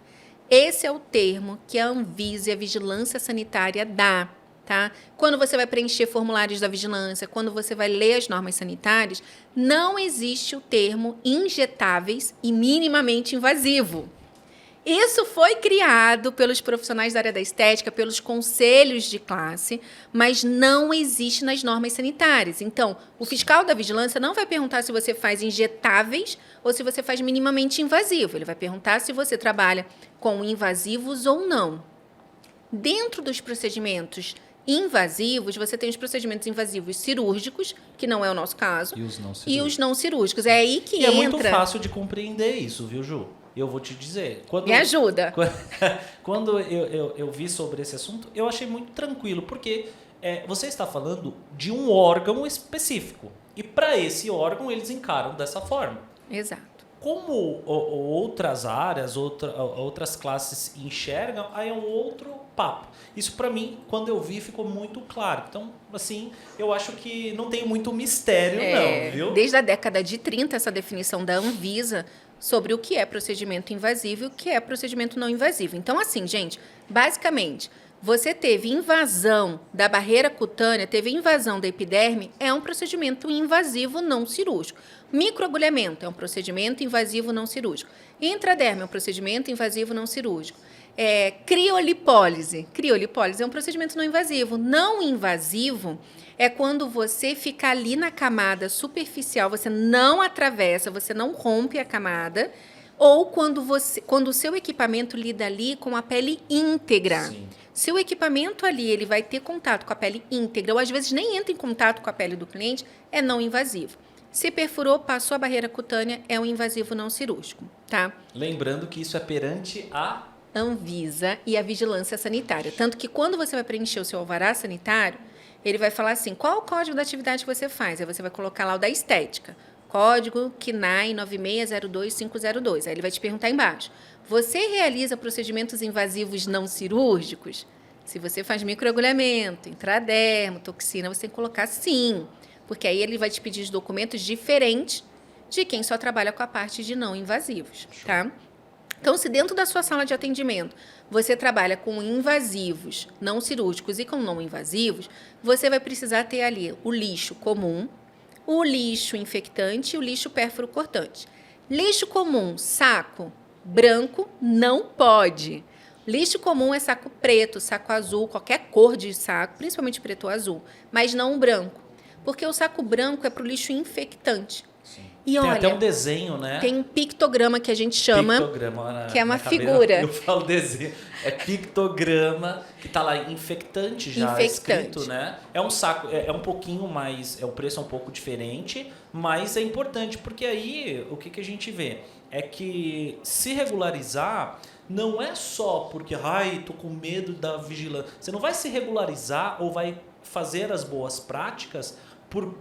Esse é o termo que a Anvisa e a Vigilância Sanitária dá. Tá? Quando você vai preencher formulários da vigilância, quando você vai ler as normas sanitárias, não existe o termo injetáveis e minimamente invasivo. Isso foi criado pelos profissionais da área da estética, pelos conselhos de classe, mas não existe nas normas sanitárias. Então, o fiscal da vigilância não vai perguntar se você faz injetáveis ou se você faz minimamente invasivo. Ele vai perguntar se você trabalha com invasivos ou não. Dentro dos procedimentos invasivos, você tem os procedimentos invasivos cirúrgicos, que não é o nosso caso, e os não cirúrgicos. É aí que entra... é muito fácil de compreender isso, viu, Ju? Eu vou te dizer. Me ajuda. Quando eu vi sobre esse assunto, eu achei muito tranquilo, porque você está falando de um órgão específico. E para esse órgão eles encaram dessa forma. Exato. Como outras áreas, outras classes enxergam, aí é um outro papo. Isso para mim, quando eu vi, ficou muito claro. Então, assim, eu acho que não tem muito mistério não, viu? Desde a década de 30, essa definição da Anvisa sobre o que é procedimento invasivo e o que é procedimento não invasivo. Então, assim, gente, basicamente, você teve invasão da barreira cutânea, teve invasão da epiderme, é um procedimento invasivo não cirúrgico. Microagulhamento é um procedimento invasivo não cirúrgico. Intraderme é um procedimento invasivo não cirúrgico. Criolipólise é um procedimento não invasivo. Não invasivo é quando você fica ali na camada superficial, você não atravessa, você não rompe a camada, ou quando o seu equipamento lida ali com a pele íntegra. Sim. Se o equipamento ali ele vai ter contato com a pele íntegra, ou às vezes nem entra em contato com a pele do cliente, é não invasivo. Se perfurou, passou a barreira cutânea, é um invasivo não cirúrgico, tá? Lembrando que isso é perante a Anvisa e a vigilância sanitária. Tanto que quando você vai preencher o seu alvará sanitário, ele vai falar assim, qual o código da atividade que você faz? Aí você vai colocar lá o da estética. Código KNAI 9602502. Aí ele vai te perguntar embaixo, você realiza procedimentos invasivos não cirúrgicos? Se você faz microagulhamento, intradermo, toxina, você tem que colocar sim. Porque aí ele vai te pedir os documentos diferentes de quem só trabalha com a parte de não invasivos, tá? Então, se dentro da sua sala de atendimento você trabalha com invasivos não cirúrgicos e com não invasivos, você vai precisar ter ali o lixo comum, o lixo infectante e o lixo pérfuro cortante. Lixo comum, saco branco, não pode. Lixo comum é saco preto, saco azul, qualquer cor de saco, principalmente preto ou azul, mas não o branco. Porque o saco branco é para o lixo infectante. Sim. E tem olha, até um desenho, né? Tem um pictograma que a gente chama, Pictograma, que é uma na cabeça, figura. Eu falo desenho. É pictograma, que tá lá, infectante já Infectante. escrito, né? É um saco, é um pouquinho mais, o preço é um pouco diferente, mas é importante, porque aí o que a gente vê? É que se regularizar não é só porque, tô com medo da vigilância. Você não vai se regularizar ou vai fazer as boas práticas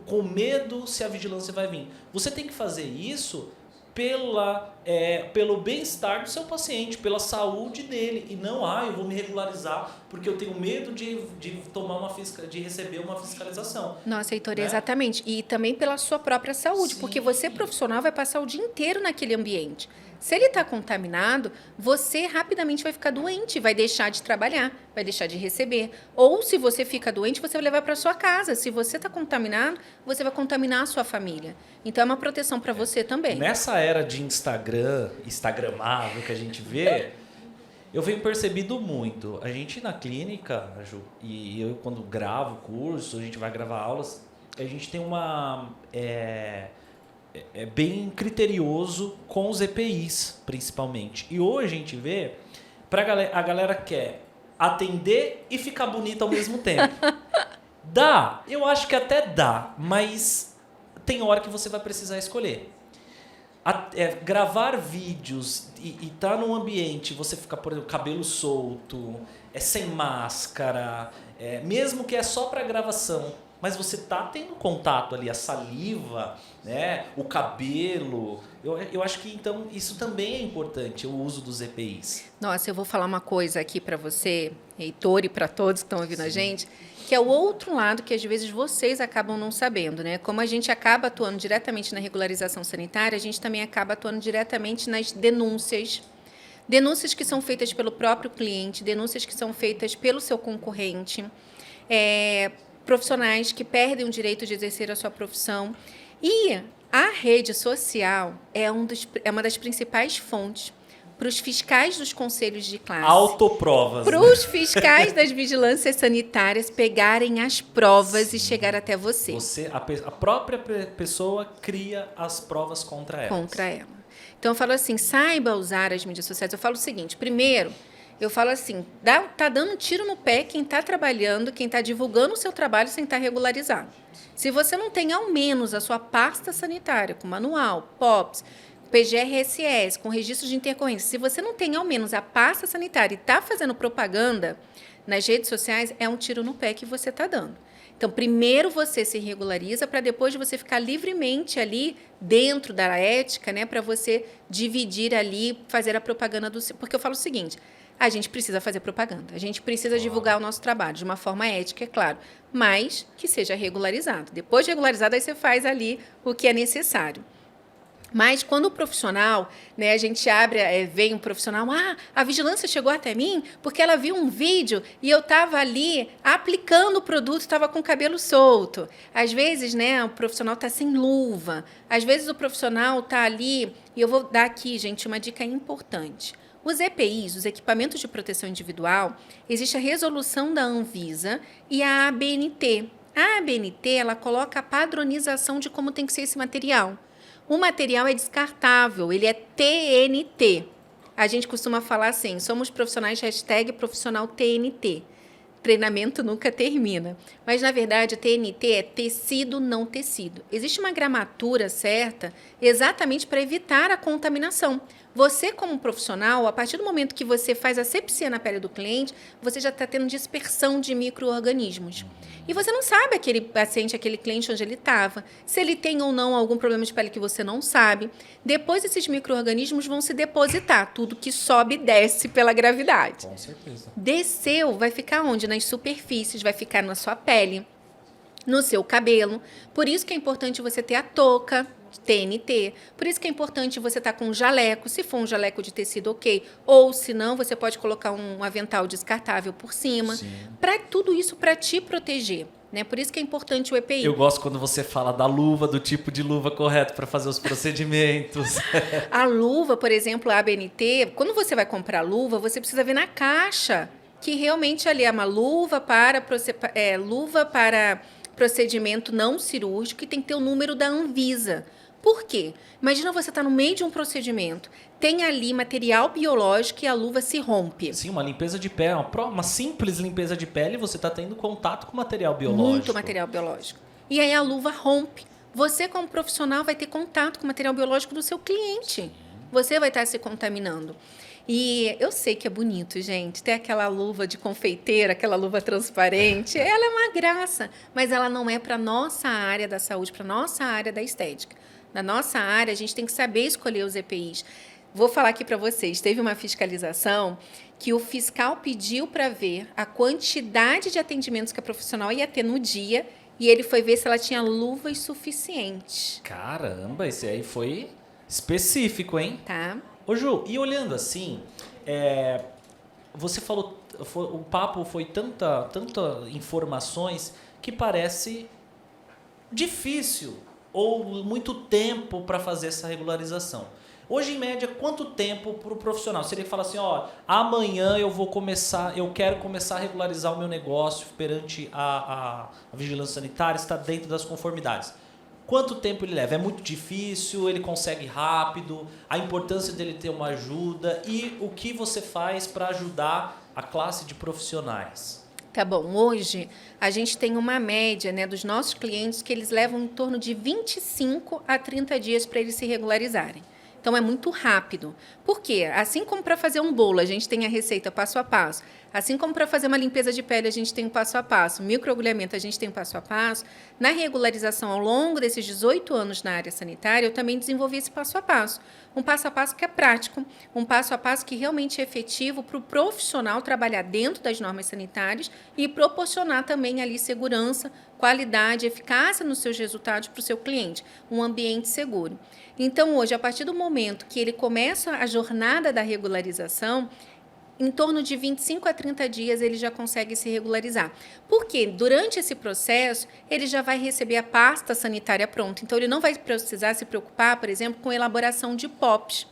com medo se a vigilância vai vir. Você tem que fazer isso pelo bem-estar do seu paciente, pela saúde dele. E não, eu vou me regularizar porque eu tenho medo de receber uma fiscalização. Nossa, Heitor, né? exatamente. E também pela sua própria saúde, Sim. porque você, profissional, vai passar o dia inteiro naquele ambiente. Se ele está contaminado, você rapidamente vai ficar doente, vai deixar de trabalhar, vai deixar de receber. Ou, se você fica doente, você vai levar para sua casa. Se você está contaminado, você vai contaminar a sua família. Então, é uma proteção para você também. Nessa era de instagramável que a gente vê, eu venho percebido muito. A gente na clínica, Ju, e eu quando gravo curso, a gente vai gravar aulas, a gente tem bem criterioso com os EPIs, principalmente. E hoje a gente vê, a galera quer atender e ficar bonita ao mesmo tempo. Dá, eu acho que até dá, mas tem hora que você vai precisar escolher. Gravar vídeos e tá num ambiente, você ficar, por exemplo, cabelo solto, sem máscara, mesmo que é só para gravação, mas você tá tendo contato ali, a saliva, né, o cabelo. Eu acho que então isso também é importante, o uso dos EPIs. Nossa, eu vou falar uma coisa aqui para você, Heitor, e para todos que estão ouvindo a gente, que é o outro lado que às vezes vocês acabam não sabendo, né? Como a gente acaba atuando diretamente na regularização sanitária, a gente também acaba atuando diretamente nas denúncias. Denúncias que são feitas pelo próprio cliente, denúncias que são feitas pelo seu concorrente, profissionais que perdem o direito de exercer a sua profissão. E a rede social é uma das principais fontes para os fiscais dos conselhos de classe. Autoprovas. Para os fiscais das vigilâncias sanitárias pegarem as provas e chegar até você. A própria pessoa cria as provas contra elas. Contra ela. Então, eu falo assim, saiba usar as mídias sociais. Eu falo o seguinte, primeiro, eu falo assim, tá dando um tiro no pé quem está trabalhando, quem está divulgando o seu trabalho sem estar regularizado. Se você não tem, ao menos, a sua pasta sanitária, com manual, POPs, PGRSS, com registro de intercorrência, se você não tem, ao menos, a pasta sanitária e está fazendo propaganda, nas redes sociais, é um tiro no pé que você está dando. Então, primeiro você se regulariza para depois você ficar livremente ali dentro da ética, né, para você dividir ali, fazer a propaganda do seu. Porque eu falo o seguinte, a gente precisa fazer propaganda, a gente precisa divulgar o nosso trabalho de uma forma ética, é claro, mas que seja regularizado. Depois de regularizado, aí você faz ali o que é necessário. Mas quando o profissional, né, a gente abre, vem um profissional, a vigilância chegou até mim porque ela viu um vídeo e eu estava ali aplicando o produto, estava com o cabelo solto. Às vezes, né, o profissional está sem luva. Às vezes o profissional está ali, e eu vou dar aqui, gente, uma dica importante. Os EPIs, os equipamentos de proteção individual, existe a resolução da Anvisa e a ABNT. A ABNT, ela coloca a padronização de como tem que ser esse material. O material é descartável, ele é TNT. A gente costuma falar assim, somos profissionais, #profissional TNT. Treinamento nunca termina. Mas, na verdade, TNT é tecido, não tecido. Existe uma gramatura certa exatamente para evitar a contaminação. Você, como profissional, a partir do momento que você faz asepsia na pele do cliente, você já está tendo dispersão de micro-organismos. E você não sabe aquele paciente, aquele cliente onde ele estava, se ele tem ou não algum problema de pele que você não sabe. Depois, esses micro-organismos vão se depositar, tudo que sobe e desce pela gravidade. Com certeza. Desceu, vai ficar onde? Nas superfícies, vai ficar na sua pele, no seu cabelo. Por isso que é importante você ter a touca, TNT. Por isso que é importante você estar com um jaleco, se for um jaleco de tecido, ok. Ou, se não, você pode colocar um avental descartável por cima. Para tudo isso, para te proteger. Né? Por isso que é importante o EPI. Eu gosto quando você fala da luva, do tipo de luva correto para fazer os procedimentos. A luva, por exemplo, a ABNT, quando você vai comprar luva, você precisa ver na caixa que realmente ali é uma luva para procedimento não cirúrgico e tem que ter o número da Anvisa. Por quê? Imagina você estar no meio de um procedimento, tem ali material biológico e a luva se rompe. Sim, uma limpeza de pele, uma simples limpeza de pele, você está tendo contato com material biológico. Muito material biológico. E aí a luva rompe. Você, como profissional, vai ter contato com o material biológico do seu cliente. Você vai estar se contaminando. E eu sei que é bonito, gente, ter aquela luva de confeiteira, aquela luva transparente, ela é uma graça, mas ela não é para a nossa área da saúde, para a nossa área da estética. Na nossa área, a gente tem que saber escolher os EPIs. Vou falar aqui para vocês, teve uma fiscalização que o fiscal pediu para ver a quantidade de atendimentos que a profissional ia ter no dia e ele foi ver se ela tinha luvas suficientes. Caramba, esse aí foi específico, hein? Tá. Ô Ju, e olhando assim, você falou, o papo foi tanta informações que parece difícil ou muito tempo para fazer essa regularização. Hoje, em média, quanto tempo para o profissional? Seria que fala assim, amanhã eu quero começar a regularizar o meu negócio perante a vigilância sanitária, está dentro das conformidades. Quanto tempo ele leva? É muito difícil? Ele consegue rápido? A importância dele ter uma ajuda? E o que você faz para ajudar a classe de profissionais? Tá bom, hoje a gente tem uma média, né, dos nossos clientes que eles levam em torno de 25 a 30 dias para eles se regularizarem. Então, é muito rápido. Por quê? Assim como para fazer um bolo, a gente tem a receita passo a passo. Assim como para fazer uma limpeza de pele, a gente tem o passo a passo. Microagulhamento, a gente tem o passo a passo. Na regularização, ao longo desses 18 anos na área sanitária, eu também desenvolvi esse passo a passo. Um passo a passo que é prático, um passo a passo que realmente é efetivo para o profissional trabalhar dentro das normas sanitárias e proporcionar também ali segurança, qualidade, eficácia nos seus resultados para o seu cliente, um ambiente seguro. Então, hoje, a partir do momento que ele começa a jornada da regularização, em torno de 25 a 30 dias ele já consegue se regularizar. Porque durante esse processo, ele já vai receber a pasta sanitária pronta. Então, ele não vai precisar se preocupar, por exemplo, com a elaboração de POPs.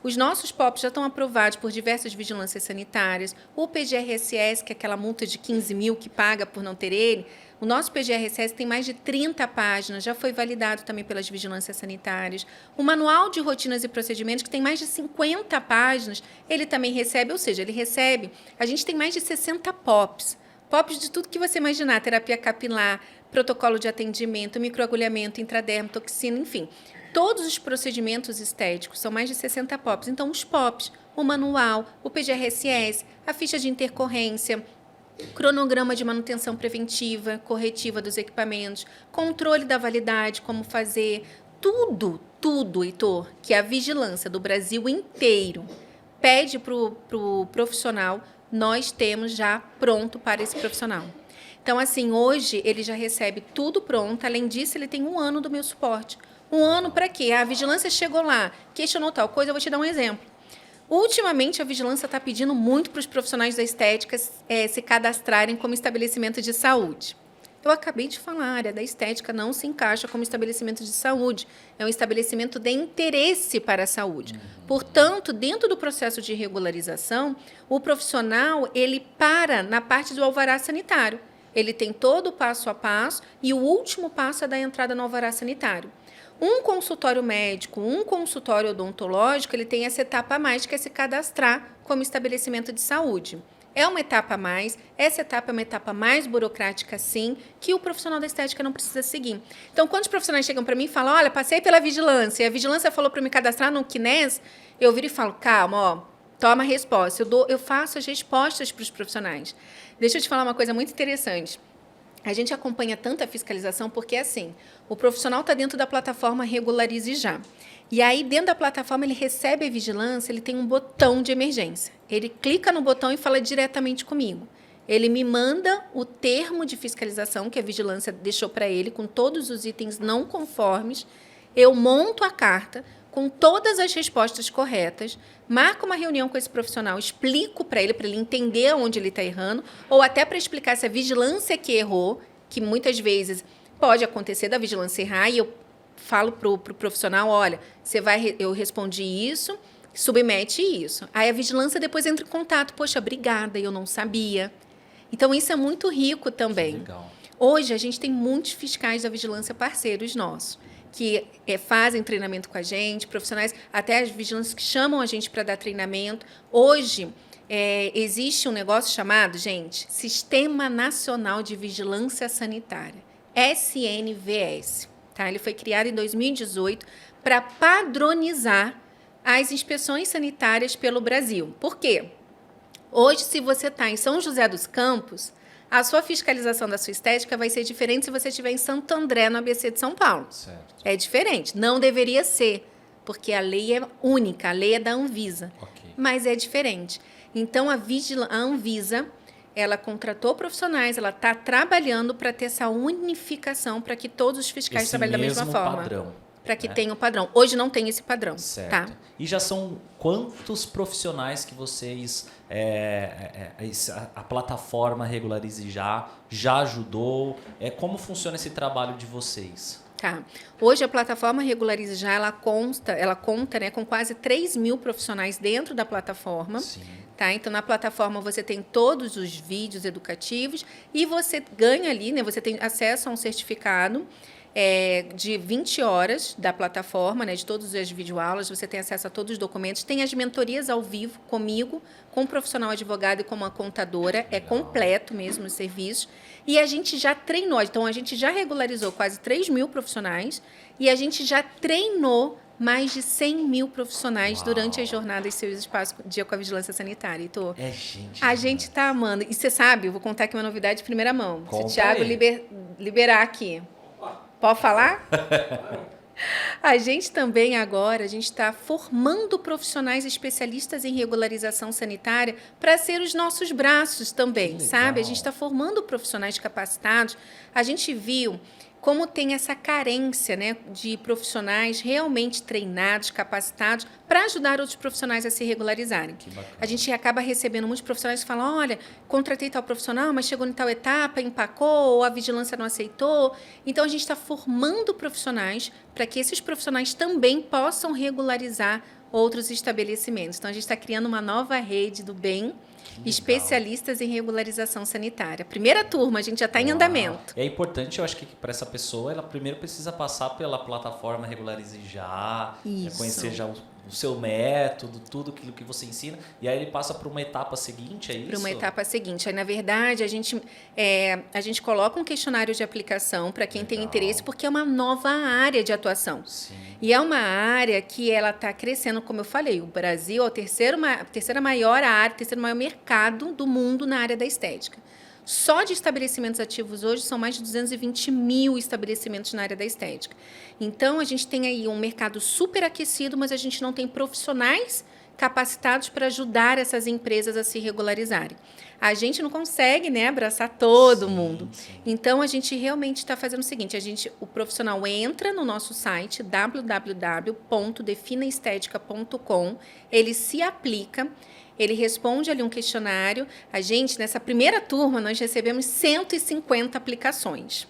Os nossos POPs já estão aprovados por diversas vigilâncias sanitárias. O PGRSS, que é aquela multa de 15 mil que paga por não ter ele, o nosso PGRSS tem mais de 30 páginas, já foi validado também pelas vigilâncias sanitárias. O Manual de Rotinas e Procedimentos, que tem mais de 50 páginas, ele também recebe, ou seja, ele recebe... A gente tem mais de 60 POPs. POPs de tudo que você imaginar, terapia capilar, protocolo de atendimento, microagulhamento, intradermo, toxina, enfim. Todos os procedimentos estéticos são mais de 60 POPs. Então, os POPs, o manual, o PGRSS, a ficha de intercorrência... cronograma de manutenção preventiva, corretiva dos equipamentos, controle da validade, como fazer, tudo, Heitor, que a vigilância do Brasil inteiro pede para o profissional, nós temos já pronto para esse profissional. Então, assim, hoje ele já recebe tudo pronto, além disso ele tem 1 ano do meu suporte. 1 ano para quê? A vigilância chegou lá, questionou tal coisa, eu vou te dar um exemplo. Ultimamente, a vigilância está pedindo muito para os profissionais da estética se cadastrarem como estabelecimento de saúde. Eu acabei de falar, a área da estética não se encaixa como estabelecimento de saúde. É um estabelecimento de interesse para a saúde. Portanto, dentro do processo de regularização, o profissional ele para na parte do alvará sanitário. Ele tem todo o passo a passo e o último passo é da entrada no alvará sanitário. Um consultório médico, um consultório odontológico, ele tem essa etapa a mais, que é se cadastrar como estabelecimento de saúde. É uma etapa a mais, essa etapa é uma etapa mais burocrática, sim, que o profissional da estética não precisa seguir. Então, quando os profissionais chegam para mim e falam, olha, passei pela vigilância, e a vigilância falou para me cadastrar no KNES, eu viro e falo, calma, ó, toma a resposta. Eu faço as respostas para os profissionais. Deixa eu te falar uma coisa muito interessante. A gente acompanha tanta fiscalização porque, assim, o profissional está dentro da plataforma Regularize Já. E aí, dentro da plataforma, ele recebe a vigilância, ele tem um botão de emergência. Ele clica no botão e fala diretamente comigo. Ele me manda o termo de fiscalização que a vigilância deixou para ele, com todos os itens não conformes. Eu monto a carta com todas as respostas corretas, marco uma reunião com esse profissional, explico para ele entender onde ele está errando, ou até para explicar se a vigilância que errou, que muitas vezes pode acontecer da vigilância errar, e eu falo para o profissional, olha, eu respondi isso, submete isso. Aí a vigilância depois entra em contato, poxa, obrigada, eu não sabia. Então, isso é muito rico também. Legal. Hoje, a gente tem muitos fiscais da vigilância parceiros nossos, que fazem treinamento com a gente, profissionais, até as vigilâncias que chamam a gente para dar treinamento. Hoje, existe um negócio chamado, gente, Sistema Nacional de Vigilância Sanitária, SNVS. Tá? Ele foi criado em 2018 para padronizar as inspeções sanitárias pelo Brasil. Por quê? Hoje, se você está em São José dos Campos, a sua fiscalização da sua estética vai ser diferente se você estiver em Santo André, no ABC de São Paulo. Certo. É diferente. Não deveria ser, porque a lei é única, a lei é da Anvisa. Okay. Mas é diferente. Então, a Anvisa, ela contratou profissionais, ela está trabalhando para ter essa unificação, para que todos os fiscais trabalhem da mesma forma. Padrão. Para que tenha o padrão. Hoje não tem esse padrão. Certo. Tá? E já são quantos profissionais que vocês... a plataforma Regularize já ajudou? Como funciona esse trabalho de vocês? Tá. Hoje a plataforma Regularize Já, ela conta, né, com quase 3 mil profissionais dentro da plataforma. Sim. Tá? Então, na plataforma você tem todos os vídeos educativos e você ganha ali, né, você tem acesso a um certificado de 20 horas da plataforma, né, de todas as videoaulas, você tem acesso a todos os documentos, tem as mentorias ao vivo comigo, com um profissional advogado e com uma contadora, é completo mesmo o serviço, e a gente já treinou, então a gente já regularizou quase 3 mil profissionais e a gente já treinou mais de 100 mil profissionais durante as jornadas Seus Espaços Dia com a Vigilância Sanitária. Heitor, a gente está amando, e você sabe, eu vou contar aqui uma novidade de primeira mão, se o Thiago liberar aqui. Pode falar? A gente também agora, a gente está formando profissionais especialistas em regularização sanitária para ser os nossos braços também, sabe? A gente está formando profissionais capacitados. A gente viu como tem essa carência, né, de profissionais realmente treinados, capacitados, para ajudar outros profissionais a se regularizarem. A gente acaba recebendo muitos profissionais que falam, olha, contratei tal profissional, mas chegou em tal etapa, empacou, ou a vigilância não aceitou. Então, a gente está formando profissionais para que esses profissionais também possam regularizar outros estabelecimentos. Então, a gente está criando uma nova rede do bem, especialistas em regularização sanitária. Primeira turma, a gente já está em andamento. É importante, eu acho que para essa pessoa, ela primeiro precisa passar pela plataforma Regularize Já, conhecer já o seu método, tudo aquilo que você ensina, e aí ele passa para uma etapa seguinte, é isso? Para uma etapa seguinte. Aí, na verdade, a gente coloca um questionário de aplicação para quem tem interesse, porque é uma nova área de atuação. Sim. E é uma área que ela está crescendo, como eu falei, o Brasil é a terceira maior área, terceiro maior mercado do mundo na área da estética. Só de estabelecimentos ativos hoje são mais de 220 mil estabelecimentos na área da estética. Então, a gente tem aí um mercado super aquecido, mas a gente não tem profissionais capacitados para ajudar essas empresas a se regularizarem. A gente não consegue, né, abraçar todo mundo. Sim. Então, a gente realmente está fazendo o seguinte, o profissional entra no nosso site, www.definaestetica.com, ele se aplica, ele responde ali um questionário. A gente, nessa primeira turma, nós recebemos 150 aplicações.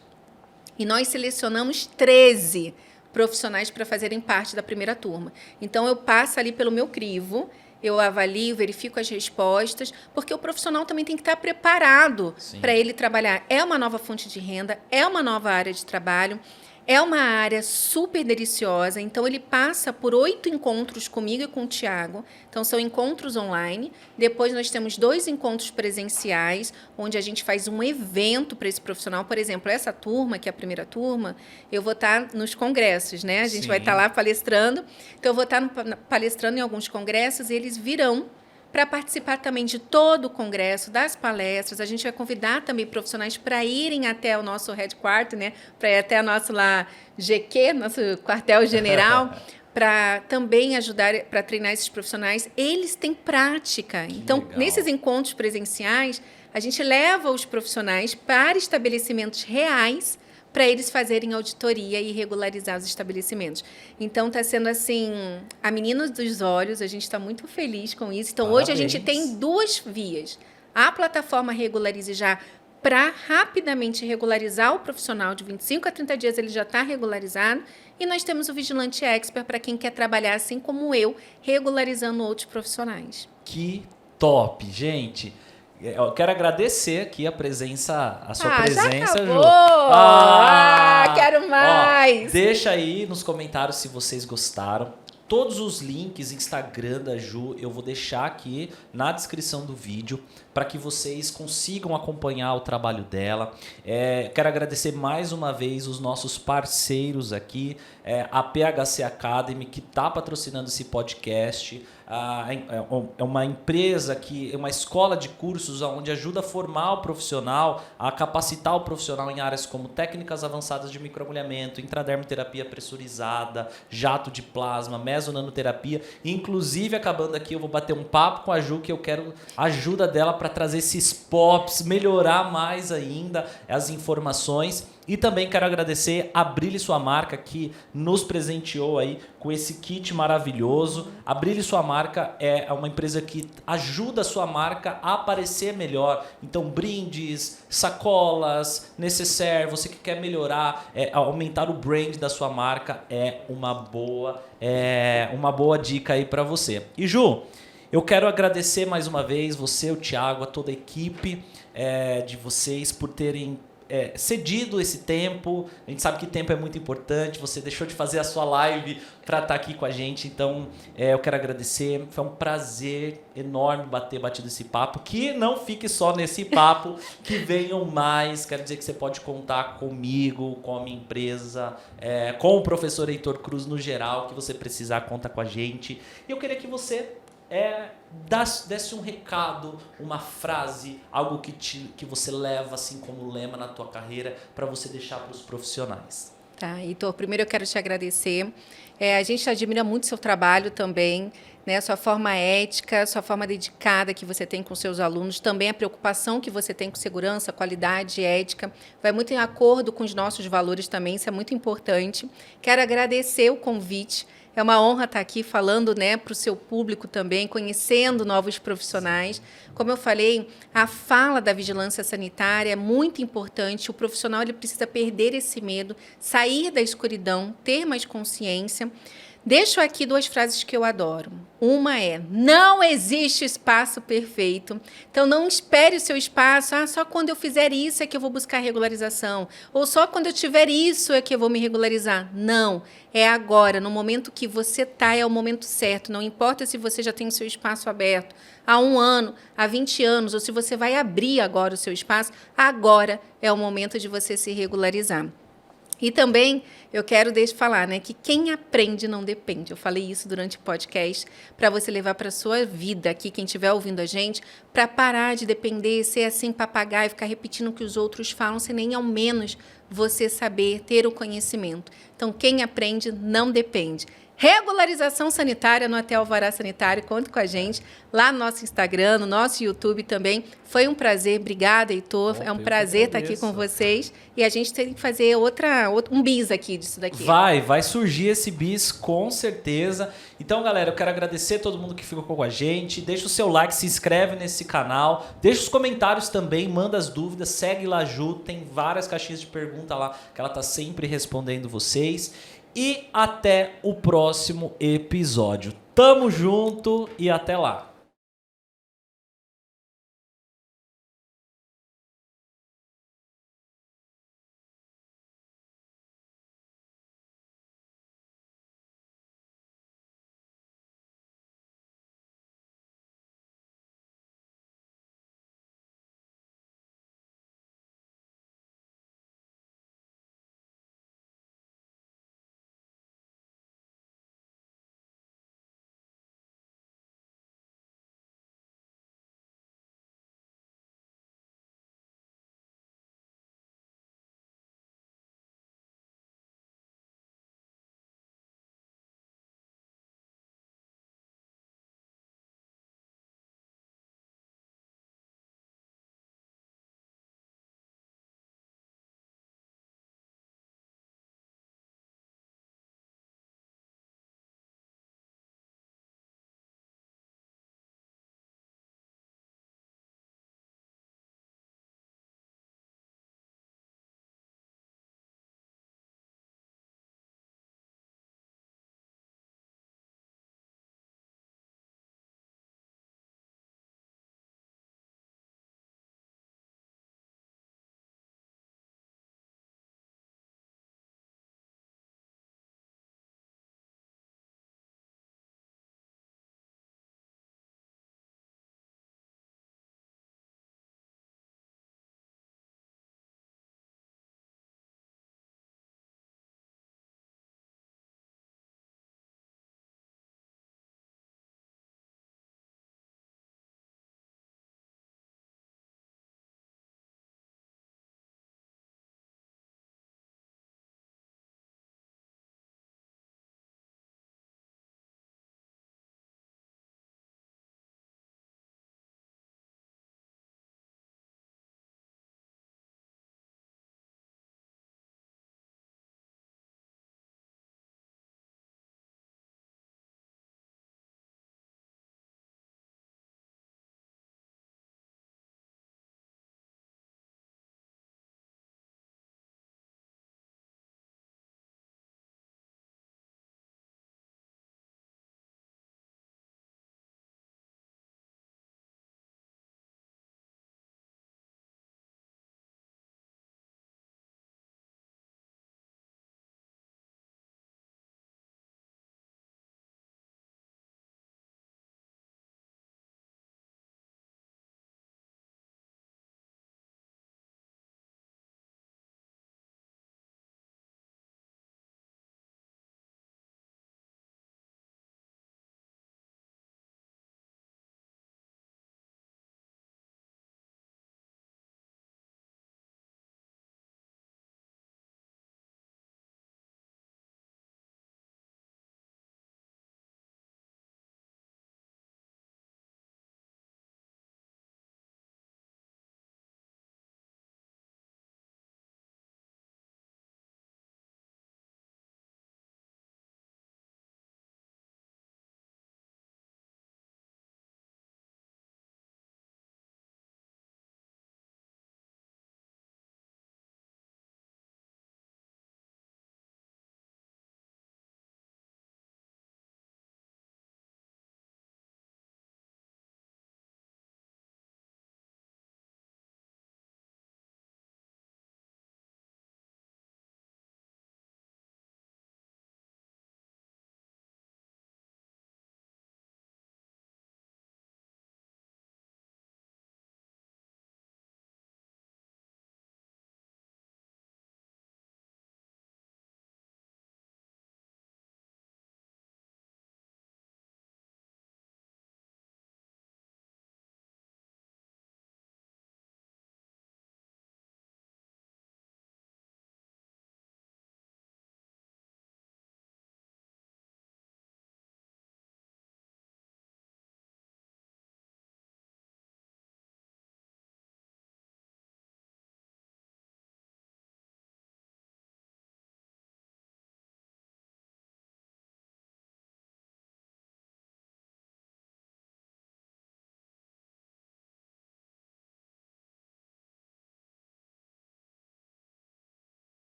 E nós selecionamos 13 profissionais para fazerem parte da primeira turma. Então, eu passo ali pelo meu crivo, eu avalio, verifico as respostas, porque o profissional também tem que estar preparado para ele trabalhar. É uma nova fonte de renda, é uma nova área de trabalho, é uma área super deliciosa. Então, ele passa por 8 encontros comigo e com o Tiago. Então, são encontros online. Depois, nós temos 2 encontros presenciais, onde a gente faz um evento para esse profissional. Por exemplo, essa turma, que é a primeira turma, eu vou estar nos congressos, né? A gente vai estar lá palestrando. Então, eu vou estar palestrando em alguns congressos e eles virão para participar também de todo o congresso, das palestras. A gente vai convidar também profissionais para irem até o nosso headquarter, né? Para ir até o nosso lá GQ, nosso quartel-general, para também ajudar, para treinar esses profissionais. Eles têm prática. Então, legal. Nesses encontros presenciais, a gente leva os profissionais para estabelecimentos reais para eles fazerem auditoria e regularizar os estabelecimentos. Então, está sendo assim, a menina dos olhos, a gente está muito feliz com isso. Então, Parabéns. Hoje a gente tem 2 vias. A plataforma Regularize Já, para rapidamente regularizar o profissional, de 25 a 30 dias ele já está regularizado, e nós temos o Vigilante Expert para quem quer trabalhar, assim como eu, regularizando outros profissionais. Que top, gente! Eu quero agradecer aqui a sua presença, já acabou. Ju. Quero mais! Ó, deixa aí nos comentários se vocês gostaram. Todos os links, Instagram da Ju, eu vou deixar aqui na descrição do vídeo para que vocês consigam acompanhar o trabalho dela. Quero agradecer mais uma vez os nossos parceiros aqui, a PHC Academy, que está patrocinando esse podcast. É uma empresa, é uma escola de cursos onde ajuda a formar o profissional, a capacitar o profissional em áreas como técnicas avançadas de microagulhamento, intradermoterapia pressurizada, jato de plasma, mesonanoterapia. Inclusive, acabando aqui, eu vou bater um papo com a Ju, que eu quero a ajuda dela para trazer esses POPs, melhorar mais ainda as informações. E também quero agradecer a Brilhe Sua Marca, que nos presenteou aí com esse kit maravilhoso. A Brilhe Sua Marca é uma empresa que ajuda a sua marca a aparecer melhor. Então, brindes, sacolas, necessaire, você que quer melhorar, aumentar o brand da sua marca, é uma boa dica aí para você. E Ju, eu quero agradecer mais uma vez você, o Thiago, a toda a equipe de vocês por terem cedido esse tempo. A gente sabe que tempo é muito importante. Você deixou de fazer a sua live para estar aqui com a gente. Então, eu quero agradecer. Foi um prazer enorme batido esse papo. Que não fique só nesse papo, que venham mais. Quero dizer que você pode contar comigo, com a minha empresa, com o professor Heitor Cruz no geral. Que você precisar, conta com a gente. E eu queria que você desse um recado, uma frase, algo que você leva assim como lema na tua carreira para você deixar para os profissionais. Tá, Heitor, primeiro eu quero te agradecer. A gente admira muito seu trabalho também, né? Sua forma ética, sua forma dedicada que você tem com seus alunos, também a preocupação que você tem com segurança, qualidade, ética, vai muito em acordo com os nossos valores também, isso é muito importante. Quero agradecer o convite. É uma honra estar aqui falando, né, para o seu público também, conhecendo novos profissionais. Como eu falei, a fala da vigilância sanitária é muito importante. O profissional ele precisa perder esse medo, sair da escuridão, ter mais consciência. Deixo aqui 2 frases que eu adoro. Uma é: não existe espaço perfeito. Então, não espere o seu espaço. Só quando eu fizer isso é que eu vou buscar regularização. Ou só quando eu tiver isso é que eu vou me regularizar. Não. É agora, no momento que você está, é o momento certo. Não importa se você já tem o seu espaço aberto há 1 ano, há 20 anos, ou se você vai abrir agora o seu espaço, agora é o momento de você se regularizar. E também eu quero falar, né, que quem aprende não depende. Eu falei isso durante o podcast para você levar para a sua vida aqui, quem estiver ouvindo a gente, para parar de depender, ser assim papagaio, ficar repetindo o que os outros falam, sem nem ao menos você saber, ter o conhecimento. Então, quem aprende não depende. Regularização sanitária no Hotel Alvará Sanitário, conta com a gente lá no nosso Instagram, no nosso YouTube também. Foi um prazer, obrigada, Heitor. É um prazer estar aqui com vocês. E a gente tem que fazer um bis aqui disso daqui. Vai surgir esse bis com certeza. Então, galera, eu quero agradecer a todo mundo que ficou com a gente. Deixa o seu like, se inscreve nesse canal. Deixa os comentários também, manda as dúvidas. Segue lá, Ju. Tem várias caixinhas de pergunta lá que ela tá sempre respondendo vocês. E até o próximo episódio. Tamo junto e até lá.